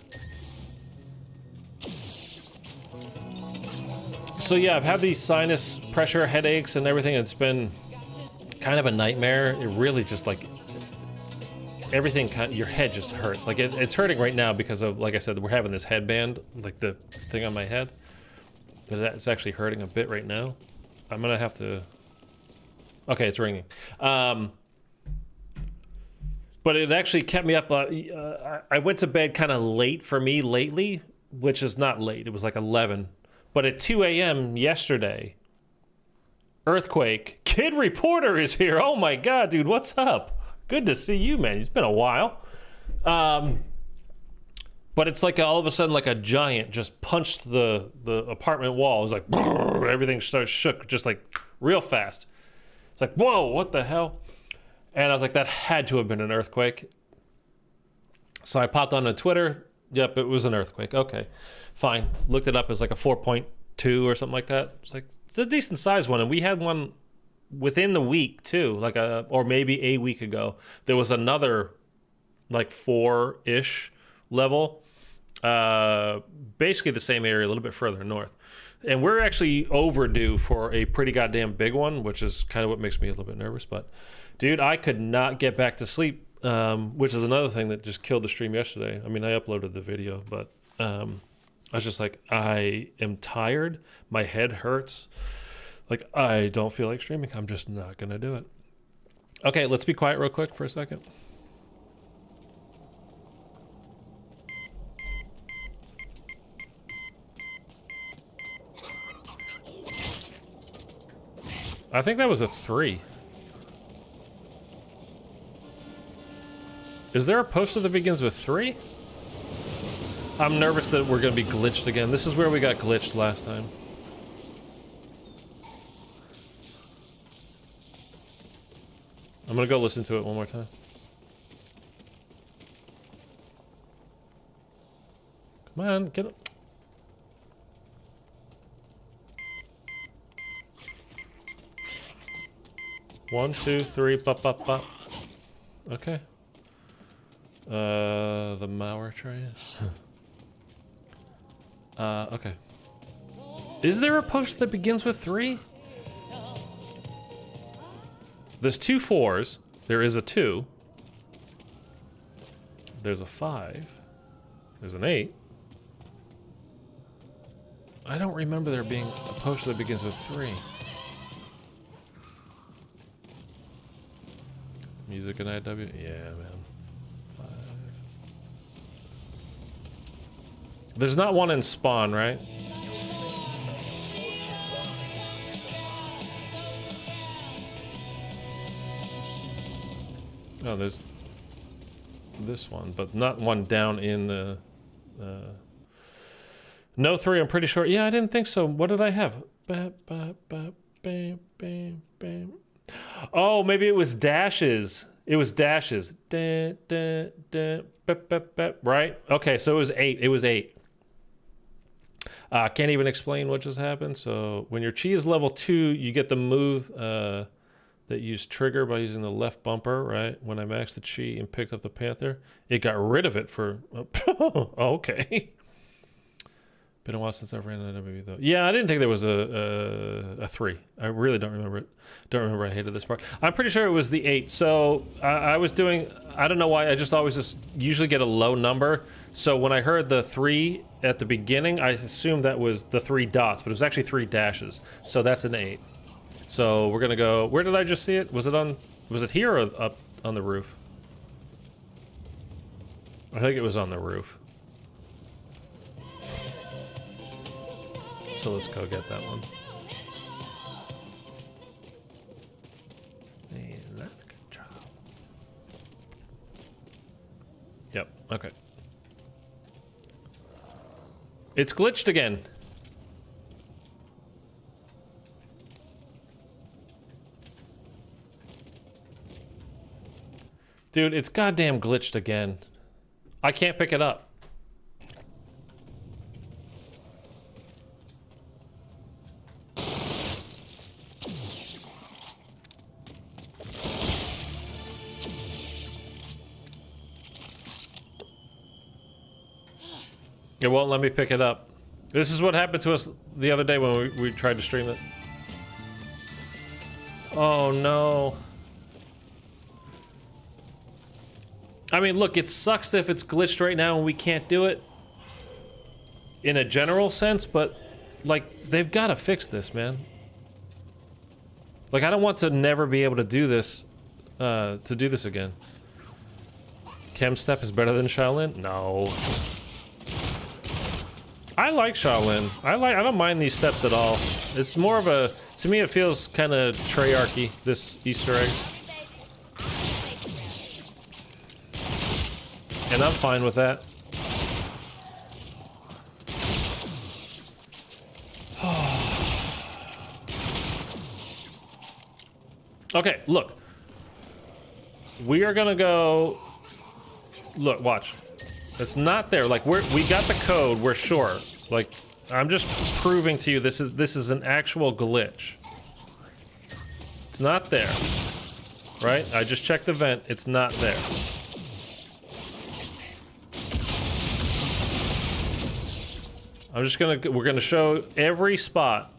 So yeah, I've had these sinus pressure headaches and everything. It's been kind of a nightmare. It really just like everything kind of, your head just hurts. Like it's hurting right now because of, like I said, we're having this headband, like the thing on my head. That's actually hurting a bit right now. I'm gonna have to. Okay, it's ringing. But it actually kept me up. I went to bed kind of late for me lately, which is not late. It was like 11. But at 2 a.m. yesterday, earthquake. Kid Reporter is here. Oh my God, dude, what's up? Good to see you, man. It's been a while. But it's like all of a sudden, like a giant just punched the apartment wall. It was like, everything started shook just like real fast. It's like, whoa, what the hell? And I was like, that had to have been an earthquake. So I popped onto Twitter. Yep, it was an earthquake. Okay, fine. Looked it up as like a 4.2 or something like that. It's like, it's a decent sized one. And we had one within the week too, like or maybe a week ago. There was another like 4-ish level, basically the same area, a little bit further north. And we're actually overdue for a pretty goddamn big one, which is kind of what makes me a little bit nervous. But dude, I could not get back to sleep, which is another thing that just killed the stream yesterday. I mean, I uploaded the video, but I was just like, I am tired. My head hurts. Like, I don't feel like streaming. I'm just not going to do it. Okay, let's be quiet real quick for a second. I think that was a 3. Is there a poster that begins with 3? I'm nervous that we're going to be glitched again. This is where we got glitched last time. I'm gonna go listen to it one more time. Come on, get it. One, two, three, bop, bop, bop. Okay. The Mauer train. Okay. Is there a post that begins with 3? There's 2 4s. There is a 2. There's a 5. There's an 8. I don't remember there being a poster that begins with 3. Music and IW? Yeah, man. 5. There's not one in Spawn, right? Oh, there's this one, but not one down in the... No 3, I'm pretty sure. Yeah, I didn't think so. What did I have? Bam, bam, bam, bam, bam, bam. Oh, maybe it was dashes. It was dashes. Da, da, da, bap, bap, bap. Right? Okay, so it was 8. It was 8. Can't even explain what just happened. So when your chi is level 2, you get the move... that used trigger by using the left bumper, right? When I maxed the chi and picked up the Panther, it got rid of it for... Oh, okay. Been a while since I've ran an WWE though. Yeah, I didn't think there was a 3. I really don't remember it. Don't remember I hated this part. I'm pretty sure it was the 8. So I was doing... I don't know why, I just always just usually get a low number. So when I heard the 3 at the beginning, I assumed that was the 3 dots, but it was actually 3 dashes. So that's an 8. So we're gonna go. Where did I just see it? Was it here or up on the roof? I think it was on the roof. So let's go get that one. Yep, okay. It's glitched again. Dude, it's goddamn glitched again. I can't pick it up. It won't let me pick it up. This is what happened to us the other day when we tried to stream it. Oh no. I mean, look, it sucks if it's glitched right now and we can't do it in a general sense, but like, they've got to fix this, man. Like, I don't want to never be able to do this again. Chem Step is better than Shaolin? No. I like Shaolin. I don't mind these steps at all. It's more of a, to me it feels kind of Treyarchy, this Easter egg. And I'm fine with that. Okay, look. We are gonna go. Look, watch. It's not there. Like we got the code. We're sure. Like I'm just proving to you this is an actual glitch. It's not there, right? I just checked the vent. It's not there. We're gonna show every spot,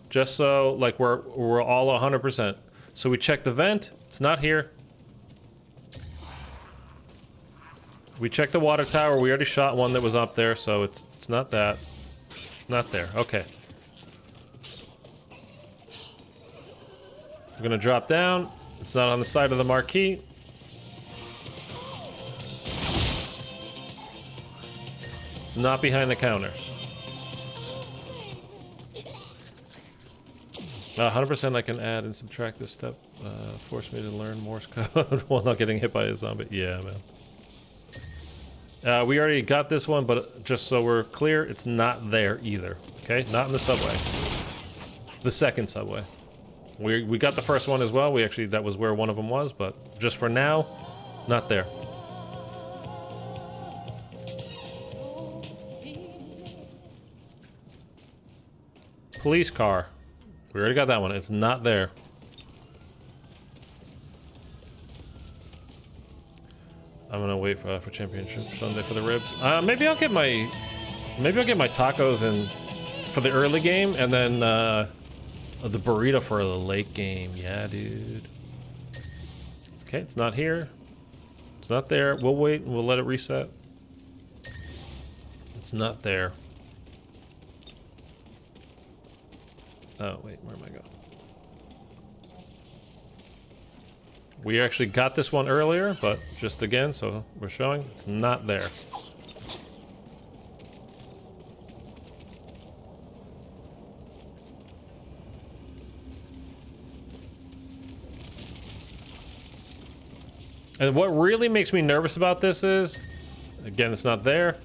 just so like we're all 100%. So we check the vent. It's not here. We checked the water tower. We already shot one that was up there, so it's not that. Not there. Okay. We're gonna drop down. It's not on the side of the marquee. It's not behind the counter. 100% I can add and subtract this step. Force me to learn Morse code while not getting hit by a zombie. Yeah, man. We already got this one, but just so we're clear, it's not there either. Okay, not in the subway. The second subway. We got the first one as well. We actually, that was where one of them was, but just for now, not there. Police car. We already got that one. It's not there. I'm gonna wait for Championship Sunday for the ribs. Maybe I'll get my tacos in for the early game, and then the burrito for the late game. Yeah, dude. Okay, it's not here. It's not there. We'll wait and we'll let it reset. It's not there. Oh, wait, where am I going? We actually got this one earlier, but just again, so we're showing it's not there. And what really makes me nervous about this is, again, it's not there.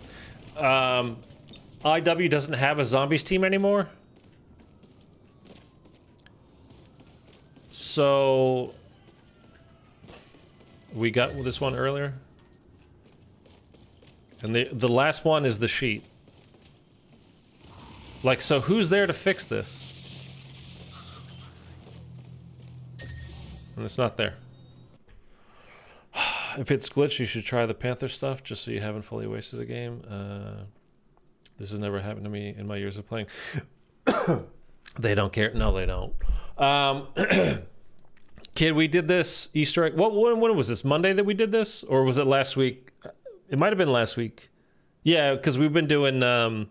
IW doesn't have a zombies team anymore. So we got this one earlier, and the last one is the sheet. Like, so who's there to fix this? And it's not there. If it's glitched, you should try the Panther stuff just so you haven't fully wasted a game. This has never happened to me in my years of playing. They don't care. No, they don't. Kid, we did this Easter egg. When was this? Monday that we did this? Or was it last week? It might have been last week. Yeah, because we've been doing the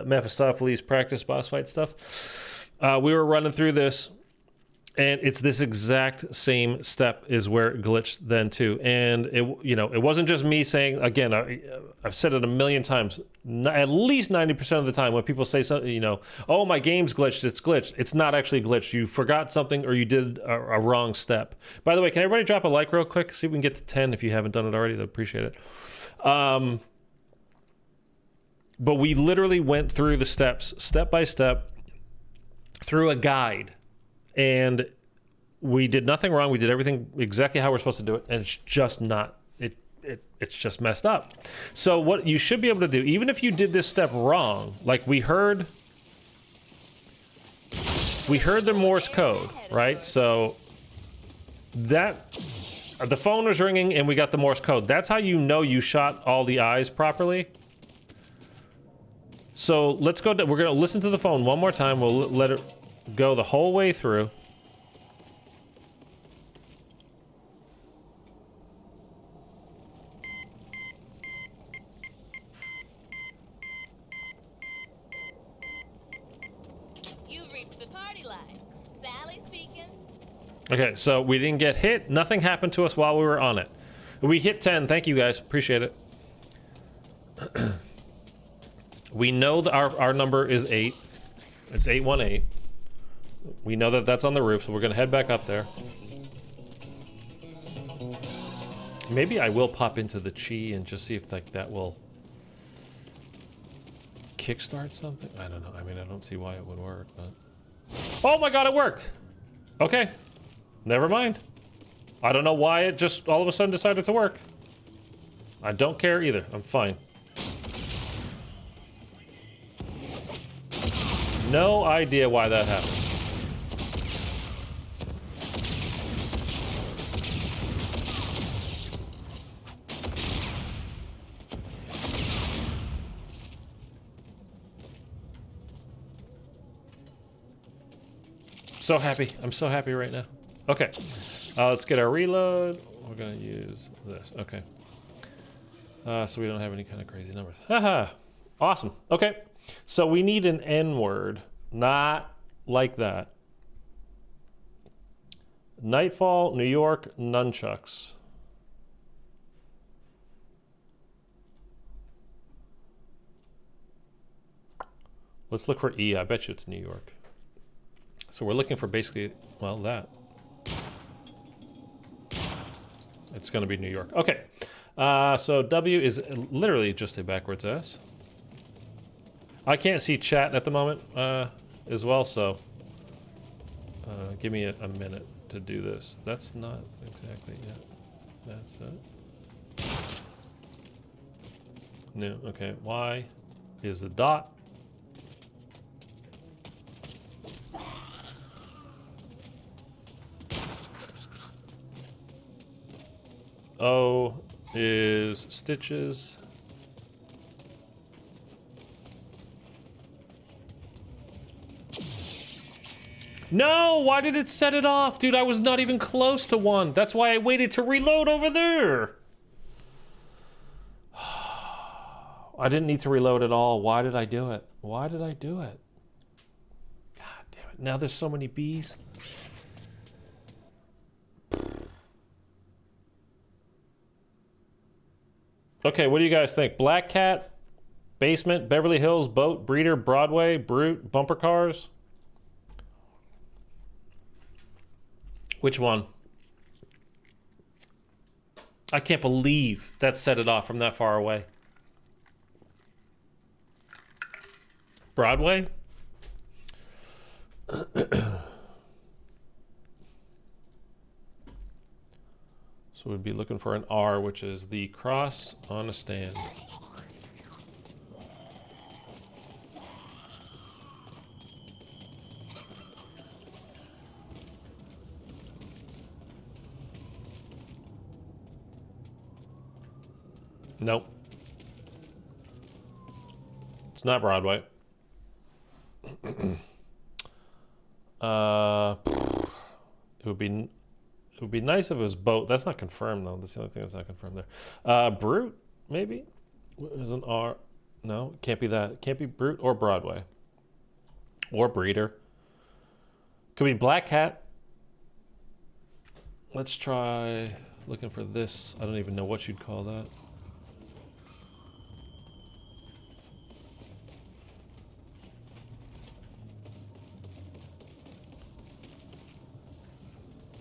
Mephistopheles practice boss fight stuff. We were running through this. And it's this exact same step is where it glitched then too. And it, you know, it wasn't just me saying, again, I've said it a million times, at least 90% of the time when people say something, you know, oh, my game's glitched, it's glitched. It's not actually glitched. You forgot something or you did a wrong step. By the way, can everybody drop a like real quick? See if we can get to 10 if you haven't done it already. I'd appreciate it. But we literally went through the steps, step by step, through a guide. And we did nothing wrong. We did everything exactly how we're supposed to do it. And it's just not, it's just messed up. So what you should be able to do, even if you did this step wrong, like we heard the Morse code, right? So that, the phone was ringing and we got the Morse code. That's how you know you shot all the eyes properly. So let's go, we're gonna listen to the phone one more time. We'll let it go the whole way through. You've reached the party line. Sally speaking. Okay, so we didn't get hit. Nothing happened to us while we were on it. We hit 10. Thank you guys. Appreciate it. We know that our number is 8. It's 818. We know that that's on the roof, so we're gonna head back up there. Maybe I will pop into the Chi and just see if like that will kickstart something. I don't know. I mean, I don't see why it would work, but oh my god, it worked. Okay, never mind. I don't know why it just all of a sudden decided to work. I don't care either. I'm fine. No idea why that happened. So happy. I'm so happy right now. Okay. Let's get our reload. We're gonna use this. Okay. So we don't have any kind of crazy numbers. Haha. Awesome. Okay. So we need an N word. Not like that. Nightfall, New York, nunchucks. Let's look for E. I bet you it's New York. So we're looking for basically, well, that. It's going to be New York. Okay. So W is literally just a backwards S. I can't see chat at the moment as well, so give me a minute to do this. That's not exactly yet. That's it. No, okay. Y is the dot. O is stitches. No, why did it set it off? Dude, I was not even close to 1. That's why I waited to reload over there. I didn't need to reload at all. Why did I do it? Why did I do it? God damn it. Now there's so many bees. Okay, what do you guys think? Black Cat, Basement, Beverly Hills, Boat, Breeder, Broadway, Brute, Bumper Cars? Which one? I can't believe that set it off from that far away. Broadway? So we'd be looking for an R, which is the cross on a stand. Nope. It's not Broadway. It would be nice if it was Boat. That's not confirmed though. That's the only thing that's not confirmed there. Brute, maybe? There's an R. No, it can't be that. Can't be Brute or Broadway. Or Breeder. Could be Black Cat. Let's try looking for this. I don't even know what you'd call that.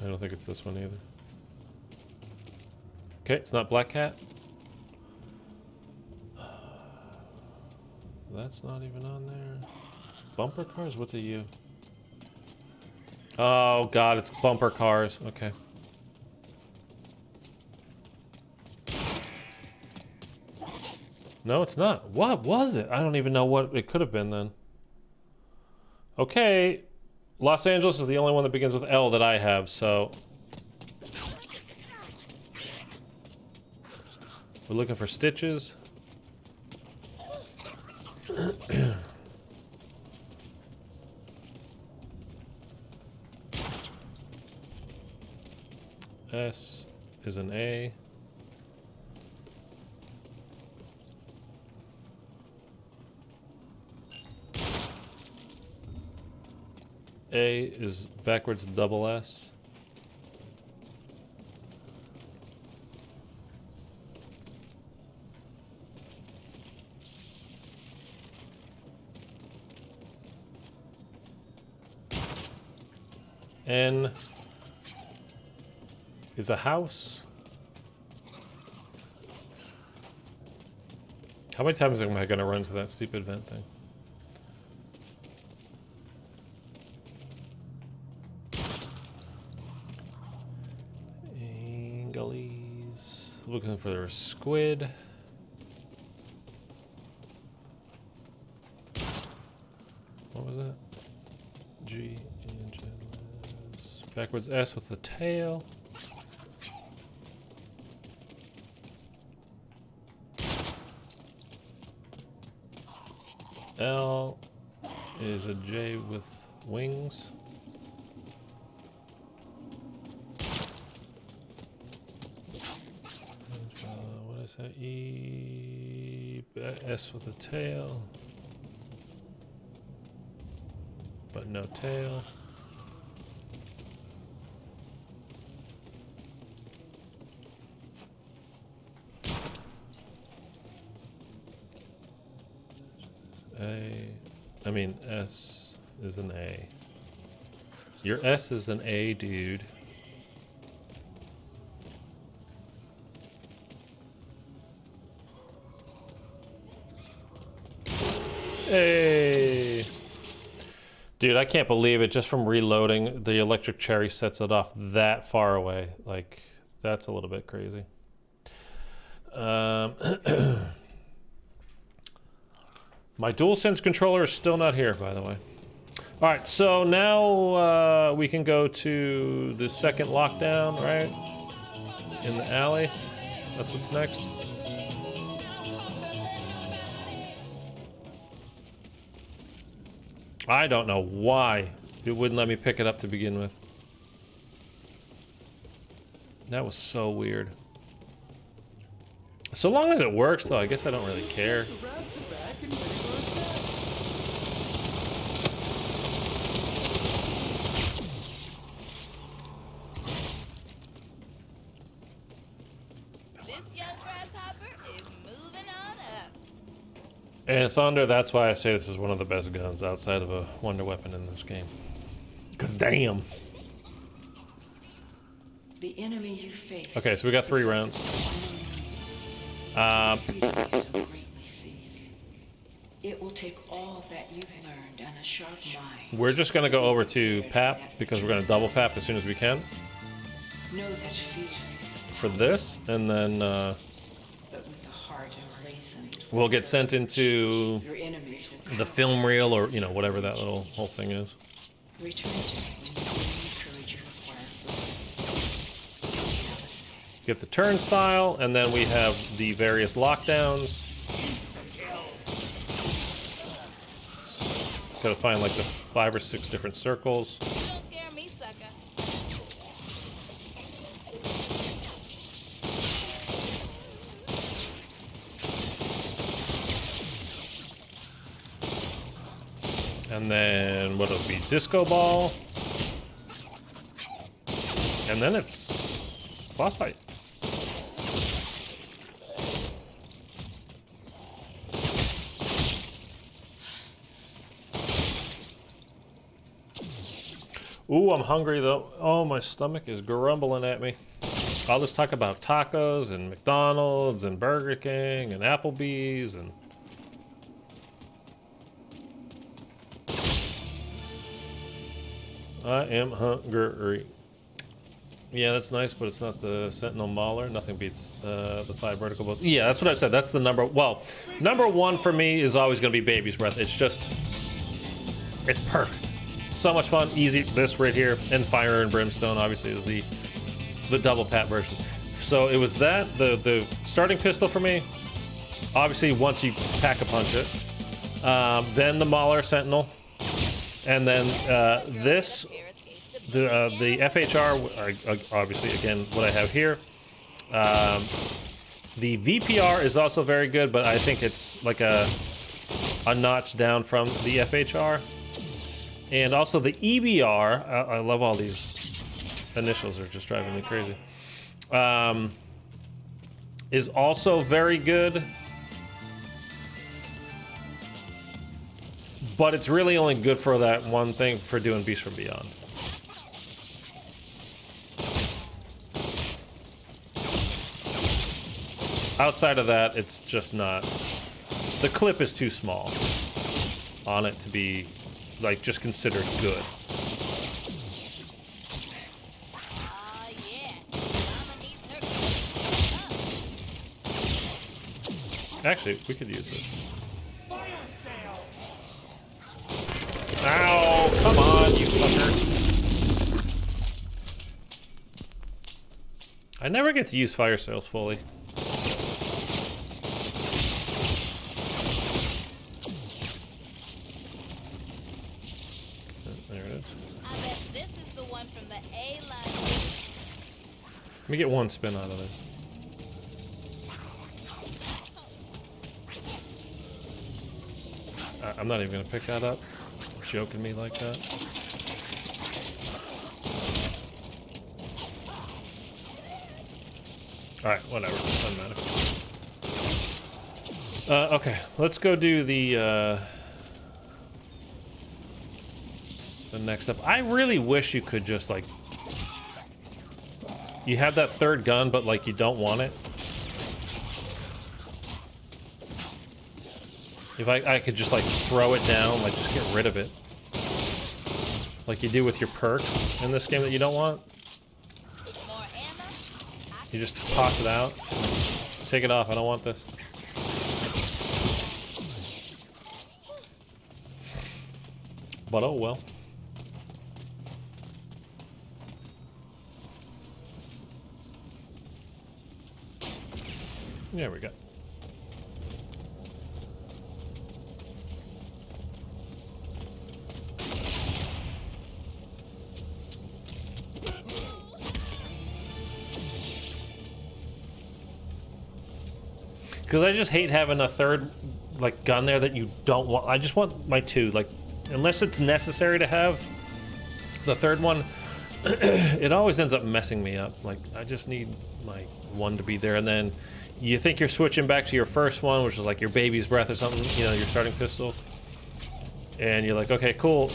I don't think it's this one either. Okay, it's not Black Cat. That's not even on there. Bumper cars? What's a U? Oh god, it's bumper cars. Okay. No, it's not. What was it? I don't even know what it could have been then. Okay. Los Angeles is the only one that begins with L that I have, so... We're looking for stitches. S is an A. A is backwards double S. N is a house. How many times am I going to run to that stupid vent thing? Angles. Looking for a squid. What was that? G. Backwards S with the tail. L is a J with wings. What is that? E S with a tail. But no tail. I mean, S is an A. Your S is an A, dude. Hey! Dude, I can't believe it. Just from reloading, the electric cherry sets it off that far away. Like, that's a little bit crazy. My DualSense controller is still not here, by the way. All right, so now we can go to the second lockdown, right? In the alley. That's what's next. I don't know why it wouldn't let me pick it up to begin with. That was so weird. So long as it works, though, I guess I don't really care. And Thunder, that's why I say this is one of the best guns outside of a Wonder Weapon in this game. Because damn. The enemy you face. Okay, so we got 3 rounds. It will take all that you've learned and a sharp mind. We're just gonna go over to PAP because we're gonna double PAP as soon as we can. Know that fear is for this, and then we'll get sent into the film reel, or you know, whatever that little whole thing is. Get the turnstile, and then we have the various lockdowns. Gotta find like the 5 or 6 different circles. Don't scare me, sucker. And then what'll be disco ball. And then it's Boss fight. Ooh, I'm hungry though. Oh, my stomach is grumbling at me. I'll just talk about tacos and McDonald's and Burger King and Applebee's and... I am hungry. Yeah, that's nice, but it's not the Sentinel Mauler. Nothing beats the 5 vertical bolts. Yeah, that's what I've said. That's the number... Well, number 1 for me is always going to be Baby's Breath. It's just... It's perfect. So much fun, easy. This right here, and Fire and Brimstone obviously is the double pat version. So it was that, the starting pistol for me. Obviously, once you pack a punch it, then the Mauler Sentinel, and then this, the FHR. Obviously, again, what I have here. The VPR is also very good, but I think it's like a notch down from the FHR. And also the EBR, I love all these initials, are just driving me crazy, is also very good. But it's really only good for that one thing, for doing Beast from Beyond. Outside of that, it's just not... The clip is too small on it to be... like, just considered good. Actually, we could use this. Ow! Come on, you fucker. I never get to use fire sails fully. Let me get one spin out of this. I'm not even gonna pick that up. You're joking me like that. Alright, whatever. Doesn't matter. Okay, let's go do the next up. I really wish you could just, like... You have that third gun, but like you don't want it. If I could just like throw it down, like just get rid of it. Like you do with your perks in this game that you don't want. You just toss it out. Take it off, I don't want this. But oh well. There we go. Because I just hate having a third, like, gun there that you don't want. I just want my 2, like, unless it's necessary to have the third one, it always ends up messing me up. Like, I just need my 1 to be there, and then you think you're switching back to your first one, which is like your Baby's Breath or something, you know, your starting pistol, and you're like, okay, cool,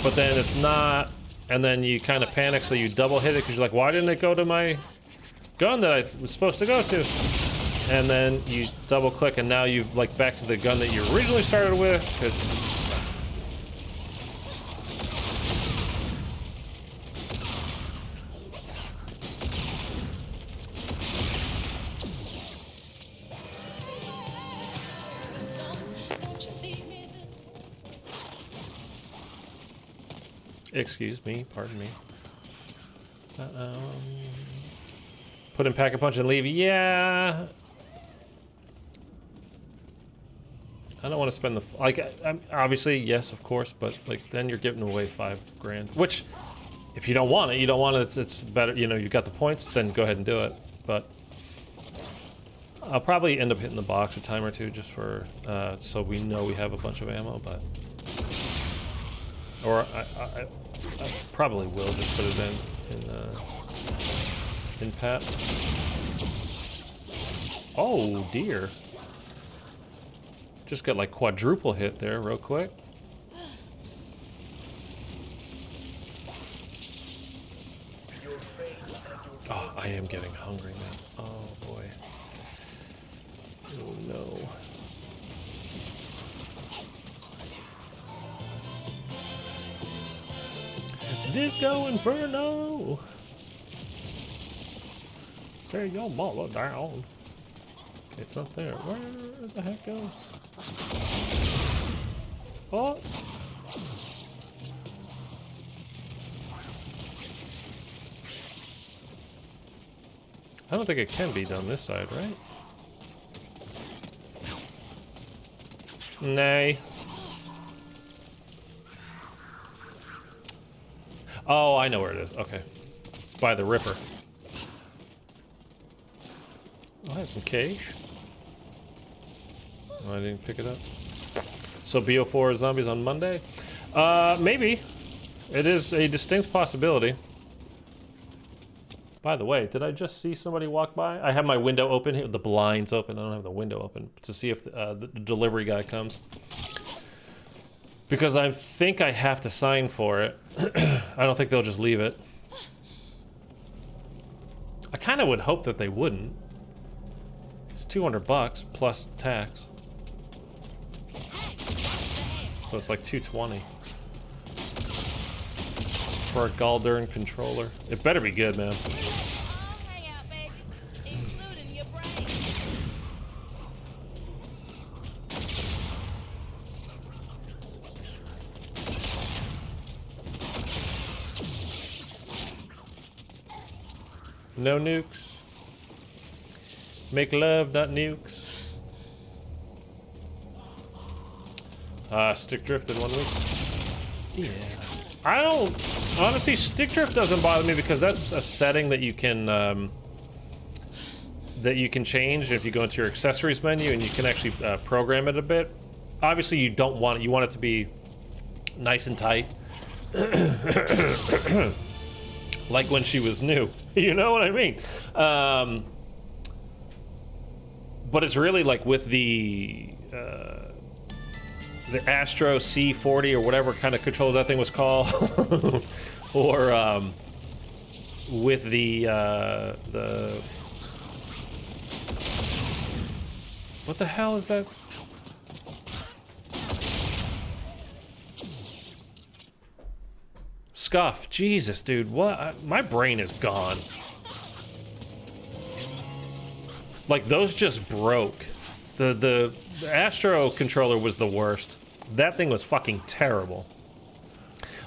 but then it's not, and then you kind of panic, so you double hit it because you're like, why didn't it go to my gun that I was supposed to go to? And then you double click, and now you like back to the gun that you originally started with. Excuse me, pardon me. Put in Pack-a-Punch and leave. Yeah. I don't want to spend the obviously yes, of course, but like then you're giving away $5 grand. Which, if you don't want it, you don't want it. It's better. You know, you've got the points. Then go ahead and do it. But I'll probably end up hitting the box a time or two just for so we know we have a bunch of ammo. But or I probably will just put it in in Pat. Oh dear. Just got like quadruple hit there real quick. Oh, I am getting hungry now. Oh boy. Oh no. Disco Inferno! Tear your mother down. Okay, it's not there. Where the heck goes? Oh! I don't think it can be done this side, right? Nay. Oh, I know where it is. Okay. It's by the Ripper. Oh, I have some cash. Oh, I didn't pick it up. So BO4 zombies on Monday? Maybe. It is a distinct possibility. By the way, did I just see somebody walk by? I have my window open here. The blinds open. I don't have the window open to see if the delivery guy comes. Because I think I have to sign for it. I don't think they'll just leave it. I kind of would hope that they wouldn't. It's $200 plus tax. So it's like $220 for a Galdern controller. It better be good, man. No nukes. Make love, not nukes. Stick drift in 1 week. Yeah. I don't... Honestly, stick drift doesn't bother me because that's a setting that you can change if you go into your accessories menu and you can actually program it a bit. Obviously, you don't want it. You want it to be nice and tight. Like when she was new. You know what I mean? But it's really like with the Astro C40 or whatever kind of controller that thing was called, or with the what the hell is that? Scuff. Jesus, dude. What? My brain is gone. Like, those just broke. The Astro controller was the worst. That thing was fucking terrible.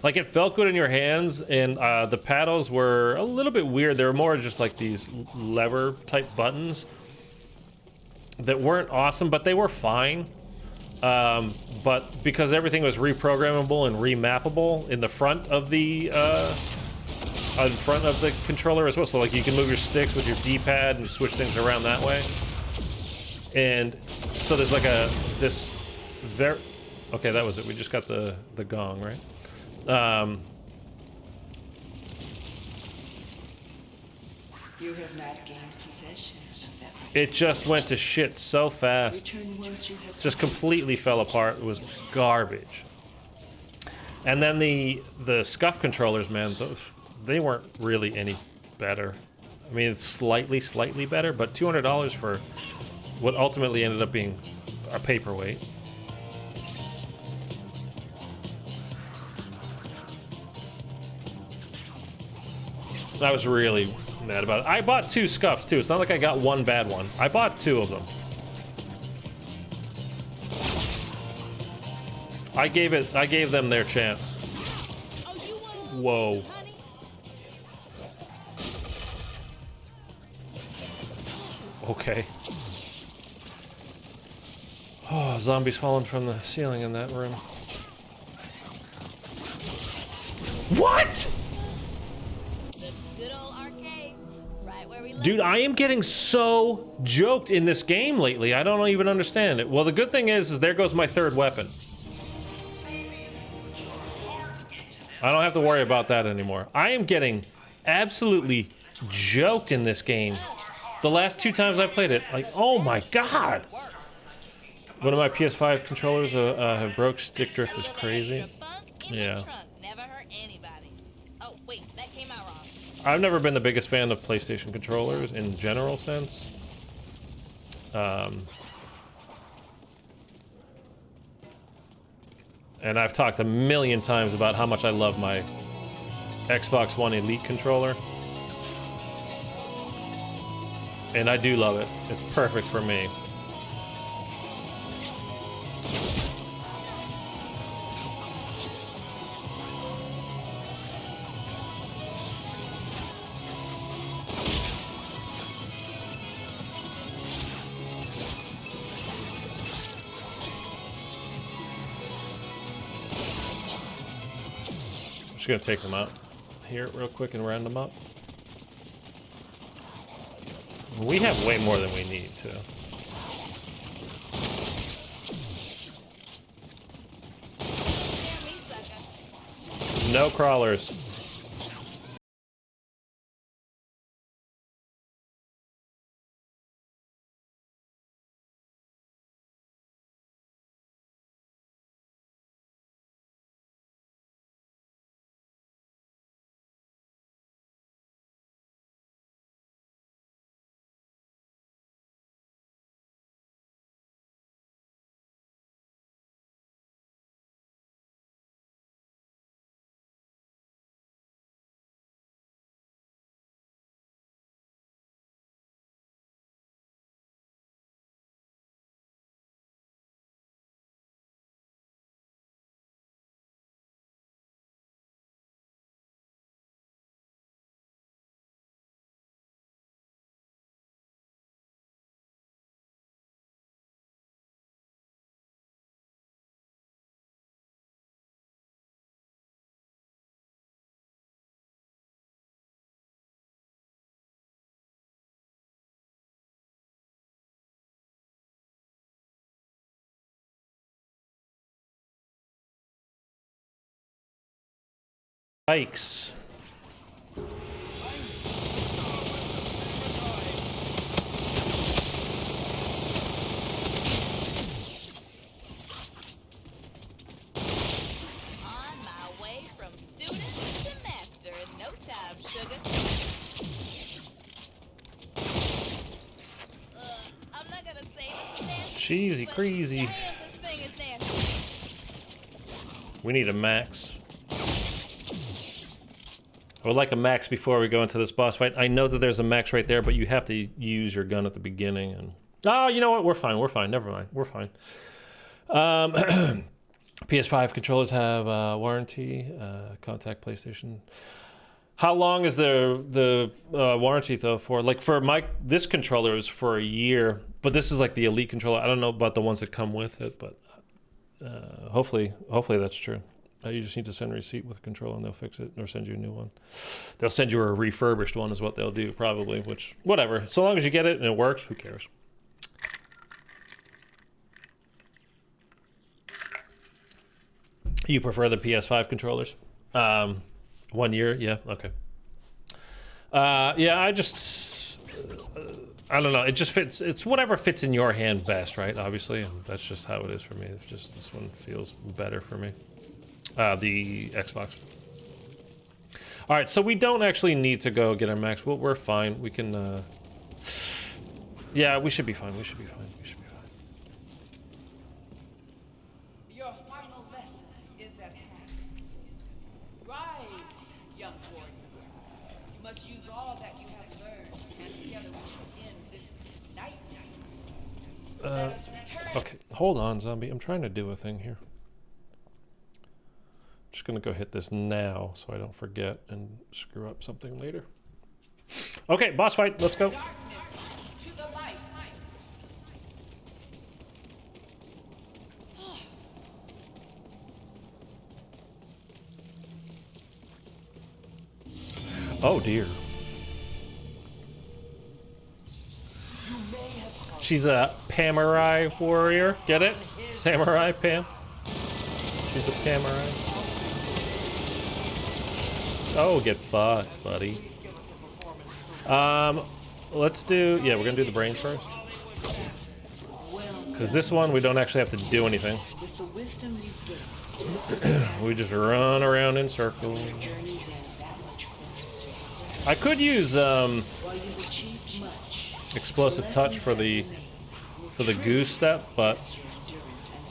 Like, it felt good in your hands, and the paddles were a little bit weird. They were more just like these lever-type buttons that weren't awesome, but they were fine. But because everything was reprogrammable and remappable in the front of the controller as well, so like you can move your sticks with your D-pad and switch things around that way. And so there's like this very... Okay, that was it. We just got the gong, right? You have not gained possession of that. It just went to shit so fast. Just completely fell apart. It was garbage. And then the scuff controllers, man, they weren't really any better. I mean, it's slightly better, but $200 for what ultimately ended up being a paperweight. I was really mad about it. I bought 2 scuffs too. It's not like I got one bad one. I bought 2 of them. I gave them their chance. Whoa. Okay. Oh, zombies falling from the ceiling in that room. What? Dude, I am getting so joked in this game lately. I don't even understand it. Well, the good thing is there goes my 3rd weapon. I don't have to worry about that anymore. I am getting absolutely joked in this game. The last 2 times I played it, like, oh my god! One of my PS5 controllers have broke. Stick drift is crazy. Yeah. Oh, wait, that came out wrong. I've never been the biggest fan of PlayStation controllers in general sense. And I've talked a million times about how much I love my Xbox One Elite controller. And I do love it. It's perfect for me. I'm just gonna take them out here real quick and round them up. We have way more than we need to. No crawlers. Bikes. Cheesy crazy. We need a max. I would like a max before we go into this boss fight. I know that there's a max right there, but you have to use your gun at the beginning. And oh, you know what? We're fine. We're fine. Never mind. We're fine. PS5 controllers have warranty. Contact PlayStation. How long is the warranty though for? Like for this controller is for a year, but this is like the Elite controller. I don't know about the ones that come with it, but hopefully that's true. You just need to send a receipt with a controller and they'll fix it or send you a new one. They'll send you a refurbished one is what they'll do probably, which whatever. So long as you get it and it works, who cares? You prefer the PS5 controllers? 1 year, yeah, okay. Yeah, I don't know. It just fits. It's whatever fits in your hand best, right? Obviously, and that's just how it is for me. It's just this one feels better for me. The Xbox. All right, so we don't actually need to go get our max. Well, we're fine. We can. Yeah, we should be fine. We should be fine. We should be fine. Your final lesson is at hand. Rise, young warrior. You must use all that you have learned, and together we shall end this nightmare. Let us return. Okay, hold on, zombie. I'm trying to do a thing here. Just gonna go hit this now so I don't forget and screw up something later. Okay, boss fight. Let's go. Darkness to the light. Oh dear. She's a Pamurai warrior. Get it? Samurai Pam. She's a Pamurai. Oh, get fucked, buddy. Let's do... Yeah, we're gonna do the brain first. Because this one, we don't actually have to do anything. We just run around in circles. I could use explosive touch for the goose step, but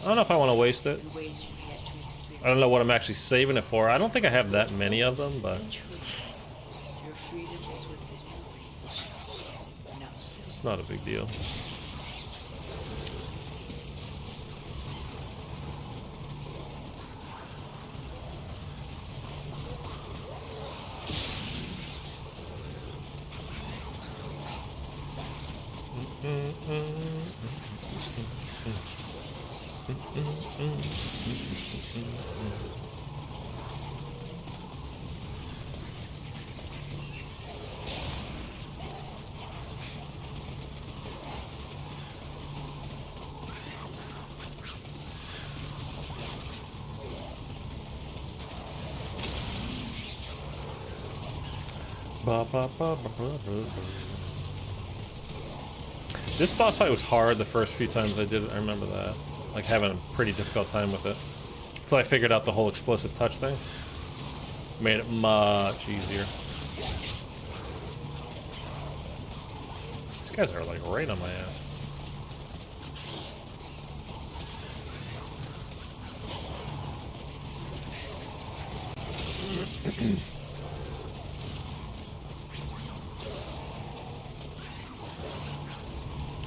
I don't know if I want to waste it. I don't know what I'm actually saving it for. I don't think I have that many of them, but it's not a big deal. This boss fight was hard the first few times I did it. I remember that. Like having a pretty difficult time with it. Until I figured out the whole explosive touch thing. Made it much easier. These guys are like right on my ass.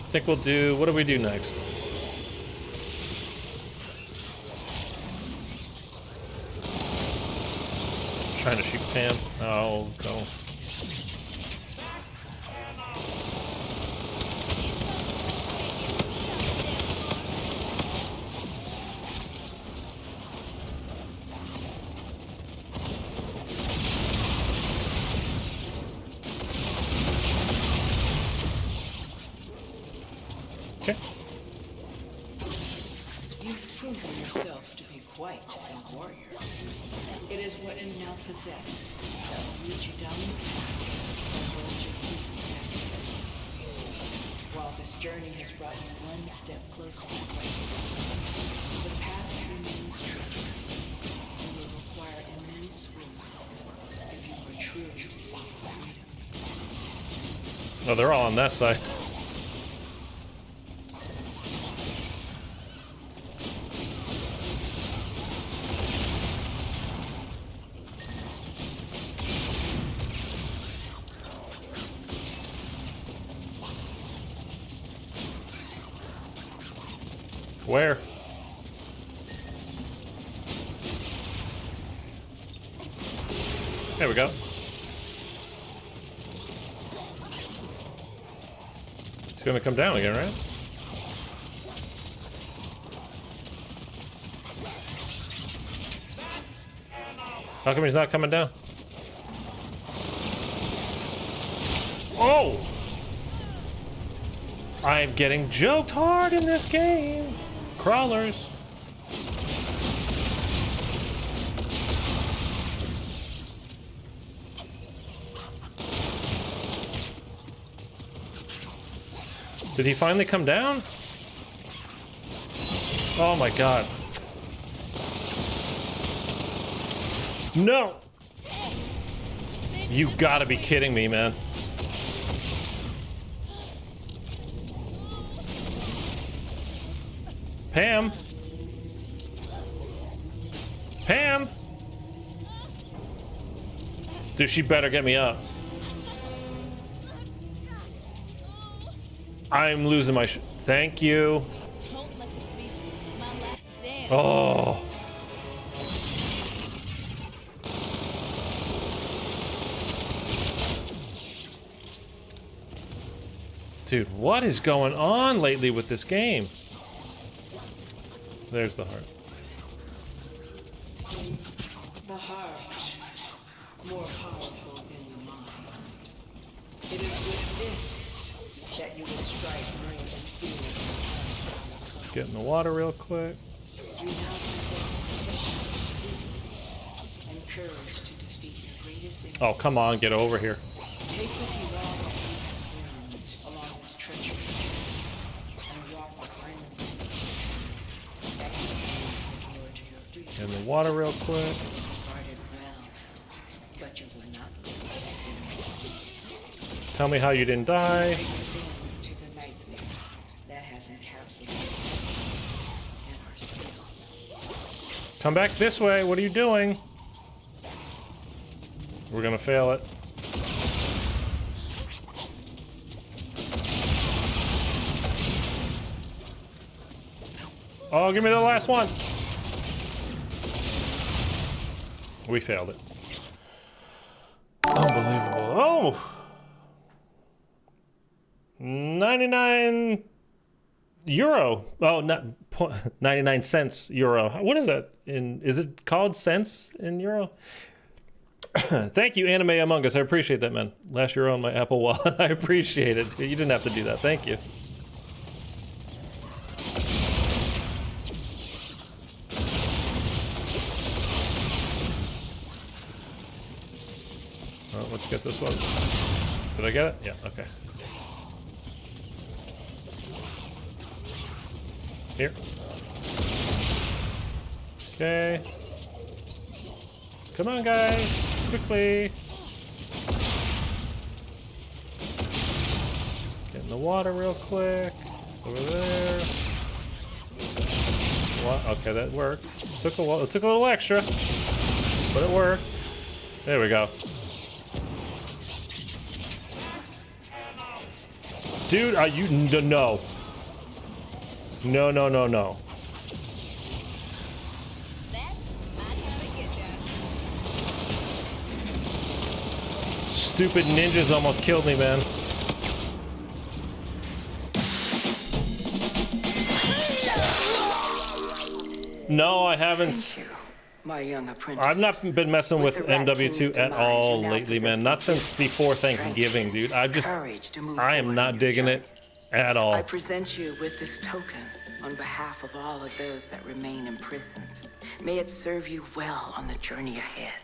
I think we'll do... What do we do next? Trying to shoot Pam. Oh, no. Okay. You've proven yourselves to be quite a warrior. It is what you now possess that will lead you down the path and hold your feet back. While this journey has brought you one step closer to what you seek, the path remains treacherous and will require immense wisdom if you are truly to seek freedom. Oh, they're all on that side. Where? There we go. He's gonna come down again, right? How come he's not coming down? Oh! I'm getting joked hard in this game. Crawlers. Did he finally come down? Oh my god. No! You gotta be kidding me, man. Pam? Pam? Dude, she better get me up. I'm losing my thank you. Don't let this be my last stand. Oh. Dude, what is going on lately with this game? There's the heart. The heart, more powerful than the mind. It is with this that you will strike brave and fear. Get in the water real quick. You now possess sufficient wisdom and courage to defeat your greatest enemy. Oh, come on, get over here. Take with you all In the water real quick. Started well, but you were not Tell me how you didn't die. to the nightmare that has encapsulated us in our spirit. Come back this way. What are you doing? We're gonna fail it. Oh, give me the last one. We failed it. Unbelievable. Oh! 99 euro. Oh, not 99 cents euro. What is that? Is it called cents in euro? Thank you, Anime Among Us. I appreciate that, man. Last euro on my Apple Wallet. I appreciate it. You didn't have to do that. Thank you. Oh, let's get this one. Did I get it? Yeah, okay. Here. Okay. Come on, guys. Quickly. Get in the water real quick. Over there. What? Okay, that worked. It took a little extra, but it worked. There we go. Dude, you no. No, no, no, no. Stupid ninjas almost killed me, man. No, I haven't. My young apprentice. I've not been messing with MW2 at all lately, man. Not since before Thanksgiving, dude. I am not digging it at all. I present you with this token on behalf of all of those that remain imprisoned. May it serve you well on the journey ahead.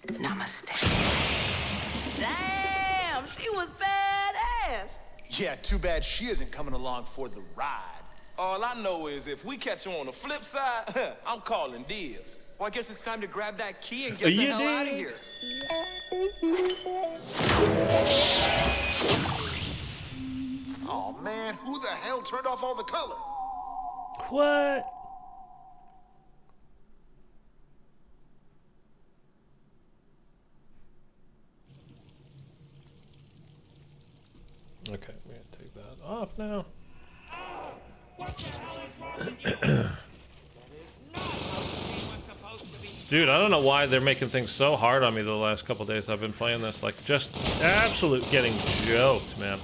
Namaste. Damn, she was badass. Yeah, too bad she isn't coming along for the ride. All I know is if we catch her on the flip side, I'm calling dibs. Well, I guess it's time to grab that key and get the hell out of here. Oh man, who the hell turned off all the color? What? Okay, we're gonna take that off now. Dude, I don't know why they're making things so hard on me the last couple days I've been playing this. Like, just absolute getting joked, man.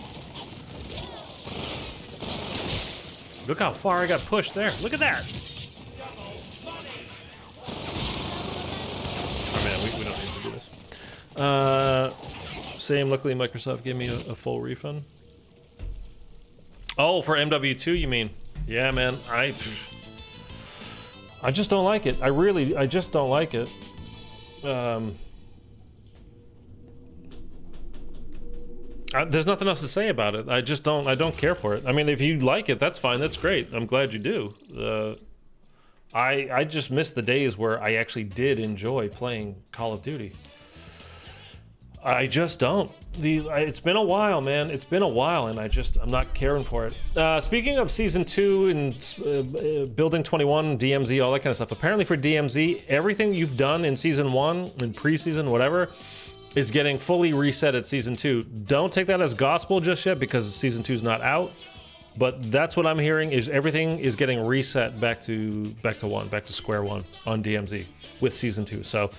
Look how far I got pushed there. Look at that. Oh, man, we don't need to do this. Same, luckily Microsoft gave me a full refund. Oh, for MW2, you mean? Yeah, man, I just don't like it. I just don't like it. There's nothing else to say about it. I don't care for it. I mean, if you like it, that's fine. That's great. I'm glad you do. I just miss the days where I actually did enjoy playing Call of Duty. I just don't. It's been a while, man. It's been a while, and I'm not caring for it. Speaking of Season 2 and Building 21, DMZ, all that kind of stuff, apparently for DMZ, everything you've done in Season 1, in preseason, whatever, is getting fully reset at Season 2. Don't take that as gospel just yet, because Season 2 is not out. But that's what I'm hearing, is everything is getting reset back to square one on DMZ with Season 2. So,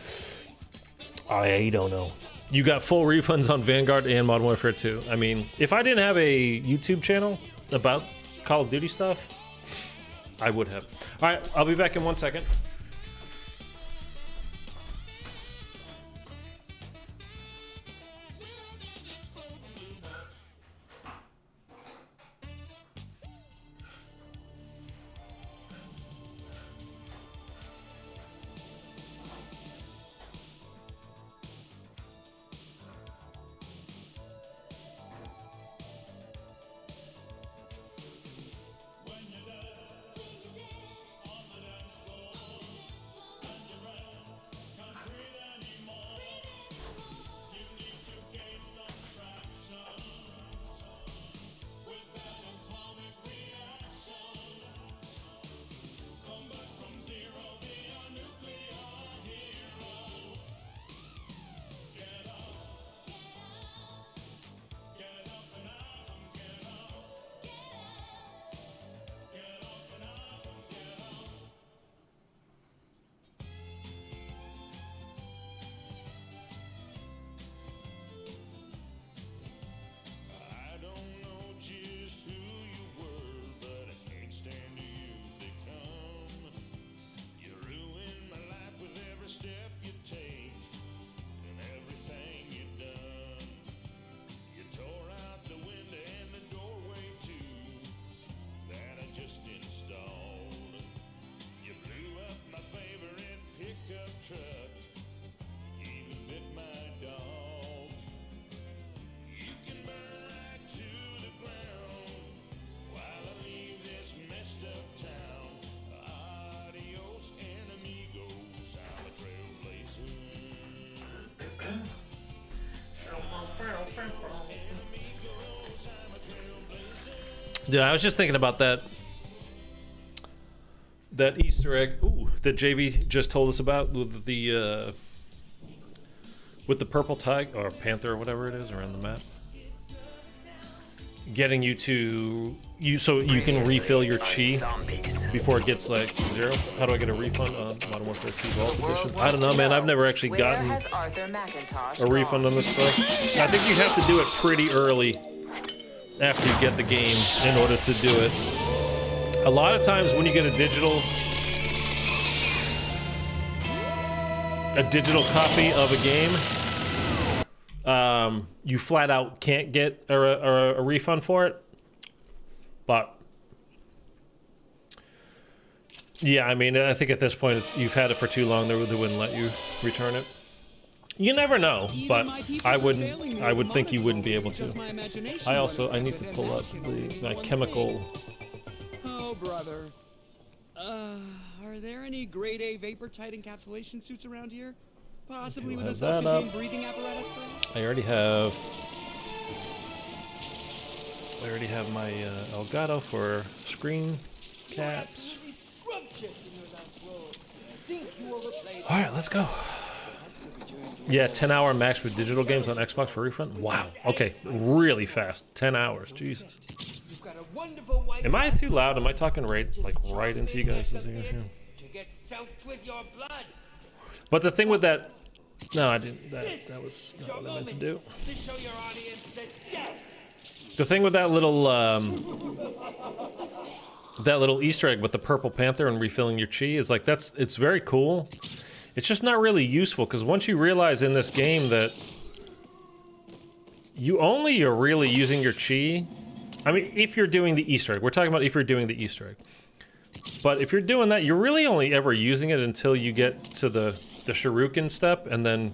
I don't know. You got full refunds on Vanguard and Modern Warfare 2. I mean, if I didn't have a YouTube channel about Call of Duty stuff, I would have. All right, I'll be back in 1 second. Yeah, I was just thinking about that Easter egg that JV just told us about with the purple tiger or panther or whatever it is around the map. Getting you to so you can refill your chi before it gets like 0. How do I get a refund on Modern Warfare 2 Vault Edition? I don't know, man. I've never actually gotten a refund on this stuff. I think you have to do it pretty early after you get the game in order to do it. A lot of times when you get a digital copy of a game, you flat out can't get a refund for it. But yeah, I mean, I think at this point you've had it for too long. They wouldn't let you return it. You never know, but I would think you wouldn't be able to. I need to pull up my chemical. Oh, brother. Are there any grade A vapor-tight encapsulation suits around here? Possibly with a self-contained breathing apparatus, perhaps? I already have my Elgato for screen caps. Alright, let's go. Yeah, 10-hour max for digital games on Xbox for refund? Wow. Okay, really fast. 10 hours. Jesus. Am I too loud? Am I talking right into you guys' ear here? But the thing with that... No, I didn't. That was not what I meant to do. The thing with that little Easter egg with the purple panther and refilling your chi is like it's very cool. It's just not really useful because once you realize in this game that you only are really using your chi. I mean, if you're doing the Easter egg, we're talking about if you're doing the Easter egg. But if you're doing that, you're really only ever using it until you get to the shuriken step, and then...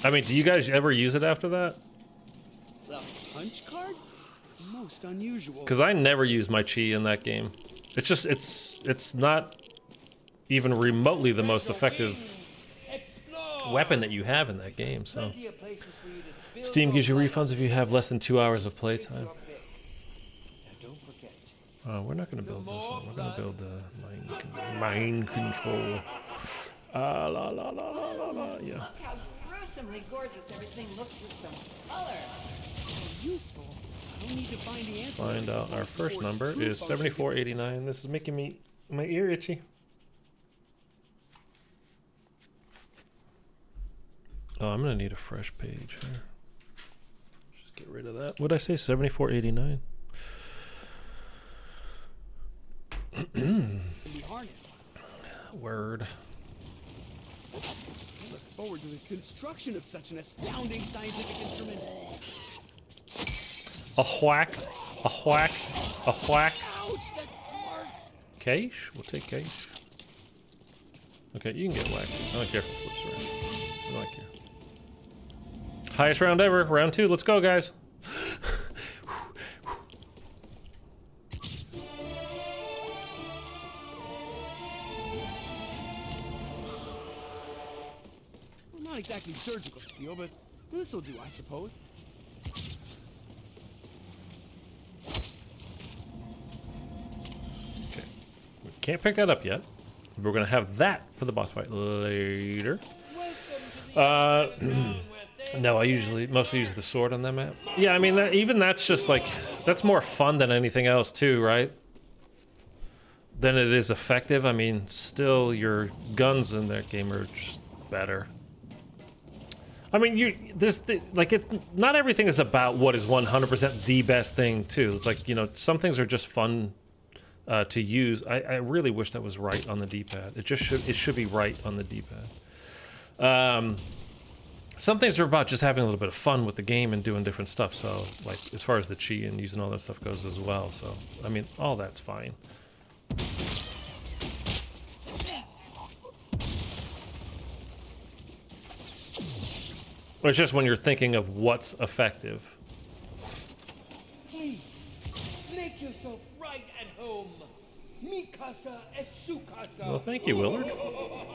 I mean, do you guys ever use it after that? The punch card? Most unusual. Because I never use my chi in that game. It's just, it's not even remotely the most effective weapon that you have in that game, so... Steam gives you refunds if you have less than 2 hours of playtime. We're not going to build this one. We're going to build mind control. La la la la la, yeah. Look how gruesomely gorgeous everything looks with some color. Useful. I don't need to find the answer. Find out. Our first number is 7489. This is making my ear itchy. Oh, I'm going to need a fresh page here. Just get rid of that. What did I say? 7489? Word. Look forward to the construction of such an astounding scientific instrument. A whack, a whack, a whack. Ouch, that smarts. Cache? We'll take cache. Okay, you can get whacked. I don't care if it flips around. I don't care. Highest round ever. Round 2. Let's go, guys. Not exactly surgical steel, but this'll do, I suppose. Okay. We can't pick that up yet. We're gonna have that for the boss fight later. No, I mostly use the sword on that map. Yeah, I mean, that's just like, that's more fun than anything else too, right? Than it is effective. I mean, still, your guns in that game are just better. I mean, not everything is about what is 100% the best thing too. It's like, you know, some things are just fun to use. I really wish that was right on the D-pad. It should be right on the D-pad. Some things are about just having a little bit of fun with the game and doing different stuff. So, like, as far as the chi and using all that stuff goes as well. So, I mean, all that's fine. It's just when you're thinking of what's effective. Please, make yourself right at home. Mikasa es su casa. Well, thank you, Willard.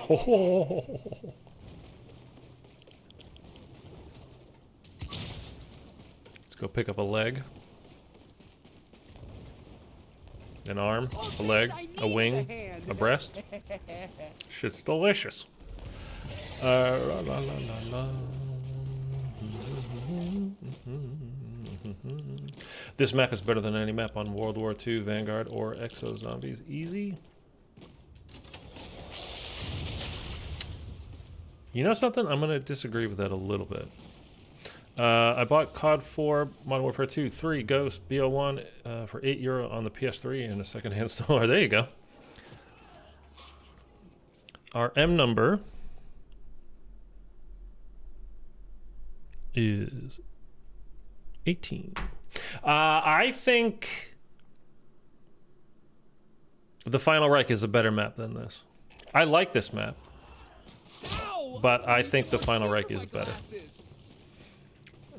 Oh. Let's go pick up a leg. An arm, a leg, a wing, a breast. Shit's delicious. La, la, la, la, la. This map is better than any map on World War II, Vanguard, or Exo Zombies. Easy. You know something? I'm gonna disagree with that a little bit. I bought COD 4, Modern Warfare 2, 3, Ghost, BO1 for €8 on the PS3 in a secondhand store. There you go. Our M number is 18. I think the Final Reich is a better map than this. I like this map, but I think the Final Reich is better.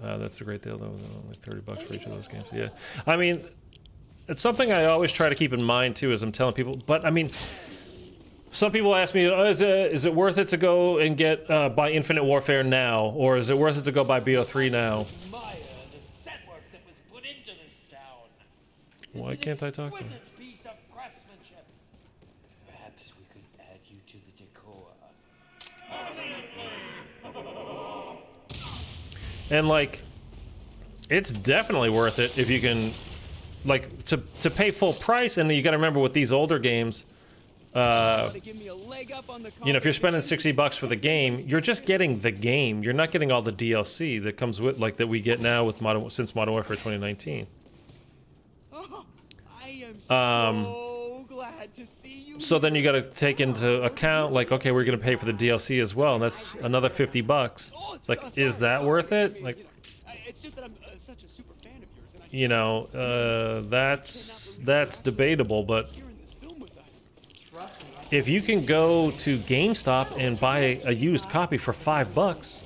That's a great deal, though. Like $30 for each of those games. Yeah, I mean, it's something I always try to keep in mind too, as I'm telling people. But I mean, some people ask me, oh, is it worth it to go and get buy Infinite Warfare now, or is it worth it to go buy BO3 now? Why can't I talk to him? Perhaps we could add you to the decor. And like, it's definitely worth it if you can, like, to pay full price. And you got to remember with these older games, you know, if you're spending $60 for the game, you're just getting the game. You're not getting all the DLC that comes with, like, that we get now with since Modern Warfare 2019. Oh, I am so glad to see you. So then you got to take into account, like, okay, we're going to pay for the DLC as well, and that's another $50. It's like, is that worth it? Like, it's just that I'm such a super fan of yours, and you know, that's debatable, but if you can go to GameStop and buy a used copy for $5,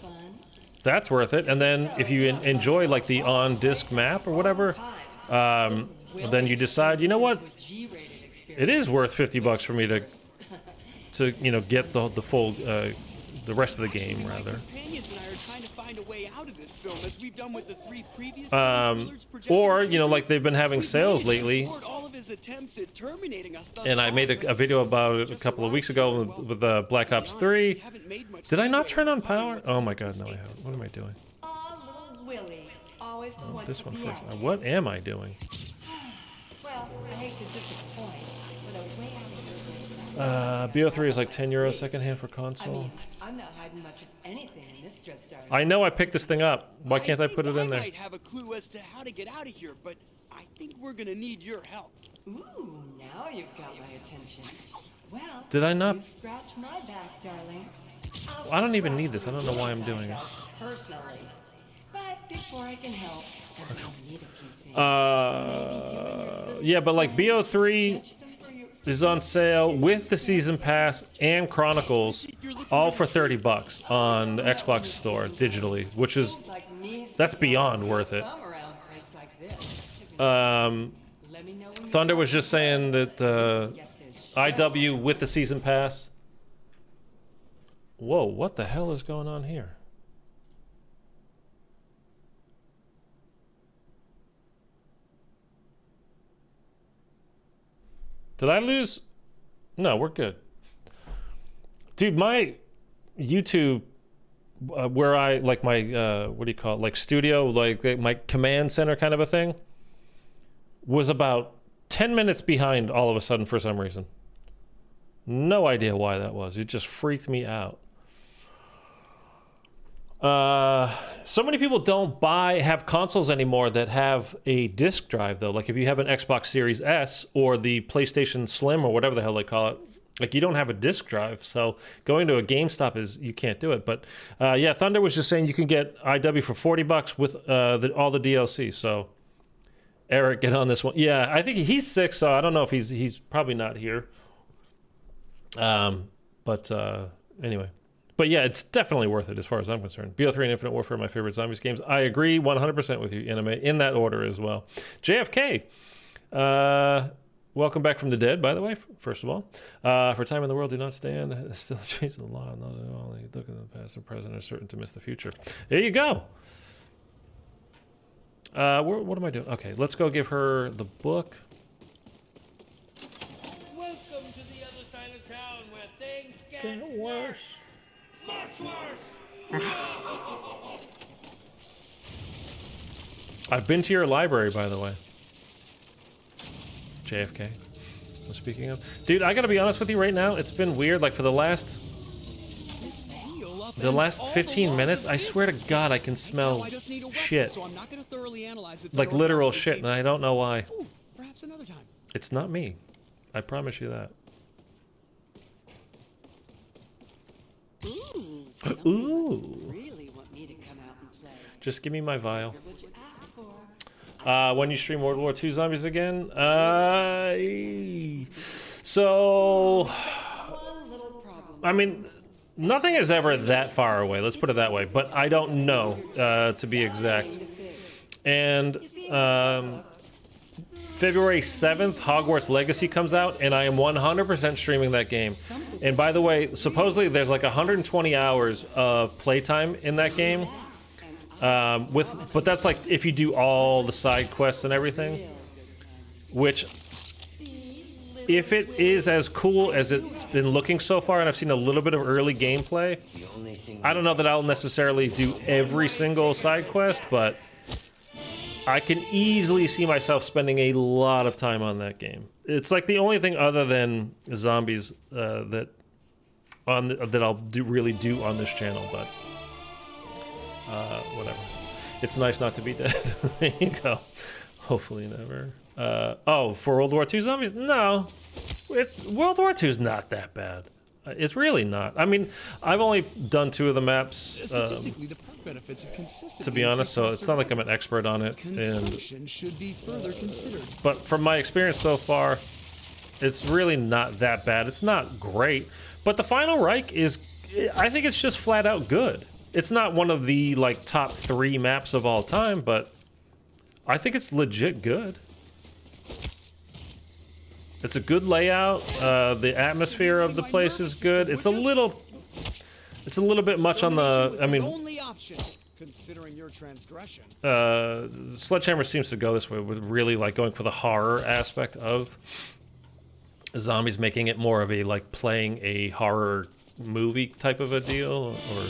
that's worth it. And then if you enjoy like the on-disc map or whatever, then you decide, you know what, it is worth $50 for me to you know, get the full the rest of the game rather. Or you know, like they've been having sales lately. And I made a video about it a couple of weeks ago with Black Ops 3. Did I not turn on power? Oh my god, no I haven't. What am I doing? Oh, this one first. What am I doing? BO3 is like €10 secondhand for console. I'm not hiding much of anything in this dress, darling. I know I picked this thing up. Why can't I put it in there? I might have a clue as to how to get out of here, but I think we're gonna need your help. Ooh, now you've got my attention. Well, did I not? You scratch my back, darling. I don't even need this. I don't know why I'm doing it. Personally, but before I can help, I need a few things. Yeah, but like BO3 is on sale with the season pass and Chronicles, all for $30 on the Xbox store digitally, which is that's beyond worth it. Thunder was just saying that IW with the season pass. Whoa, what the hell is going on here? Did I lose? No, we're good. Dude, my YouTube, where I, like my, what do you call it? Like studio, like my command center kind of a thing, was about 10 minutes behind all of a sudden for some reason. No idea why that was. It just freaked me out. So many people don't have consoles anymore that have a disc drive though. Like if you have an Xbox Series S or the PlayStation Slim or whatever the hell they call it, like you don't have a disc drive. So going to a GameStop you can't do it. But yeah, Thunder was just saying you can get IW for $40 with all the DLC. So Eric, get on this one. Yeah, I think he's sick, so I don't know if he's probably not here. But anyway. But yeah, it's definitely worth it as far as I'm concerned. BO3 and Infinite Warfare are my favorite zombies games. I agree 100% with you, Anime, in that order as well. JFK, welcome back from the dead, by the way, first of all. For time in the world, do not stand. Still change the law. Only look at the past and present are certain to miss the future. There you go. What am I doing? Okay, let's go give her the book. the town where things get worse. Much worse. I've been to your library, by the way. JFK. Speaking of, dude, I gotta be honest with you right now. It's been weird. Like for the last 15 minutes, I swear to God, I can smell shit. Like literal shit, and I don't know why. Perhaps another time. It's not me. I promise you that. Ooh. Really want me to come out and play. Just give me my vial. What you asked for. When you stream World War II Zombies again? So... I mean, nothing is ever that far away, let's put it that way. But I don't know, to be exact. And, February 7th, Hogwarts Legacy comes out, and I am 100% streaming that game. And by the way, supposedly there's like 120 hours of playtime in that game. But that's like if you do all the side quests and everything. Which, if it is as cool as it's been looking so far, and I've seen a little bit of early gameplay, I don't know that I'll necessarily do every single side quest, but I can easily see myself spending a lot of time on that game. It's like the only thing other than zombies that I'll really do on this channel, but whatever. It's nice not to be dead. There you go. Hopefully never. Oh, for World War II zombies? No. World War II is not that bad. It's really not. I mean, I've only done 2 of the maps, Statistically, the perk benefits of consistency to be honest, so it's not like I'm an expert on it. Consumption should be further considered. But from my experience so far, it's really not that bad. It's not great. But the Final Reich is, I think it's just flat out good. It's not one of the like top 3 maps of all time, but I think it's legit good. It's a good layout. The atmosphere of the place is good. It's a little bit much on the. I mean, considering your transgression. Sledgehammer seems to go this way with really like going for the horror aspect of zombies, making it more of a like playing a horror movie type of a deal or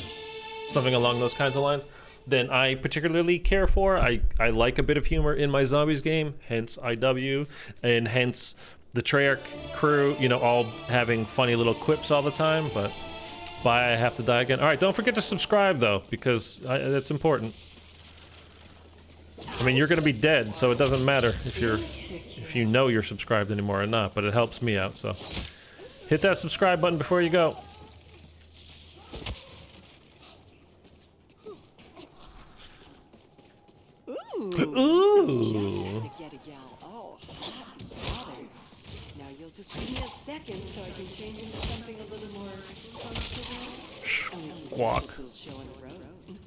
something along those kinds of lines. Than I particularly care for. I like a bit of humor in my zombies game, hence IW, and hence the Treyarch crew, you know, all having funny little quips all the time, but bye, I have to die again. All right, don't forget to subscribe, though, because that's important. I mean, you're going to be dead, so it doesn't matter if you know you're subscribed anymore or not, but it helps me out, so hit that subscribe button before you go. Ooh. Now you'll just give me a second so I can change into something a little more functional. Walk.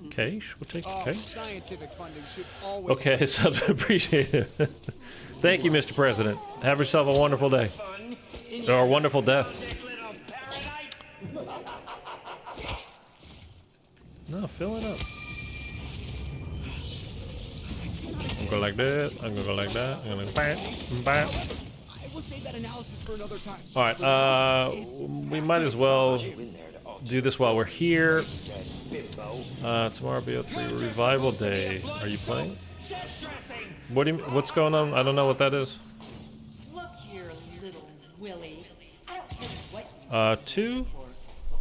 Okay, we'll take okay. Scientific funding should always okay, so appreciate it. Thank you, Mr. President. Have yourself a wonderful day. Or a wonderful death. No, fill it up. I'm gonna go like this. I'm gonna go like that. I'm gonna bam, bam. We'll save that analysis for another time. All right. We might as well do this while we're here. Tomorrow BO3 Revival Day. Are you playing? What do you? What's going on? I don't know what that is. Look here, little Willie. I don't care what you 2 but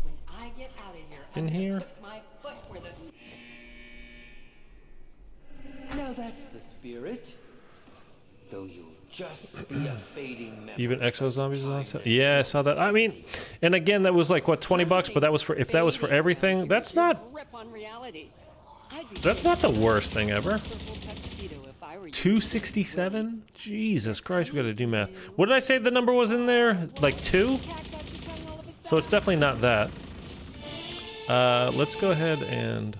when I get out of here, in here. my foot where the Now that's the spirit. Though you'll just be a fading memory. Even Exo Zombies is on sale. Yeah, I saw that. I mean, and again, that was like what, $20, but that was for if that was for everything. That's not. That's not the worst thing ever. 267? Jesus Christ, we gotta do math. What did I say the number was in there? Like 2? So it's definitely not that. Let's go ahead and.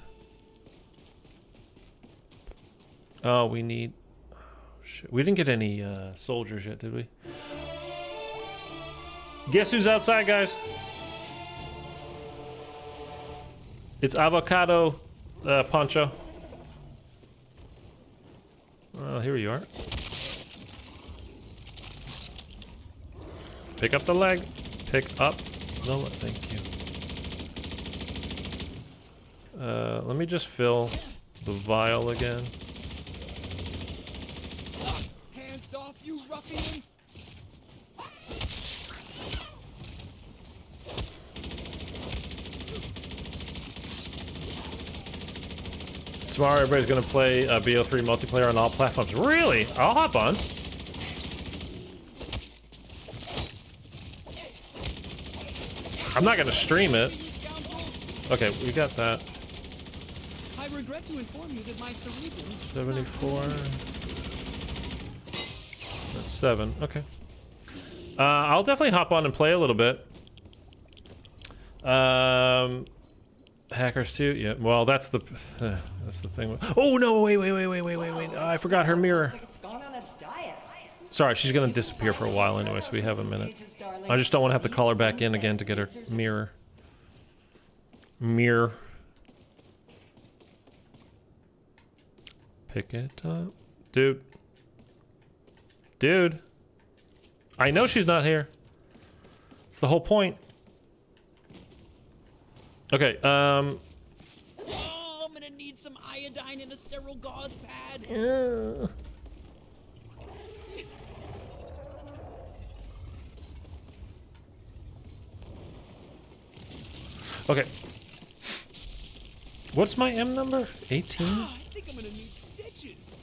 Oh, we need. Oh, shit. We didn't get any soldiers yet, did we? Guess who's outside, guys? It's Avocado Poncho. Well, here you are. Pick up the leg. Pick up. No, thank you. Let me just fill the vial again. Hands off, you ruffian! Tomorrow everybody's gonna play BO3 multiplayer on all platforms. Really? I'll hop on. I'm not gonna stream it. Okay, we got that. I regret to inform you that my cerebrum 74. That's 7. Okay. I'll definitely hop on and play a little bit. Hackers too? Yeah. Well, that's the thing. Oh no! Wait! Oh, I forgot her mirror. Sorry, she's gonna disappear for a while anyway, so we have a minute. I just don't want to have to call her back in again to get her mirror. Mirror. Pick it up, dude. Dude. I know she's not here. It's the whole point. Okay, Oh, I'm gonna need some iodine and a sterile gauze pad. Okay. What's my M number? 18? I think I'm gonna need stitches.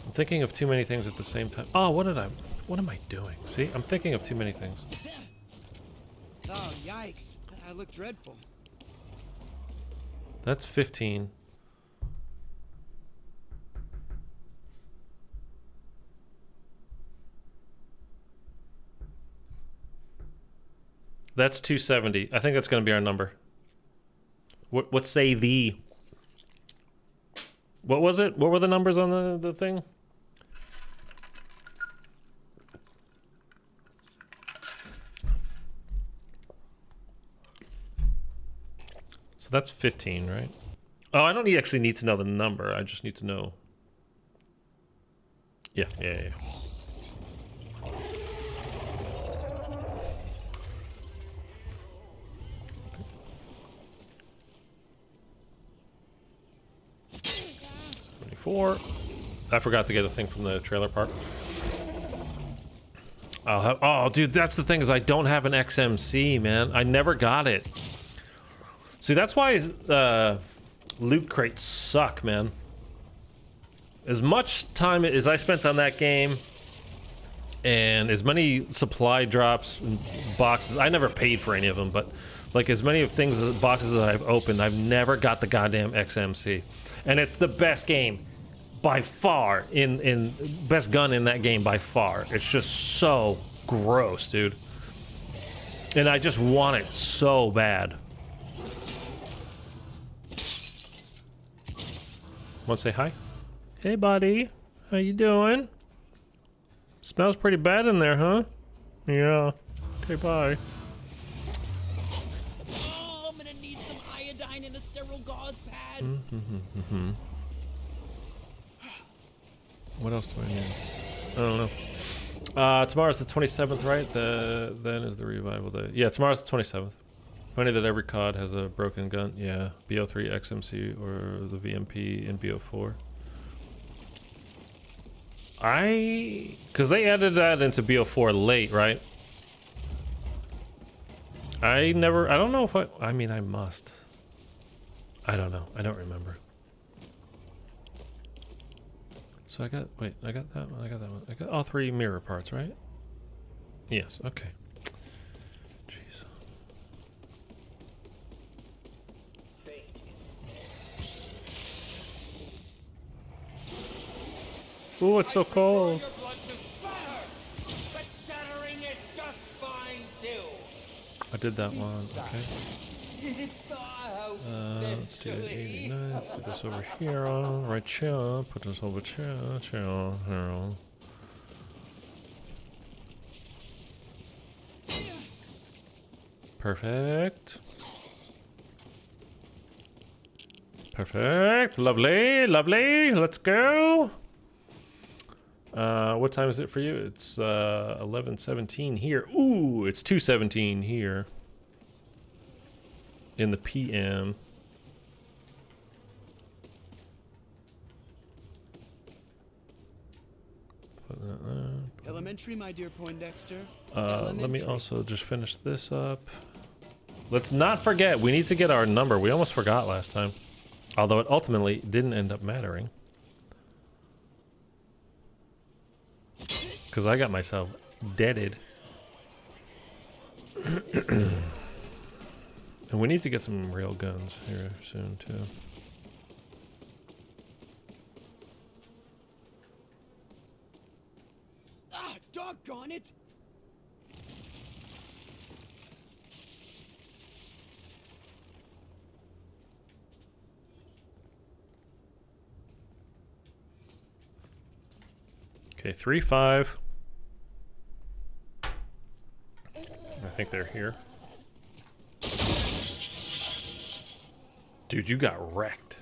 I'm thinking of too many things at the same time. Oh, what am I doing? See, I'm thinking of too many things. Oh, yikes. I look dreadful. That's 15. That's 270. I think that's going to be our number. What say the? What was it? What were the numbers on the thing? So that's 15, right? Oh, I don't actually need to know the number. I just need to know. Yeah. 24. I forgot to get a thing from the trailer park. I'll have. Oh, dude, that's the thing is I don't have an XMC, man. I never got it. See, that's why loot crates suck, man. As much time as I spent on that game, and as many supply drops and boxes, I never paid for any of them, but like as many of things, boxes that I've opened, I've never got the goddamn XMC. And it's the best game by far, in best gun in that game by far. It's just so gross, dude. And I just want it so bad. Want to say hi? Hey, buddy. How you doing? Smells pretty bad in there, huh? Yeah. Okay, bye. Oh, I'm gonna need some iodine and a sterile gauze pad. What else do I need? I don't know. Tomorrow's the 27th, right? Then is the revival day. Yeah, tomorrow's the 27th. Funny that every COD has a broken gun. Yeah, BO3 XMC or the VMP in BO4. Because they added that into BO4 late, right? I don't know if I mean, I must. I don't know. I don't remember. So I got that one, I got that one. I got all 3 mirror parts, right? Yes, okay. Jeez. Ooh, it's so cold. I did that one, okay. Let's do 89, let's do this over here, right here, put this over here. Perfect. Perfect, lovely, let's go. What time is it for you? It's 11:17 here. Ooh, it's 2:17 here in the PM. Put that there. Elementary, my dear Poindexter. Let me also just finish this up. Let's not forget, we need to get our number. We almost forgot last time. Although it ultimately didn't end up mattering. Because I got myself deaded. And we need to get some real guns here soon, too. Ah, doggone it! Okay, 3-5. I think they're here. Dude, you got wrecked.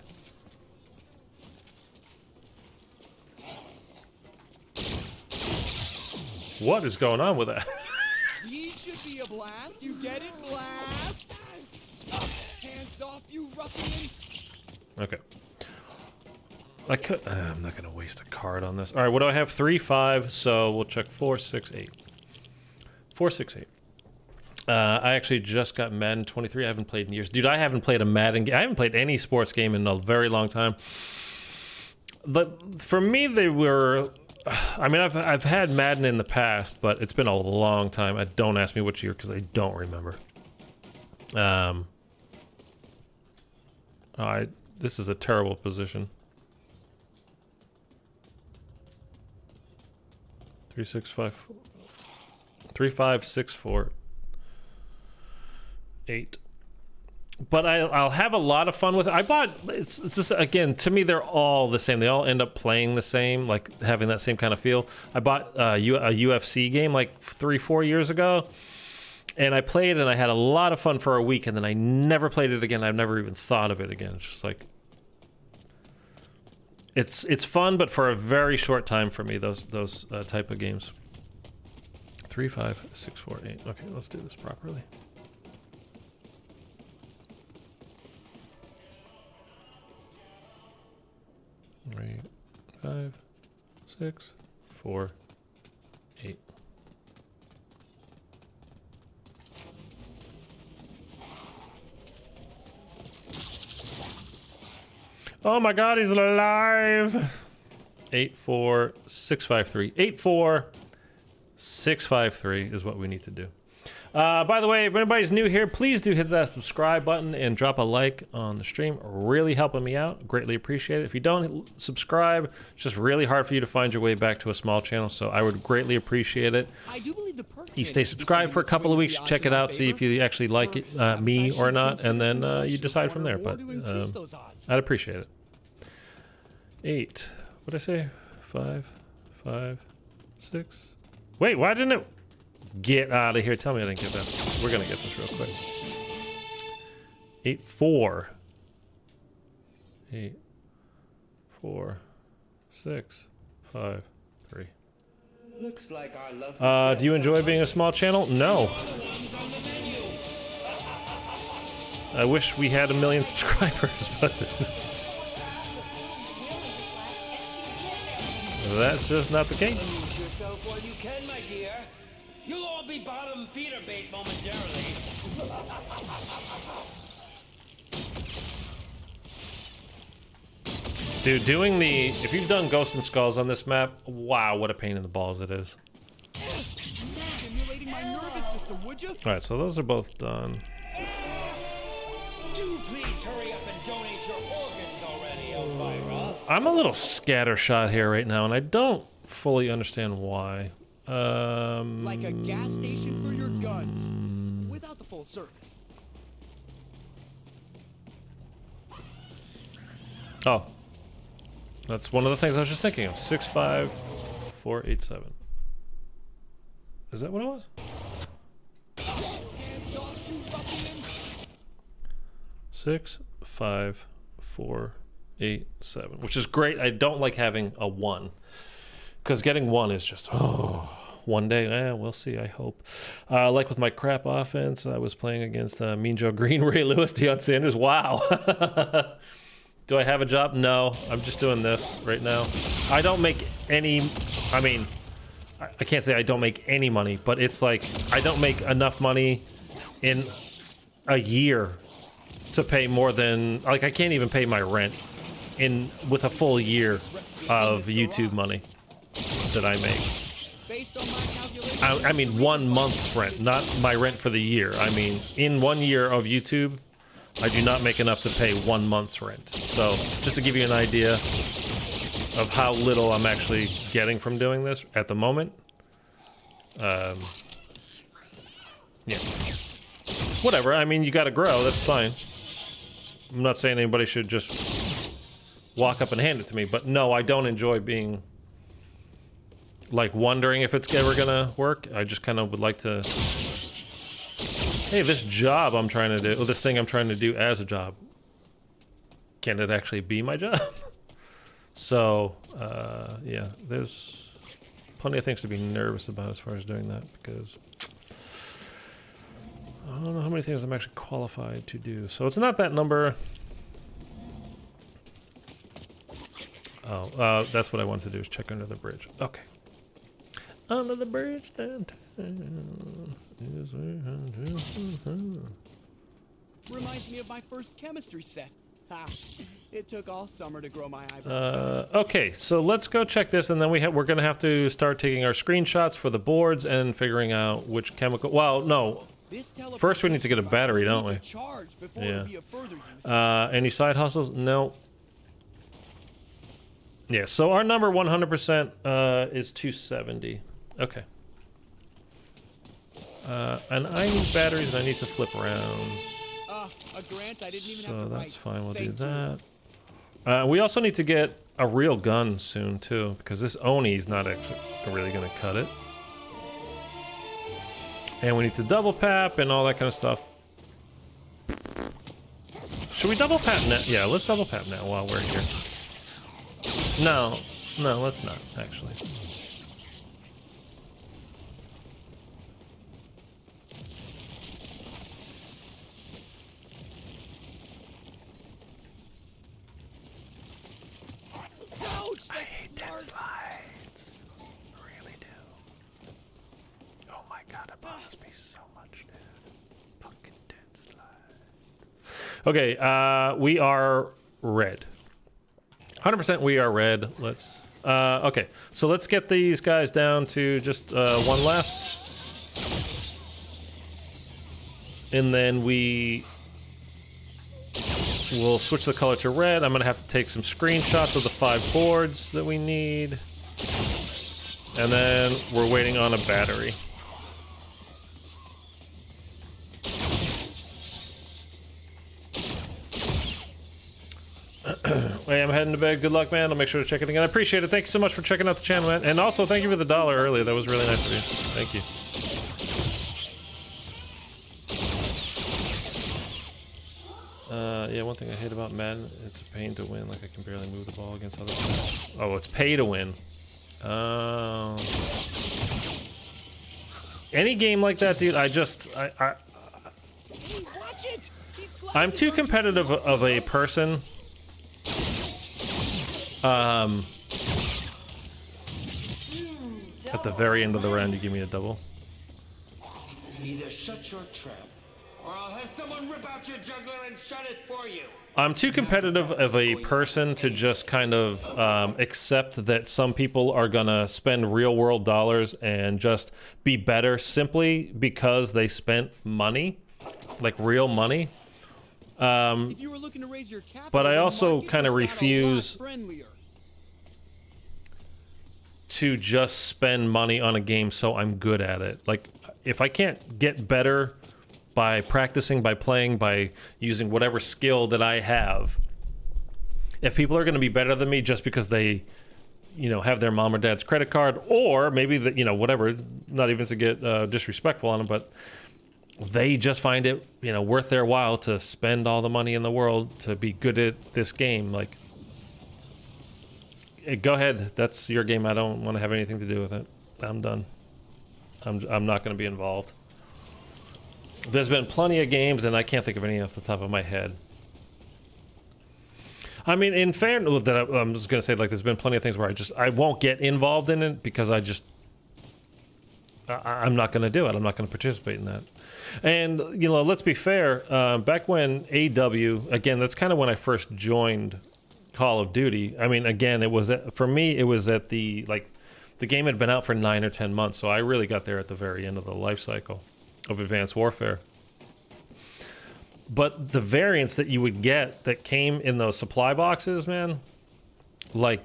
What is going on with that? These should be a blast. You get it? Blast! Hands off, you ruffian! Okay. I could. I'm not gonna waste a card on this. All right, what do I have? 3-5. So we'll check 4, 6, 8. 4, 6, 8. I actually just got Madden 23. I haven't played in years, dude. I haven't played a Madden game. I haven't played any sports game in a very long time. But for me, they were. I mean, I've had Madden in the past, but it's been a long time. Don't ask me which year because I don't remember. This is a terrible position. 3, 6, 5, 3, 5, 6, 4, 8. But I'll have a lot of fun with it. I bought, it's just, again, to me, they're all the same. They all end up playing the same, like having that same kind of feel. I bought a UFC game like 3-4 years ago, and I played and I had a lot of fun for a week, and then I never played it again. I've never even thought of it again. It's just like, it's fun, but for a very short time for me, those type of games. 3, 5, 6, 4, 8. Okay, let's do this properly. Three, 5, 6, 4, 8. Oh my God, he's alive! 8, 4, 6, 5, 3. 8, 4, 6, 5, 3 is what we need to do. By the way, if anybody's new here, please do hit that subscribe button and drop a like on the stream. Really helping me out. Greatly appreciate it. If you don't subscribe, it's just really hard for you to find your way back to a small channel, so I would greatly appreciate it. I do believe the perk You stay subscribed for a couple of weeks, check it out, see if you actually like it, me or not, and then you decide from there. But I'd appreciate it. 8. What did I say? 5, 5, 6. Wait, why didn't it? Get out of here. Tell me I didn't get that. We're going to get this real quick. 8, 4. 8, 4, 6, 5, 3. Looks like our lovely do you enjoy being a small channel? No. I wish we had 1 million subscribers, but that's just not the case. Lose yourself while you can, my dear. You'll all be bottom feeder bait momentarily. Dude, doing the... If you've done Ghosts and Skulls on this map, wow, what a pain in the balls it is. Stimulating my nervous system, would you? Alright, so those are both done. Do please hurry up and donate your organs already, Elvira. I'm a little scattershot here right now, and I don't fully understand why. Like a gas station for your guns, without the full service. Oh. That's one of the things I was just thinking of. 6, 5, 4, 8, 7. Is that what it was? 6, 5, 4, 8, 7. Which is great. I don't like having a 1. Because getting one is just, one day, we'll see, I hope. Like with my crap offense, I was playing against Mean Joe Green, Ray Lewis, Deion Sanders. Wow. Do I have a job? No, I'm just doing this right now. I don't make any, I mean, I can't say I don't make any money, but it's like I don't make enough money in a year to pay more than, like, I can't even pay my rent with a full year of YouTube money that I make. I mean 1 month rent, not my rent for the year. I mean, in 1 year of YouTube, I do not make enough to pay 1 month's rent. So just to give you an idea of how little I'm actually getting from doing this at the moment. Yeah. Whatever, I mean, you gotta grow, that's fine. I'm not saying anybody should just walk up and hand it to me, but no, I don't enjoy being, like, wondering if it's ever gonna work. I just kind of would like to, hey, this job I'm trying to do, or this thing I'm trying to do as a job, can it actually be my job? So, yeah, there's plenty of things to be nervous about as far as doing that, because I don't know how many things I'm actually qualified to do. So it's not that number. Oh, that's what I wanted to do, is check under the bridge. Okay. Under the bridge downtown. Reminds me of my first chemistry set. Ha! It took all summer to grow my eyebrows. Okay, so let's go check this, and then we're gonna have to start taking our screenshots for the boards and figuring out which chemical. Well, no. First, we need to get a battery, don't we? Yeah. Any side hustles? No. Yeah. So our number 100% is 270. Okay. And I need batteries, and I need to flip around. A grant I didn't even so have to that's write. fine. We'll do that. We also need to get a real gun soon too, because this Oni's not actually really gonna cut it. And we need to double pap and all that kind of stuff. Should we double pap now? Yeah, let's double pap now while we're here. No, let's not actually. I hate dead slides. I really do. Oh my god, it bothers me so much, dude. Fucking dead slides. Okay, we are red. 100% we are red. Let's... okay, so let's get these guys down to just one left. And then we'll switch the color to red. I'm gonna have to take some screenshots of the 5 boards that we need. And then we're waiting on a battery. Hey, I'm heading to bed. Good luck, man. I'll make sure to check it again. I appreciate it. Thank you so much for checking out the channel, man. And also, thank you for the $1 earlier. That was really nice of you. Thank you. Yeah, one thing I hate about Madden, it's a pain to win. Like, I can barely move the ball against other players. Oh, it's pay to win. Any game like that, dude, I'm too competitive of a person. At the very end of the round, you give me a double. Either shut your trap, or I'll have someone rip out your juggler and shut it for you. I'm too competitive of a person to just kind of accept that some people are gonna spend real-world dollars and just be better simply because they spent money, like real money. If you were looking to raise your capital, but I also kind of refuse to just spend money on a game so I'm good at it. Like, if I can't get better by practicing, by playing, by using whatever skill that I have, if people are going to be better than me just because they, you know, have their mom or dad's credit card, or maybe that, you know, whatever, not even to get disrespectful on them, but they just find it, you know, worth their while to spend all the money in the world to be good at this game. Like, Go ahead. That's your game. I don't want to have anything to do with it. I'm done. I'm not going to be involved. There's been plenty of games, and I can't think of any off the top of my head. I mean, in fairness, I'm just going to say, like, there's been plenty of things where I won't get involved in it because I'm not going to do it. I'm not going to participate in that. And, you know, let's be fair. Back when AW, again, that's kind of when I first joined Call of Duty. I mean, again, it was for me, it was at the game had been out for 9 or 10 months, so I really got there at the very end of the life cycle of Advanced Warfare. But the variants that you would get that came in those supply boxes, man, like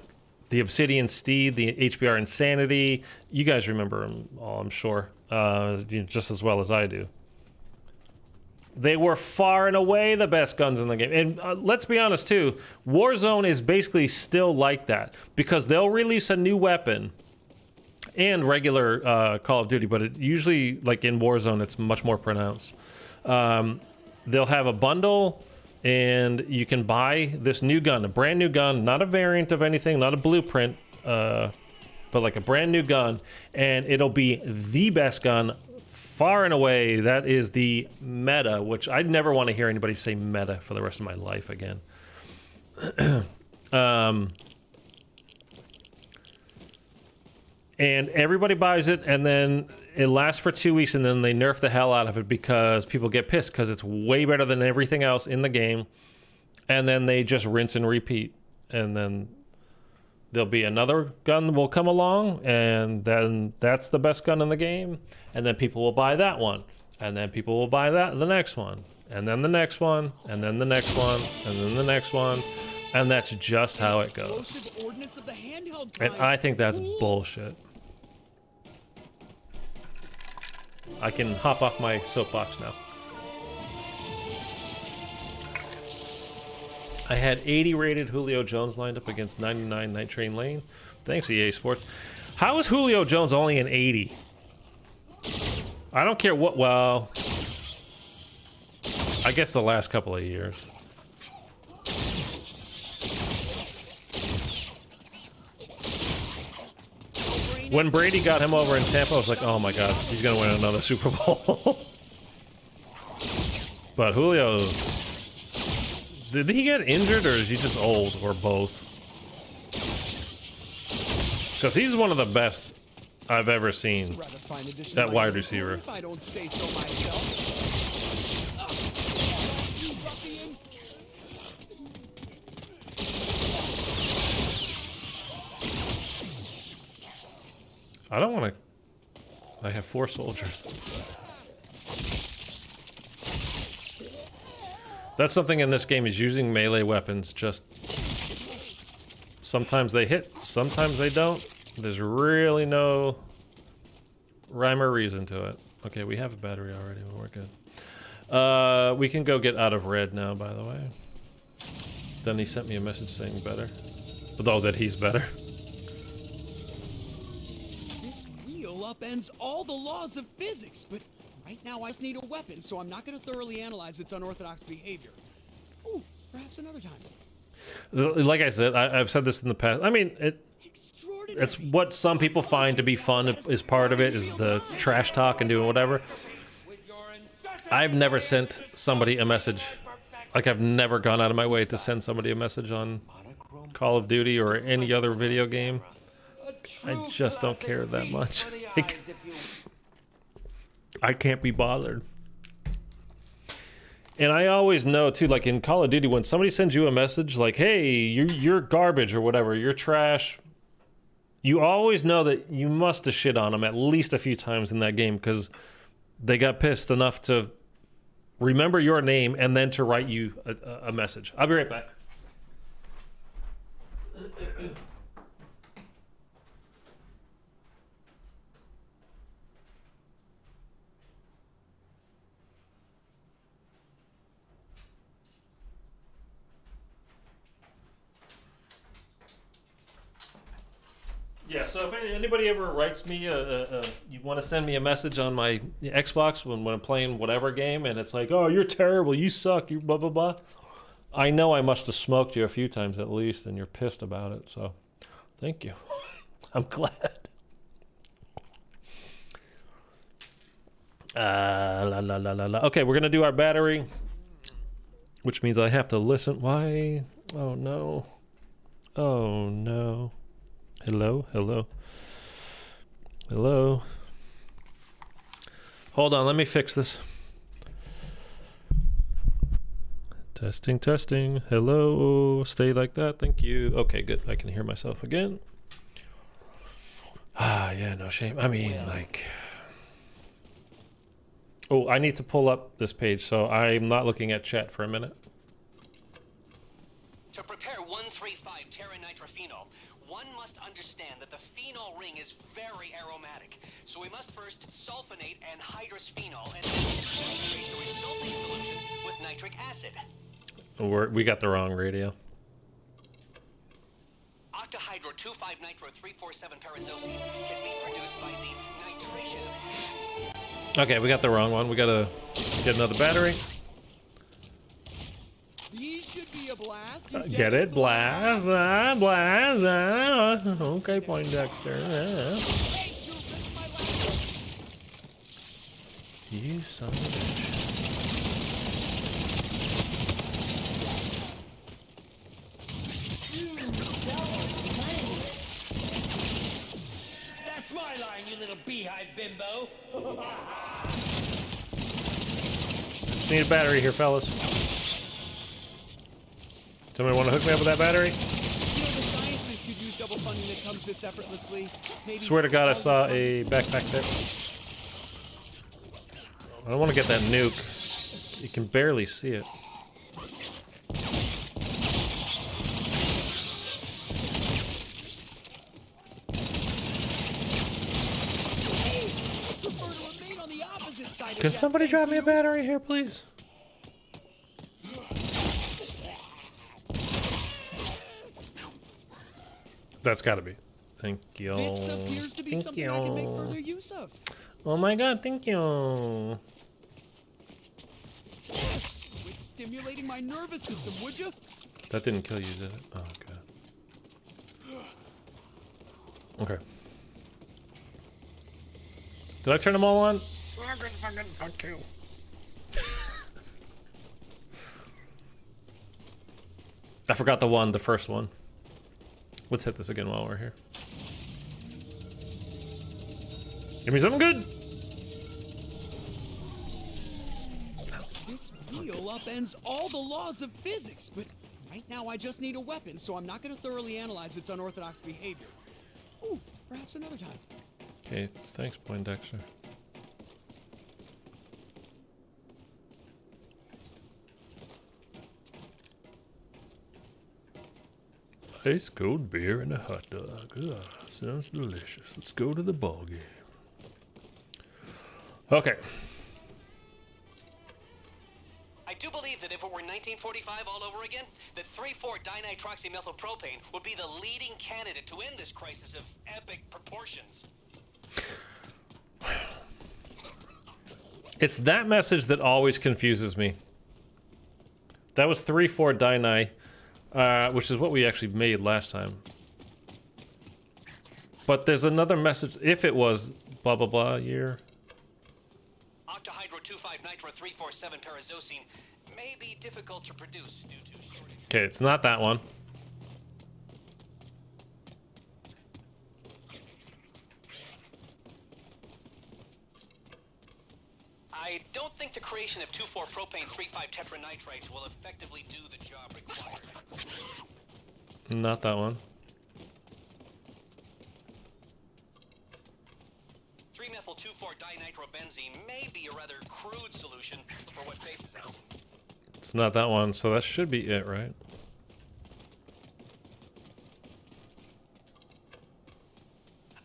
the Obsidian Steed, the HBR Insanity, you guys remember them all, I'm sure, just as well as I do. They were far and away the best guns in the game. And let's be honest, too, Warzone is basically still like that because they'll release a new weapon and regular Call of Duty, but it usually, like in Warzone, it's much more pronounced. They'll have a bundle, and you can buy this new gun, a brand new gun, not a variant of anything, not a blueprint, but like a brand new gun, and it'll be the best gun far and away. That is the meta, which I'd never want to hear anybody say meta for the rest of my life again. And everybody buys it, and then it lasts for 2 weeks, and then they nerf the hell out of it because people get pissed because it's way better than everything else in the game. And then they just rinse and repeat. And then there'll be another gun will come along, and then that's the best gun in the game. And then people will buy that one. And then people will buy the next one. And then the next one. And then the next one. And then the next one. And that's just how it goes. And I think that's bullshit. I can hop off my soapbox now. I had 80 rated Julio Jones lined up against 99 Night Train Lane. Thanks, EA Sports. How is Julio Jones only an 80? I don't care what, well, I guess the last couple of years. When Brady got him over in Tampa, I was like, oh my God, he's going to win another Super Bowl. But Julio, did he get injured or is he just old or both? Because he's one of the best I've ever seen at wide receiver. If I don't say so myself. I don't want to. I have 4 soldiers. That's something in this game is using melee weapons. Just sometimes they hit, sometimes they don't. There's really no rhyme or reason to it. Okay, we have a battery already, but we're good. We can go get out of red now, by the way. Then he sent me a message saying better. Although that he's better. Upends all the laws of physics, but right now I just need a weapon, so I'm not going to thoroughly analyze its unorthodox behavior. Ooh, perhaps another time. Like I said, I've said this in the past. I mean, it's what some people find to be fun is part of it, is the trash talk and doing whatever. I've never sent somebody a message. Like, I've never gone out of my way to send somebody a message on Call of Duty or any other video game. I just don't care that much. I can't be bothered. And I always know, too, like in Call of Duty, when somebody sends you a message like, hey, you're garbage or whatever, you're trash, you always know that you must have shit on them at least a few times in that game because they got pissed enough to remember your name and then to write you a message. I'll be right back. Yeah, so if anybody ever writes me, you want to send me a message on my Xbox when I'm playing whatever game, and it's like, oh, you're terrible, you suck, you blah, blah, blah. I know I must have smoked you a few times at least, and you're pissed about it, so Thank you. I'm glad. La la la la la. Okay, we're gonna do our battery, which means I have to listen. Why? Oh no. Oh no. Hello, hello, hello. Hold on, let me fix this. Testing, testing. Hello. Stay like that. Thank you. Okay, good. I can hear myself again. Ah, yeah, no shame. I mean, like... Oh, I need to pull up this page, so I'm not looking at chat for a minute. To prepare 135 terranitrophenol, one must understand that the phenol ring is very aromatic. So we must first sulfonate anhydrous phenol and concentrate the resulting solution with nitric acid. We got the wrong radio. Octahydro 2,5-nitro-3,4,7 parazosine can be produced by the nitration of... Okay, we got the wrong one. We gotta get another battery. These should be a blast. Get it? Blast. Blast. Okay, Poindexter. You son of a bitch. That's my line, you little beehive bimbo. Just need a battery here, fellas. Somebody want to hook me up with that battery? You know, the scientists could use double funding that comes this effortlessly. Maybe Swear to God, I saw a backpack there. I don't want to get that nuke. You can barely see it. Can somebody drop me a battery here, please? That's got to be. Thank you. This appears to be Thank something you. I can make further use of. Oh my God! Thank you. Quit stimulating my nervous system, would you? That didn't kill you, did it? Oh, okay. Okay. Did I turn them all on? Fuck you. I forgot the first one. Let's hit this again while we're here. Give me something good. This wheel upends all the laws of physics, but right now I just need a weapon, so I'm not going to thoroughly analyze its unorthodox behavior. Ooh, perhaps another time. Okay, thanks, Poindexter. Ice cold beer and a hot dog. Ugh, sounds delicious. Let's go to the ball game. Okay. I do believe that if it were 1945 all over again, that 3,4-dinitroxymethylpropane would be the leading candidate to end this crisis of epic proportions. It's that message that always confuses me. That was 3,4-dini. Which is what we actually made last time. But there's another message. If it was blah blah blah year. Octahydro 2,5-nitro-3,4,7 parazosine may be difficult to produce due to shortage. Okay, it's not that one. I don't think the creation of 2,4-propane 3,5-tetranitrates will effectively do the job required. Not that one. 3-methyl-2,4-dinitrobenzene may be a rather crude solution for what faces us. It's not that one, so that should be it, right?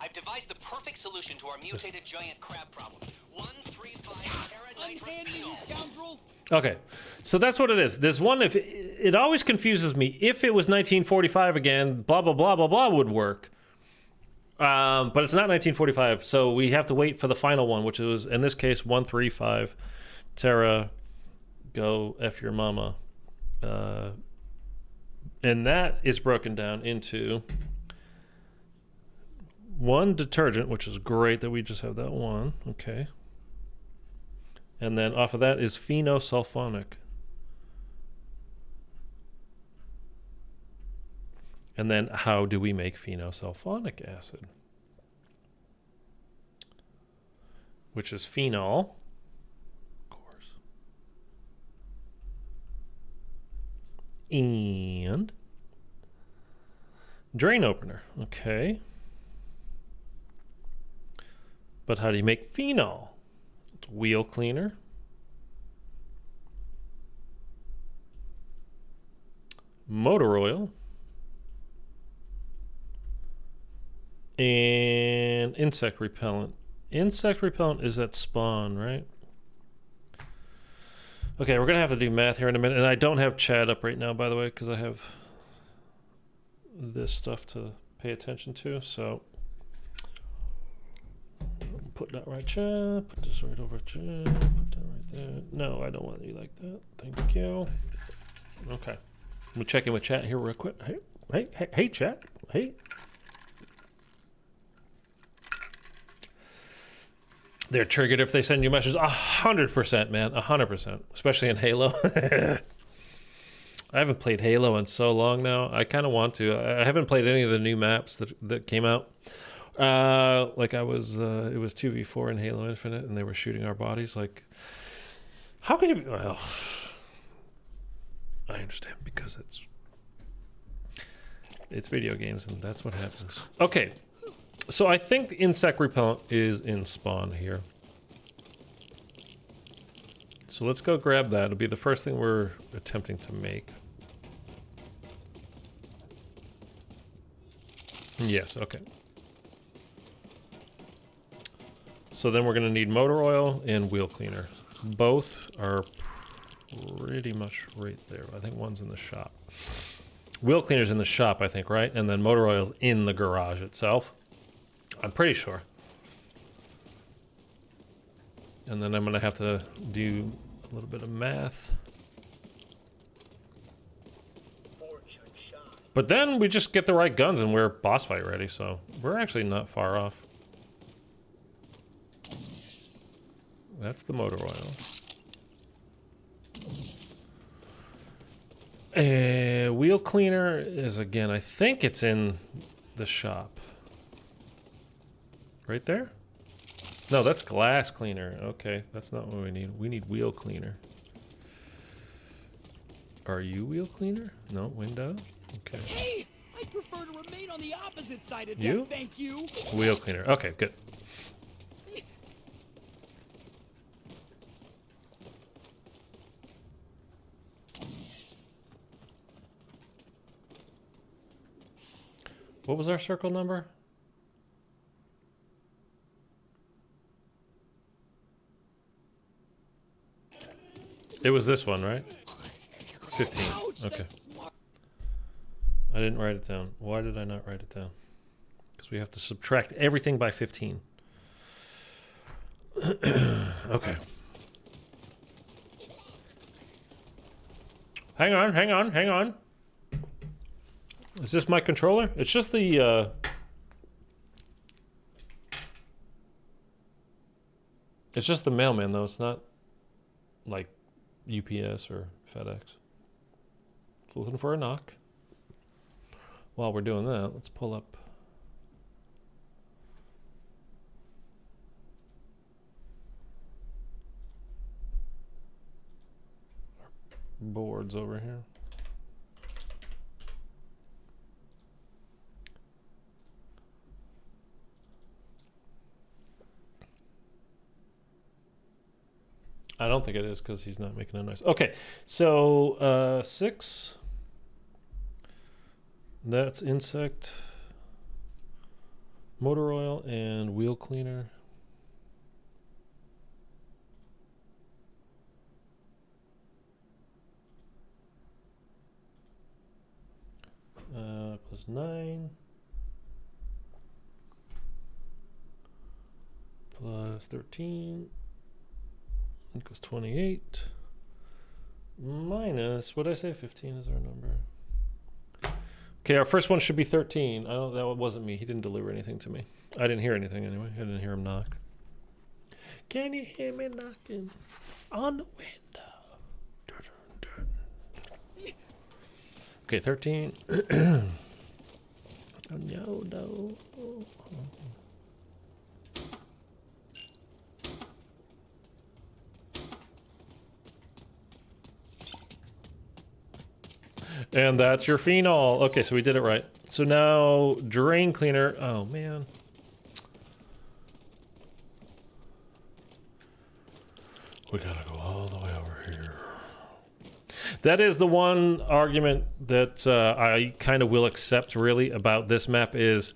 I've devised the perfect solution to our mutated giant crab problem. 1,3,5-teranitrophenol. Okay, so that's what it is. There's one, if it always confuses me. If it was 1945 again, blah, blah, blah, blah, blah would work. But it's not 1945, so we have to wait for the final one, which was, in this case, 135. Terra, go F your mama. And that is broken down into 1 detergent, which is great that we just have that one. Okay. And then off of that is phenosulfonic. And then how do we make phenosulfonic acid? Which is phenol, of course. And drain opener. Okay. But how do you make phenol? It's wheel cleaner. Motor oil. And insect repellent. Insect repellent is at spawn, right? Okay, we're going to have to do math here in a minute. And I don't have chat up right now, by the way, because I have this stuff to pay attention to. So put that right chat. Put this right over chat. Put that right there. No, I don't want you like that. Thank you. Okay. I'm going to check in with chat here real quick. Hey, chat. Hey. They're triggered if they send you messages. 100%, man. 100%. Especially in Halo. I haven't played Halo in so long now. I kind of want to. I haven't played any of the new maps that came out. Like I was, it was 2v4 in Halo Infinite, and they were shooting our bodies. Like, how could you be? Well, I understand because it's video games, and that's what happens. Okay. So I think the insect repellent is in spawn here. So let's go grab that. It'll be the first thing we're attempting to make. Yes, okay. So then we're going to need motor oil and wheel cleaner. Both are pretty much right there. I think one's in the shop. Wheel cleaner's in the shop, I think, right? And then motor oil's in the garage itself. I'm pretty sure. And then I'm going to have to do a little bit of math. But then we just get the right guns and we're boss fight ready, so we're actually not far off. That's the motor oil. Wheel cleaner is, again, I think it's in the shop. Right there? No, that's glass cleaner. Okay, that's not what we need. We need wheel cleaner. Are you wheel cleaner? No, window? Okay. Hey, I prefer to remain on the opposite side of You? death, thank you. Wheel cleaner. Okay, good. What was our circle number? It was this one, right? 15. Okay. I didn't write it down. Why did I not write it down? Because we have to subtract everything by 15. Okay. Hang on. Is this my controller? It's just the, it's just the mailman, though. It's not, like, UPS or FedEx. It's looking for a knock. While we're doing that, let's pull up our boards over here. I don't think it is because he's not making a noise. Okay, so 6. That's insect, motor oil, and wheel cleaner. Plus 9. Plus 13. Equals 28. Minus, what did I say? 15 is our number. Okay, our first one should be 13. I don't. That wasn't me. He didn't deliver anything to me. I didn't hear anything anyway. I didn't hear him knock. Can you hear me knocking on the window? Okay, 13. Oh, no. And that's your phenol. Okay, so we did it right. So now drain cleaner. Oh, man. We gotta go all the way over here. That is the one argument that I kind of will accept, really, about this map is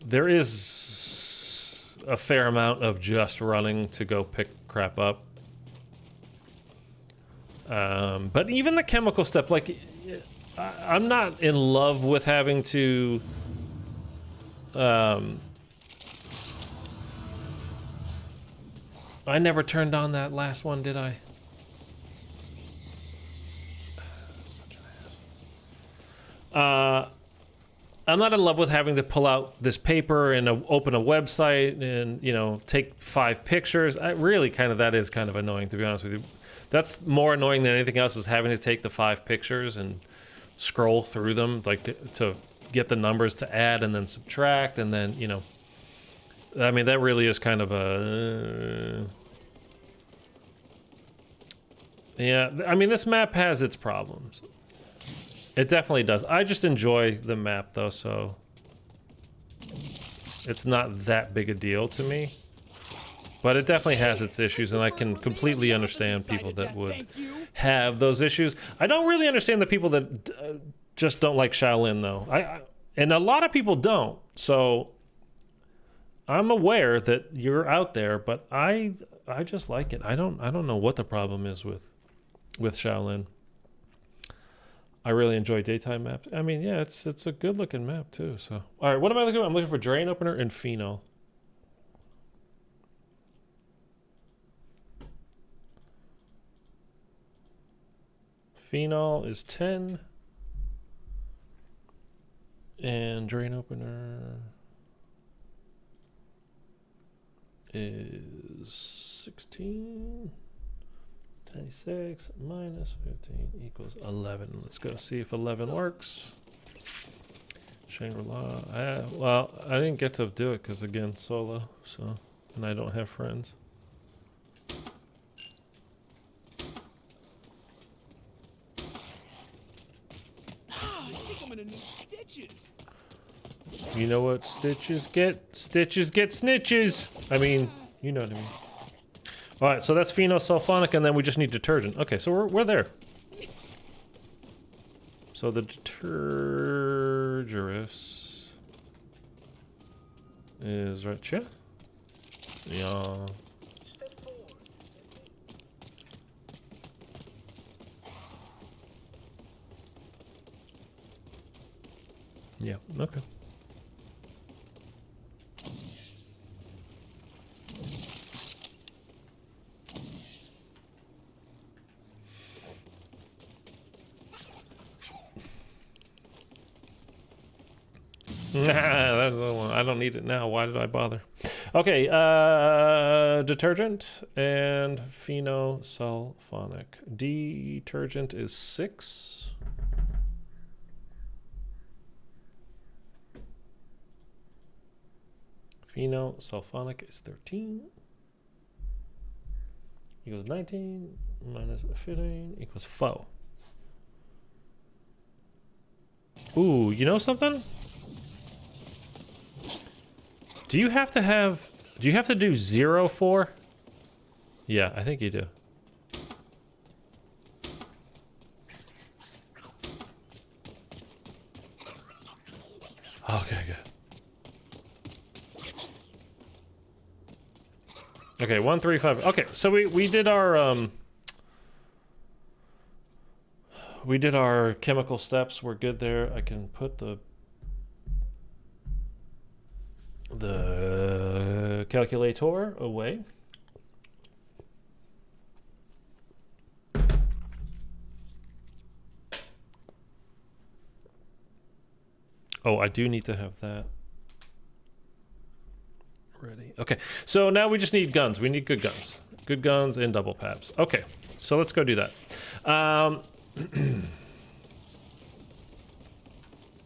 there is a fair amount of just running to go pick crap up. But even the chemical step, like, I'm not in love with having to I never turned on that last one, did I? I'm not in love with having to pull out this paper and open a website and, you know, take 5 pictures. That is kind of annoying, to be honest with you. That's more annoying than anything else, is having to take the 5 pictures and scroll through them, like to get the numbers to add and then subtract, and then, you know, I mean, that really is kind of a... yeah, I mean, this map has its problems. It definitely does. I just enjoy the map, though, so it's not that big a deal to me. But it definitely has its issues, and I can completely understand people that would have those issues. I don't really understand the people that just don't like Shaolin, though. And a lot of people don't, so I'm aware that you're out there, but I just like it. I don't know what the problem is with Shaolin. I really enjoy daytime maps. I mean, yeah, it's a good looking map too. So, all right, what am I looking for? I'm looking for drain opener and phenol. Phenol is 10, and drain opener is 16. 26 minus 15 equals 11. Let's go see if 11 works. Shangri-La. Well, I didn't get to do it because, again, solo, so, and I don't have friends. I think I'm gonna need stitches. You know what stitches get? Stitches get snitches. I mean, you know what I mean. All right, so that's phenosulfonic, and then we just need detergent. Okay, so we're there. So the detergerous is right here. Yeah. Yeah, okay. That's the one. I don't need it now. Why did I bother? Okay, detergent and phenosulfonic. Detergent is 6. Phenosulfonic is 13. Equals 19 minus 15 equals 4. Ooh, you know something? Do you have to do 0, 4? Yeah, I think you do. Okay, good. Okay, 1, 3, 5. Okay, so we did our chemical steps. We're good there. I can put the calculator away. Oh, I do need to have that ready. Okay, so now we just need guns. We need good guns. Good guns and double paps. Okay, so let's go do that.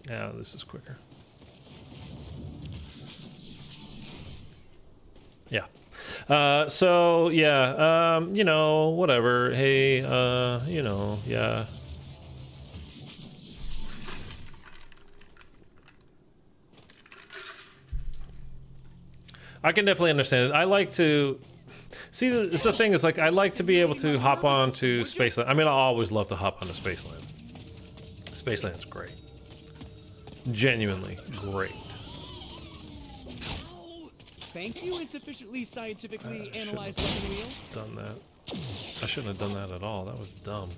Yeah, this is quicker. Yeah. So yeah, you know, whatever. Hey, you know, yeah. I can definitely understand it. I like to see. The thing is, like, I like to be able to hop on to Spaceland. I mean, I always love to hop onto Spaceland. Spaceland's great. Genuinely great. Thank you. Insufficiently scientifically analyzed weapon wheel. Done that. I shouldn't have done that at all. That was dumb.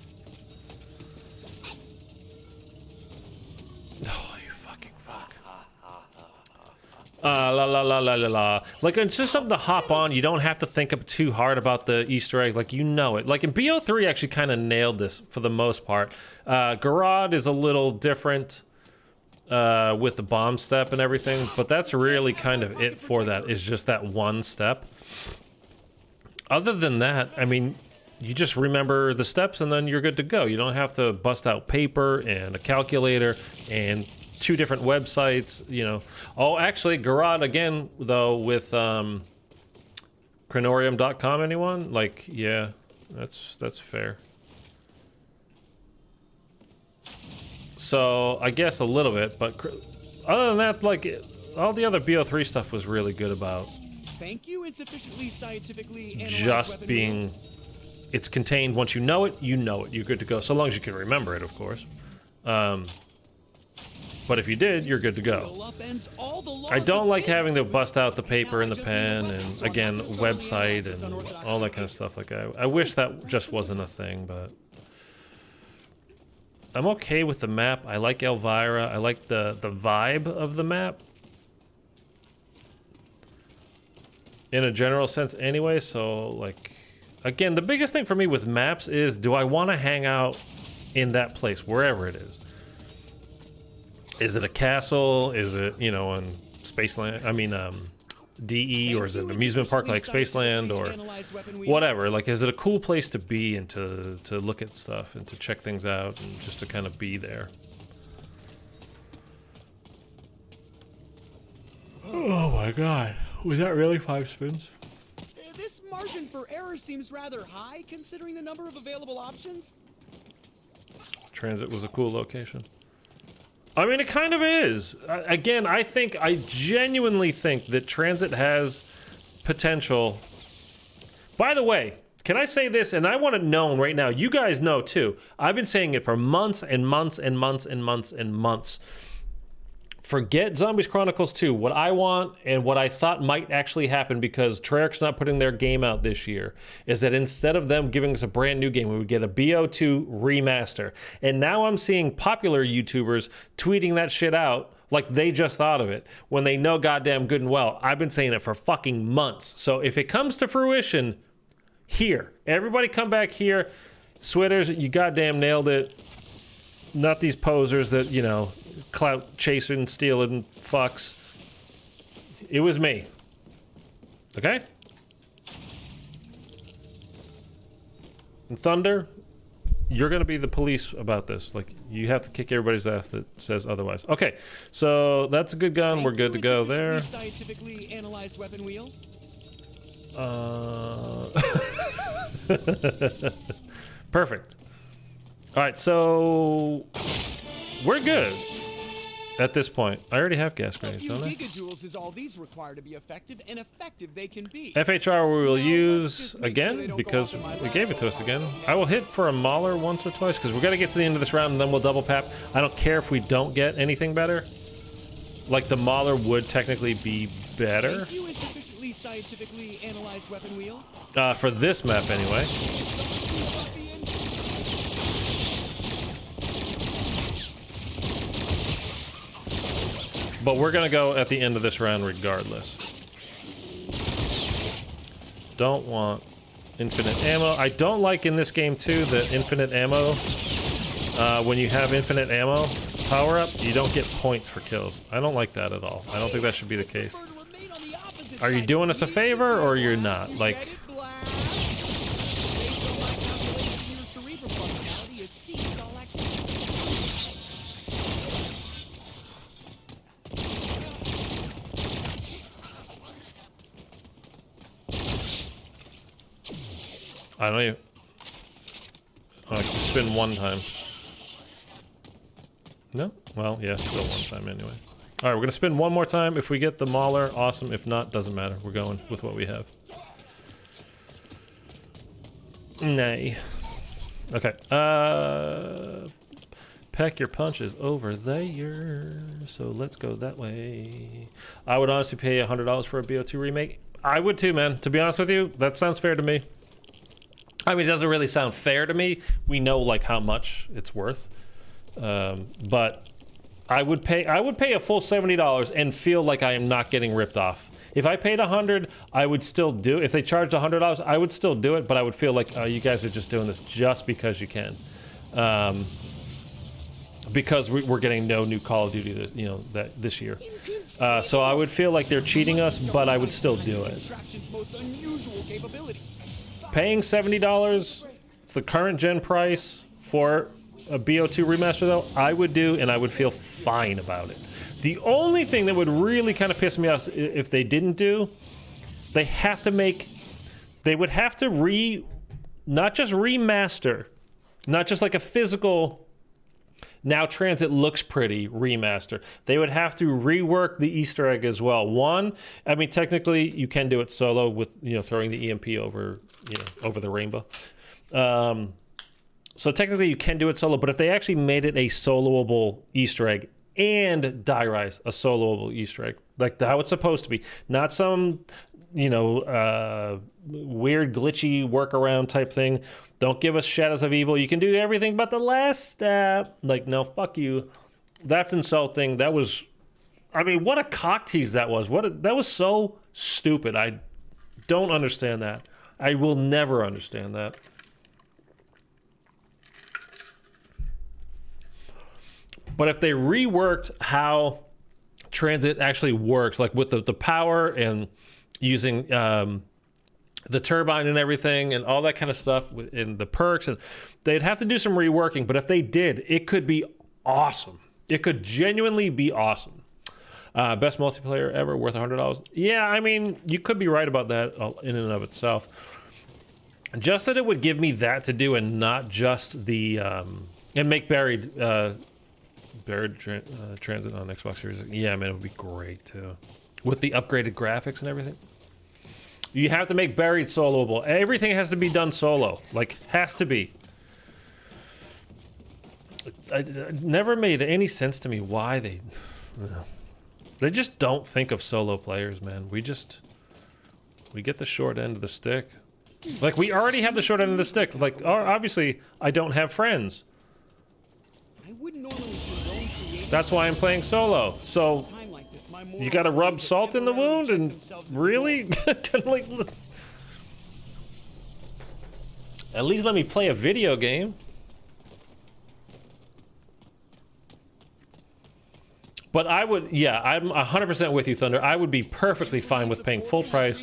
Oh, you fucking fuck. La la la la la la. Like, it's just something to hop on. You don't have to think up too hard about the Easter egg. Like, you know it. Like, in BO3 actually kind of nailed this for the most part. Garrod is a little different with the bomb step and everything, but that's really kind of it for that, is just that one step. Other than that, I mean, you just remember the steps and then you're good to go. You don't have to bust out paper and a calculator and 2 different websites, you know. Oh, actually, Garrod again, though, with Crenorium.com, anyone? Like, yeah, that's fair. So, I guess a little bit, but other than that, like, all the other BO3 stuff was really good about Thank you. Insufficiently scientifically analyzed just being... It's contained. Once you know it, you know it. You're good to go. So long as you can remember it, of course. But if you did, you're good to go. I don't like having to bust out the paper and the pen and, again, website and all that kind of stuff. Like, I wish that just wasn't a thing, but... I'm okay with the map. I like Elvira. I like the vibe of the map. In a general sense anyway, so, like... Again, the biggest thing for me with maps is, do I want to hang out in that place, wherever it is? Is it a castle? Is it, you know, on Spaceland? I mean, DE, or is it an amusement park like Spaceland, or whatever? Like, is it a cool place to be and to look at stuff and to check things out and just to kind of be there? Oh my god. Was that really 5 spins? This margin for error seems rather high considering the number of available options. Transit was a cool location. I mean, it kind of is. Again, I genuinely think that Transit has potential. By the way, can I say this? And I want it known right now. You guys know too. I've been saying it for months and months and months and months and months. Forget Zombies Chronicles 2. What I want and what I thought might actually happen, because Treyarch's not putting their game out this year, is that instead of them giving us a brand new game, we would get a BO2 remaster. And now I'm seeing popular YouTubers tweeting that shit out like they just thought of it, when they know goddamn good and well I've been saying it for fucking months. So if it comes to fruition, here. Everybody come back here. Switters, you goddamn nailed it. Not these posers that, you know, clout chasing, stealing fucks. It was me. Okay? And Thunder, you're gonna be the police about this. Like, you have to kick everybody's ass that says otherwise. Okay, so that's a good gun. We're good to go there. Scientifically analyzed weapon wheel. Perfect. All right, so we're good at this point. I already have gas grenades, don't I? Gigajoules is all these require to be effective, and effective they can be. FHR we will use again because we gave it to us again. I will hit for a Mauler once or twice because we're gonna get to the end of this round and then we'll double pap. I don't care if we don't get anything better. Like, the Mauler would technically be better. Thank you. Insufficiently scientifically analyzed weapon wheel. For this map anyway. But we're gonna go at the end of this round regardless. Don't want infinite ammo. I don't like in this game too that infinite ammo, when you have infinite ammo, power up, you don't get points for kills. I don't like that at all. I don't think that should be the case. Are you doing us a favor or you're not? Like, I don't even. Oh, I can spin one time. No? Well, yeah, still one time anyway. Alright, we're gonna spin one more time. If we get the Mauler, awesome. If not, doesn't matter. We're going with what we have. Nay. Okay. Pack your punches over there. So let's go that way. I would honestly pay $100 for a BO2 remake. I would too, man. To be honest with you, that sounds fair to me. I mean, it doesn't really sound fair to me. We know like how much it's worth, but I would pay a full $70 and feel like I am not getting ripped off. If I paid $100, I would still do. If they charged $100, I would still do it, but I would feel like you guys are just doing this just because you can, because we're getting no new Call of Duty this year. So I would feel like they're cheating us, but I would still do it. Paying $70, it's the current gen price for a BO2 remaster though, I would do, and I would feel fine about it. The only thing that would really kind of piss me off if they didn't do, they would have to not just remaster, not just like a physical, now Transit looks pretty remaster. They would have to rework the Easter egg as well. One, I mean, technically you can do it solo with, throwing the EMP over, over the rainbow. So technically you can do it solo, but if they actually made it a soloable Easter egg and Die Rise a soloable Easter egg, like how it's supposed to be, not some, weird glitchy workaround type thing. Don't give us Shadows of Evil. You can do everything but the last step. Like, no, fuck you. That's insulting. That was, I mean, what a cock tease that was. That was so stupid. I don't understand that. I will never understand that. But if they reworked how Transit actually works, like with the power and using the turbine and everything and all that kind of stuff and the perks, and they'd have to do some reworking. But if they did, it could be awesome. It could genuinely be awesome. Best multiplayer ever, worth $100. Yeah, I mean, you could be right about that in and of itself. Just that it would give me that to do and not just the and make Buried Transit on Xbox Series. Yeah, man, it would be great too, with the upgraded graphics and everything. You have to make Buried soloable. Everything has to be done solo. Like, has to be. It never made any sense to me why they just don't think of solo players, man. We get the short end of the stick. Like, we already have the short end of the stick. Like, obviously, I don't have friends. That's why I'm playing solo. So you gotta rub salt in the wound and really? At least let me play a video game. But I would, yeah, I'm 100% with you, Thunder. I would be perfectly fine with paying full price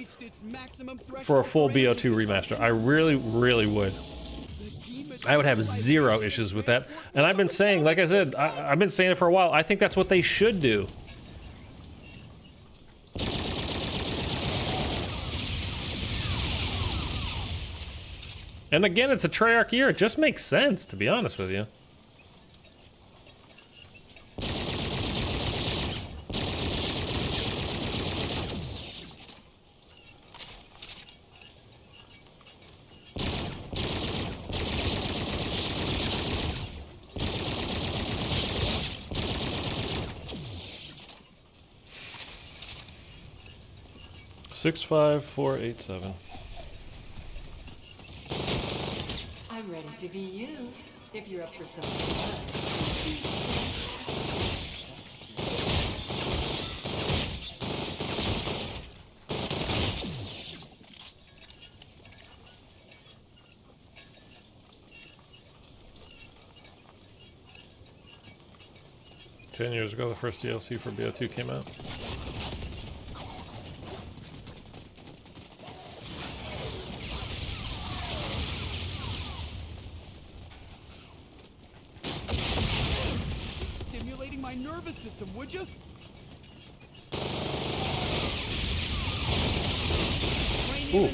for a full BO2 remaster. I really, really would. I would have zero issues with that. And I've been saying, like I said, I've been saying it for a while. I think that's what they should do. And again, it's a Treyarch year. It just makes sense, to be honest with you. Six 5-4-8-7. I'm ready to be you, if you're up for something. 10 years ago, the first DLC for BO2 came out. Stimulating my nervous system, would you? Ooh. I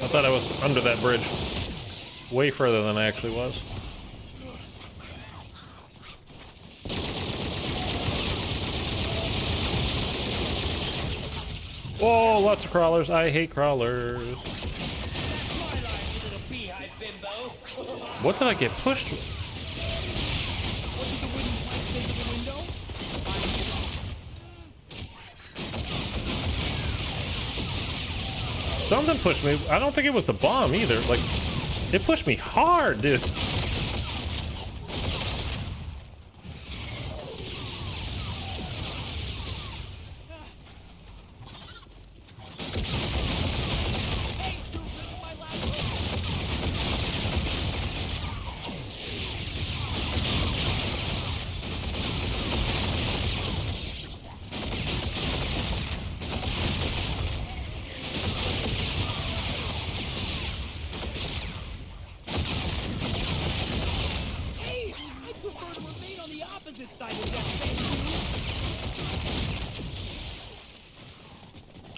thought I was under that bridge. Way further than I actually was. Whoa, lots of crawlers. I hate crawlers. What did I get pushed with? Something pushed me. I don't think it was the bomb either. Like, it pushed me hard, dude.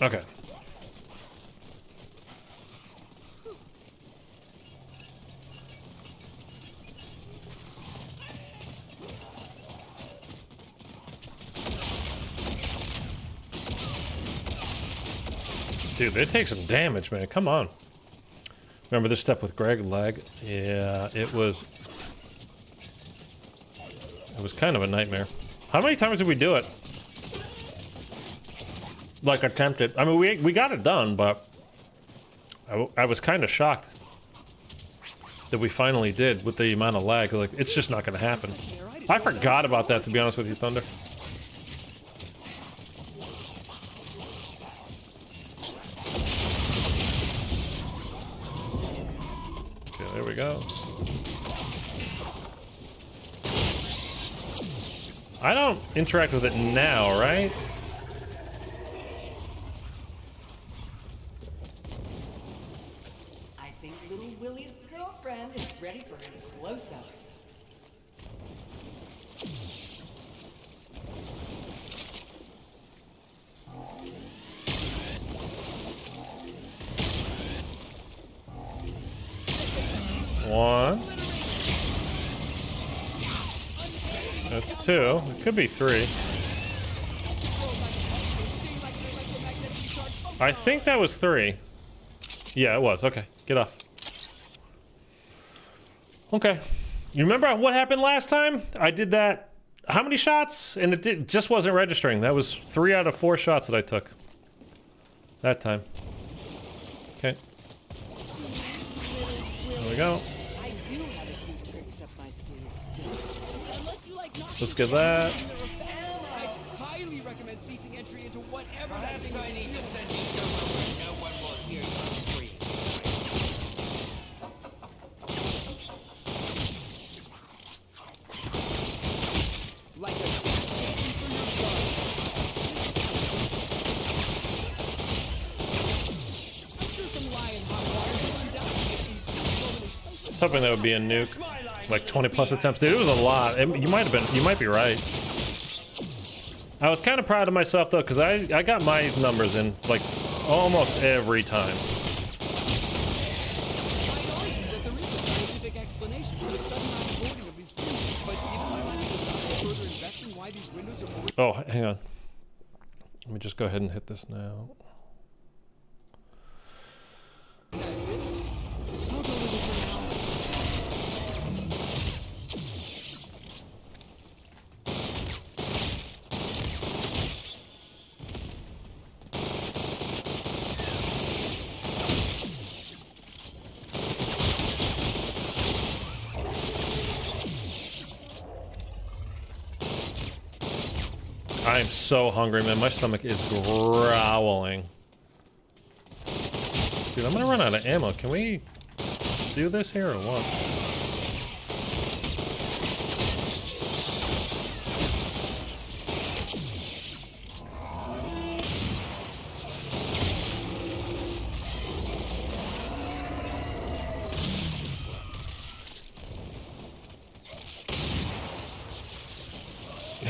Okay. Dude, they take some damage, man. Come on. Remember this step with Greg lag? Yeah, it was kind of a nightmare. How many times did we do it? Like, attempted. I mean, we got it done, but I was kind of shocked that we finally did with the amount of lag. Like, it's just not going to happen. I forgot about that, to be honest with you, Thunder. Okay, there we go. I don't interact with it now, right? Ready for any close-ups. One. That's two. It could be three. I think that was three. Yeah, it was. Okay, get off. Okay. You remember what happened last time? I did that. How many shots? And it just wasn't registering. That was 3 out of 4 shots that I took. That time. Okay. There we go. Let's get that. I highly recommend ceasing entry into whatever that thing I need to send you. No one will hear you free. Like a candy for your blood. I'm sure some lion hot wires will undoubtedly I was hoping that would be a nuke. Like 20 plus attempts. Dude, it was a lot. You might be right. I was kind of proud of myself though, because I got my numbers in like almost every time. Oh, hang on. Let me just go ahead and hit this now. I am so hungry, man. My stomach is growling. Dude, I'm gonna run out of ammo. Can we do this here or what?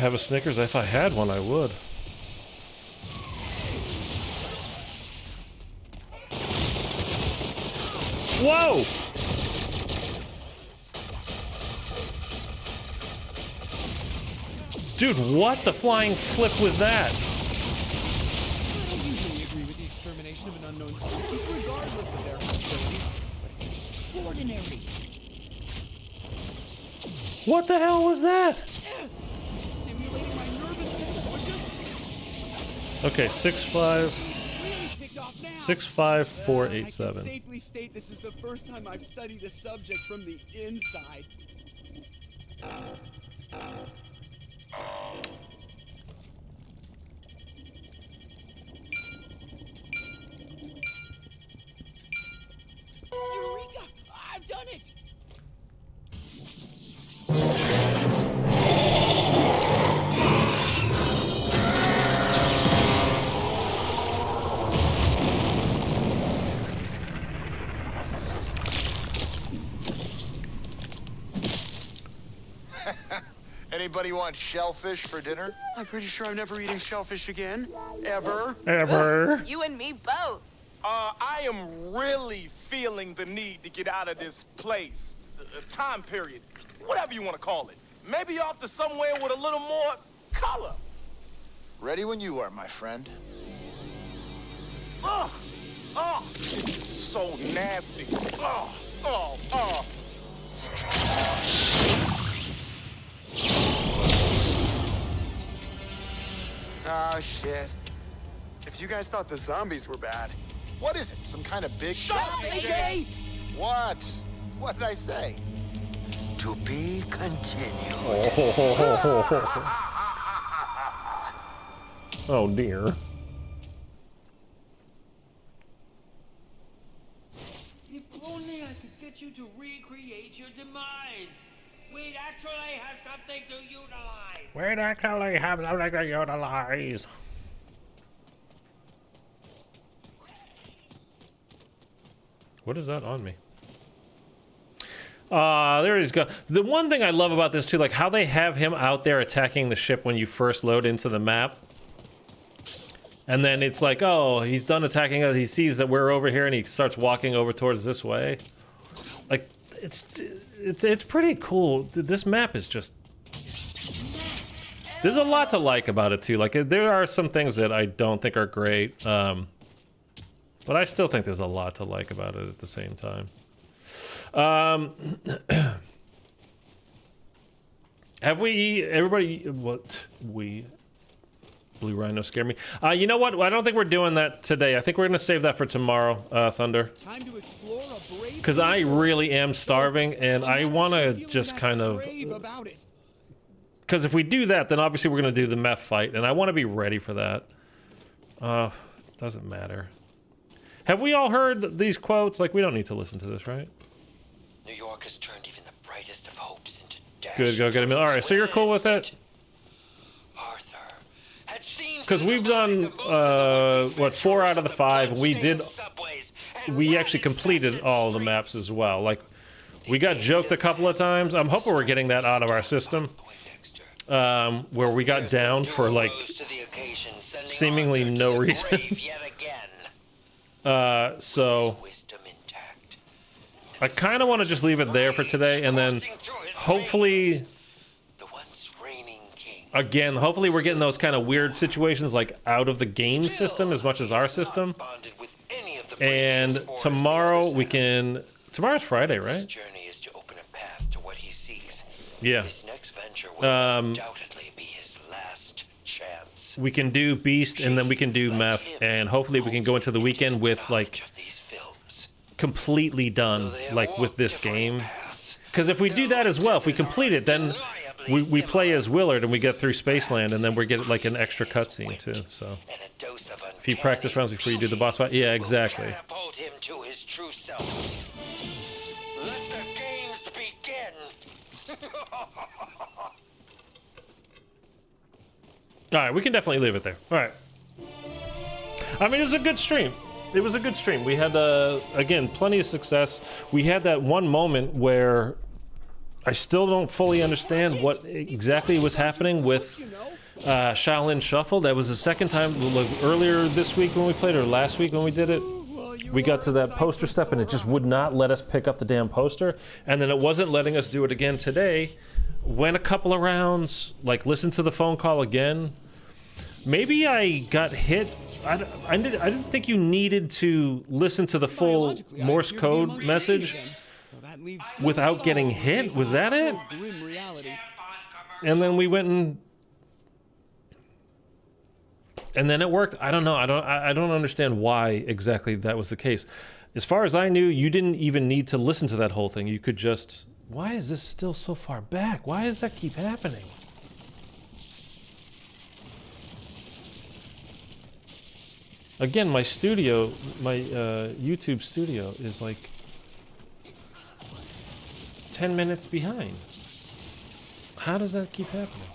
have a Snickers. If I had one, I would. Whoa! Dude, what the flying flip was that? I don't usually agree with the extermination of an unknown species, regardless of their hostility, but extraordinary. What the hell was that? Stimulating my nervous system, would you? Okay, 6'5". 65487. I can safely state this is the first time I've studied a subject from the inside. Eureka! I've done it! Anybody want shellfish for dinner? I'm pretty sure I'm never eating shellfish again. Ever. Ever. You and me both. I am really feeling the need to get out of this place, time period, whatever you want to call it. Maybe off to somewhere with a little more color. Ready when you are, my friend. Ugh! Oh, this is so nasty. Oh. Oh, shit. If you guys thought the zombies were bad. What is it? Some kind of big... Shut up, AJ! What? What did I say? To be continued. Oh dear. If only I could get you to recreate your demise. We'd actually have something to utilize. We'd actually have something to utilize. What is that on me? There he's go. The one thing I love about this too, like how they have him out there attacking the ship when you first load into the map. And then it's like, oh, he's done attacking us. He sees that we're over here and he starts walking over towards this way. Like, it's pretty cool. This map is just... There's a lot to like about it too. Like, there are some things that I don't think are great. But I still think there's a lot to like about it at the same time. Have we... Everybody... What? We... Blue Rhino scared me. You know what? I don't think we're doing that today. I think we're going to save that for tomorrow, Thunder. Because I really am starving, and I want to just kind of... Because if we do that, then obviously we're going to do the meth fight, and I want to be ready for that. Doesn't matter. Have we all heard these quotes? Like, we don't need to listen to this, right? New York has turned even the brightest of hopes into dash. Good, go get a meal. All right, so you're cool with it? Because we've done, what, 4 out of the 5. We actually completed all the maps as well. Like, we got joked a couple of times. I'm hoping we're getting that out of our system. Where we got down for, like, seemingly no reason. So, I kind of want to just leave it there for today, and then hopefully... Again, hopefully we're getting those kind of weird situations like out of the game system as much as our system. And tomorrow we can... Tomorrow's Friday, right? Yeah. We can do Beast and then we can do Meth, and hopefully we can go into the weekend with like completely done like with this game. Because if we do that as well, if we complete it, then we play as Willard and we get through Spaceland, and then we get like an extra cutscene too. So a few practice rounds before you do the boss fight. Yeah, exactly. All right, we can definitely leave it there. All right. I mean, it was a good stream. It was a good stream. We had, again, plenty of success. We had that one moment where I still don't fully understand what exactly was happening with Shaolin Shuffle. That was the second time, like, earlier this week when we played, or last week when we did it. We got to that poster step and it just would not let us pick up the damn poster. And then it wasn't letting us do it again today. Went a couple of rounds, like listened to the phone call again. Maybe I got hit. I didn't think you needed to listen to the full Morse code message without getting hit. Was that it? And then we went and then it worked. I don't know. I don't understand why exactly that was the case. As far as I knew, you didn't even need to listen to that whole thing. You could just... Why is this still so far back? Why does that keep happening? Again, my studio, my YouTube studio is like 10 minutes behind. How does that keep happening?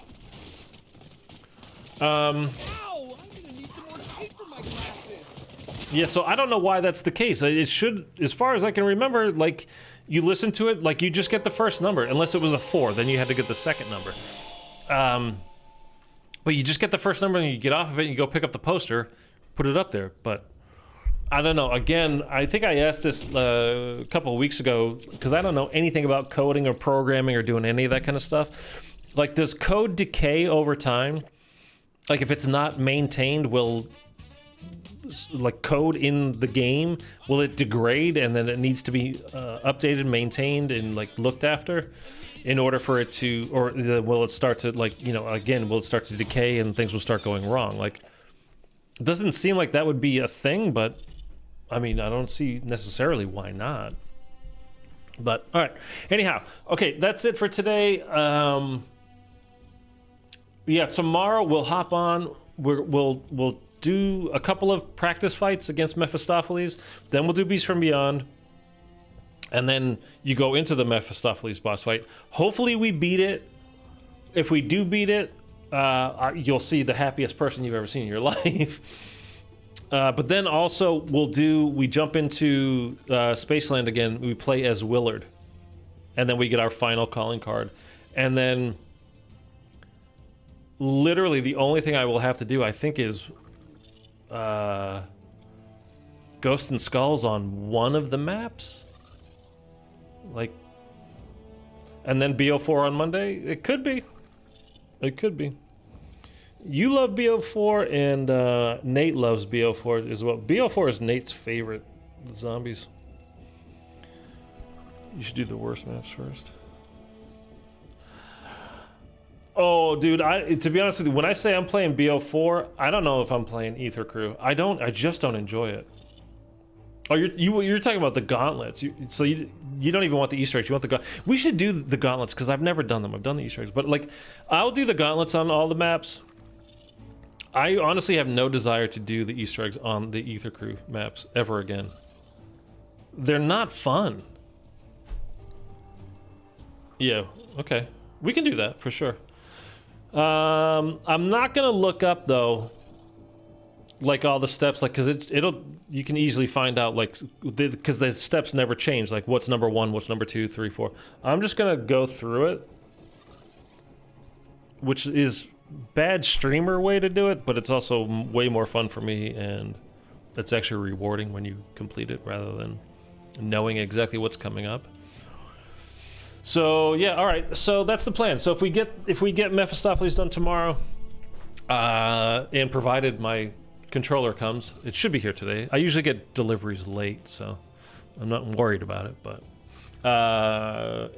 Yeah, so I don't know why that's the case. It should, as far as I can remember, like, you listen to it, like, you just get the first number, unless it was a 4, then you had to get the second number. But you just get the first number and you get off of it and you go pick up the poster, put it up there. But I don't know. Again, I think I asked this a couple of weeks ago, because I don't know anything about coding or programming or doing any of that kind of stuff. Like, does code decay over time? Like, if it's not maintained, will, like, code in the game, will it degrade and then it needs to be updated, maintained, and, like, looked after in order for it to, or will it start to, like, you know, again, will it start to decay and things will start going wrong? Like, it doesn't seem like that would be a thing, but I mean, I don't see necessarily why not. But all right, anyhow, okay, that's it for today. Yeah, tomorrow we'll hop on. We'll do a couple of practice fights against Mephistopheles. Then we'll do Beast from Beyond, and then you go into the Mephistopheles boss fight. Hopefully we beat it. If we do beat it, you'll see the happiest person you've ever seen in your life. But then also we jump into Spaceland again. We play as Willard, and then we get our final calling card, and then literally the only thing I will have to do, I think, is Ghost and Skulls on one of the maps, like, and then BO4 on Monday. It could be. You love BO4, and Nate loves BO4 as well. BO4 is Nate's favorite zombies. You should do the worst maps first. Oh, dude, to be honest with you, when I say I'm playing BO4, I don't know if I'm playing Ether Crew. I just don't enjoy it. Oh, you're talking about the gauntlets. So you don't even want the Easter eggs. You want the gauntlets. We should do the gauntlets, because I've never done them. I've done the Easter eggs, but, like, I'll do the gauntlets on all the maps. I honestly have no desire to do the Easter eggs on the Ether Crew maps ever again. They're not fun. Yeah, okay. We can do that for sure. I'm not gonna look up though, like, all the steps, like, because you can easily find out, like, because the steps never change, like what's number 1, what's number 2, 3, 4. I'm just gonna go through it, which is bad streamer way to do it, but it's also way more fun for me, and it's actually rewarding when you complete it rather than knowing exactly what's coming up. So yeah, all right. So that's the plan. So if we get Mephistopheles done tomorrow, and provided my controller comes, it should be here today. I usually get deliveries late, so I'm not worried about it. But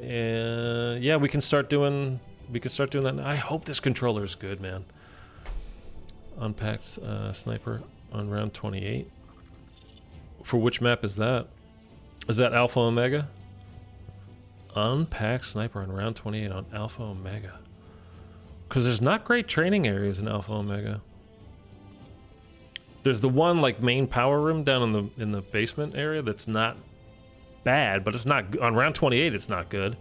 and yeah, we can start doing that. I hope this controller is good, man. Unpacked sniper on round 28. For which map is that? Is that Alpha Omega? Unpacked sniper on round 28 on Alpha Omega. Because there's not great training areas in Alpha Omega. There's the one, like, main power room down in the basement area that's not bad, but it's not on round 28. It's not good.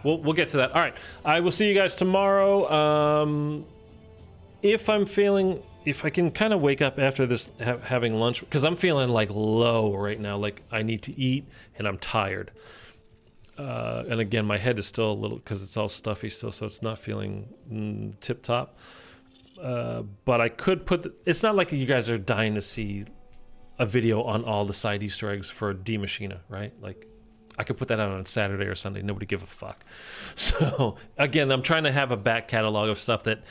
We'll get to that. All right, I will see you guys tomorrow. If I'm feeling if I can kind of wake up after this having lunch, because I'm feeling like low right now, like I need to eat and I'm tired. And again, my head is still a little, because it's all stuffy still, so it's not feeling tip top. But I could put, it's not like you guys are dying to see a video on all the side Easter eggs for D Machina, right? Like, I could put that out on Saturday or Sunday. Nobody give a fuck. So again, I'm trying to have a back catalog of stuff that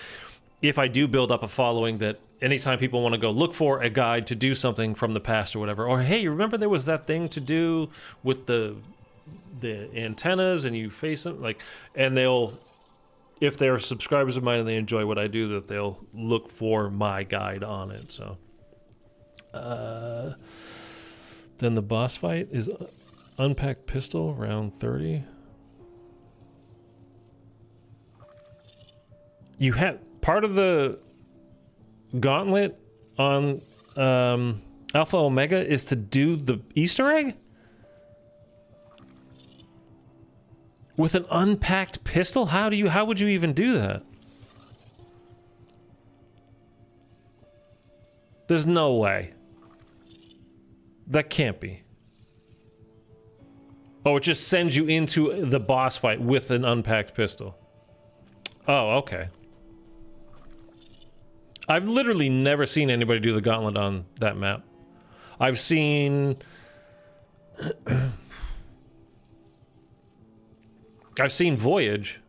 if I do build up a following, that anytime people want to go look for a guide to do something from the past or whatever, or hey, remember there was that thing to do with the antennas and you face them, like, and they'll, if they're subscribers of mine and they enjoy what I do, that they'll look for my guide on it. So then the boss fight is unpacked pistol round 30. You have part of the gauntlet on Alpha Omega is to do the Easter egg with an unpacked pistol. How would you even do that? There's no way. That can't be. Oh, it just sends you into the boss fight with an unpacked pistol. Oh, okay. I've literally never seen anybody do the gauntlet on that map. I've seen... I've seen Voyage.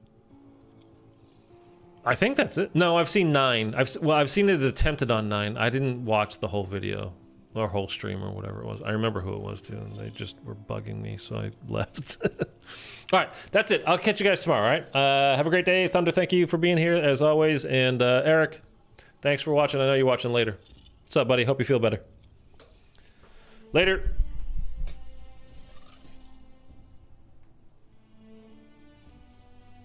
I think that's it. No, I've seen 9. I've seen it attempted on 9. I didn't watch the whole video. Or whole stream or whatever it was. I remember who it was too, and they just were bugging me, so I left. All right, that's it. I'll catch you guys tomorrow, all right? Have a great day. Thunder, thank you for being here, as always. And Eric, thanks for watching. I know you're watching later. What's up, buddy? Hope you feel better. Later.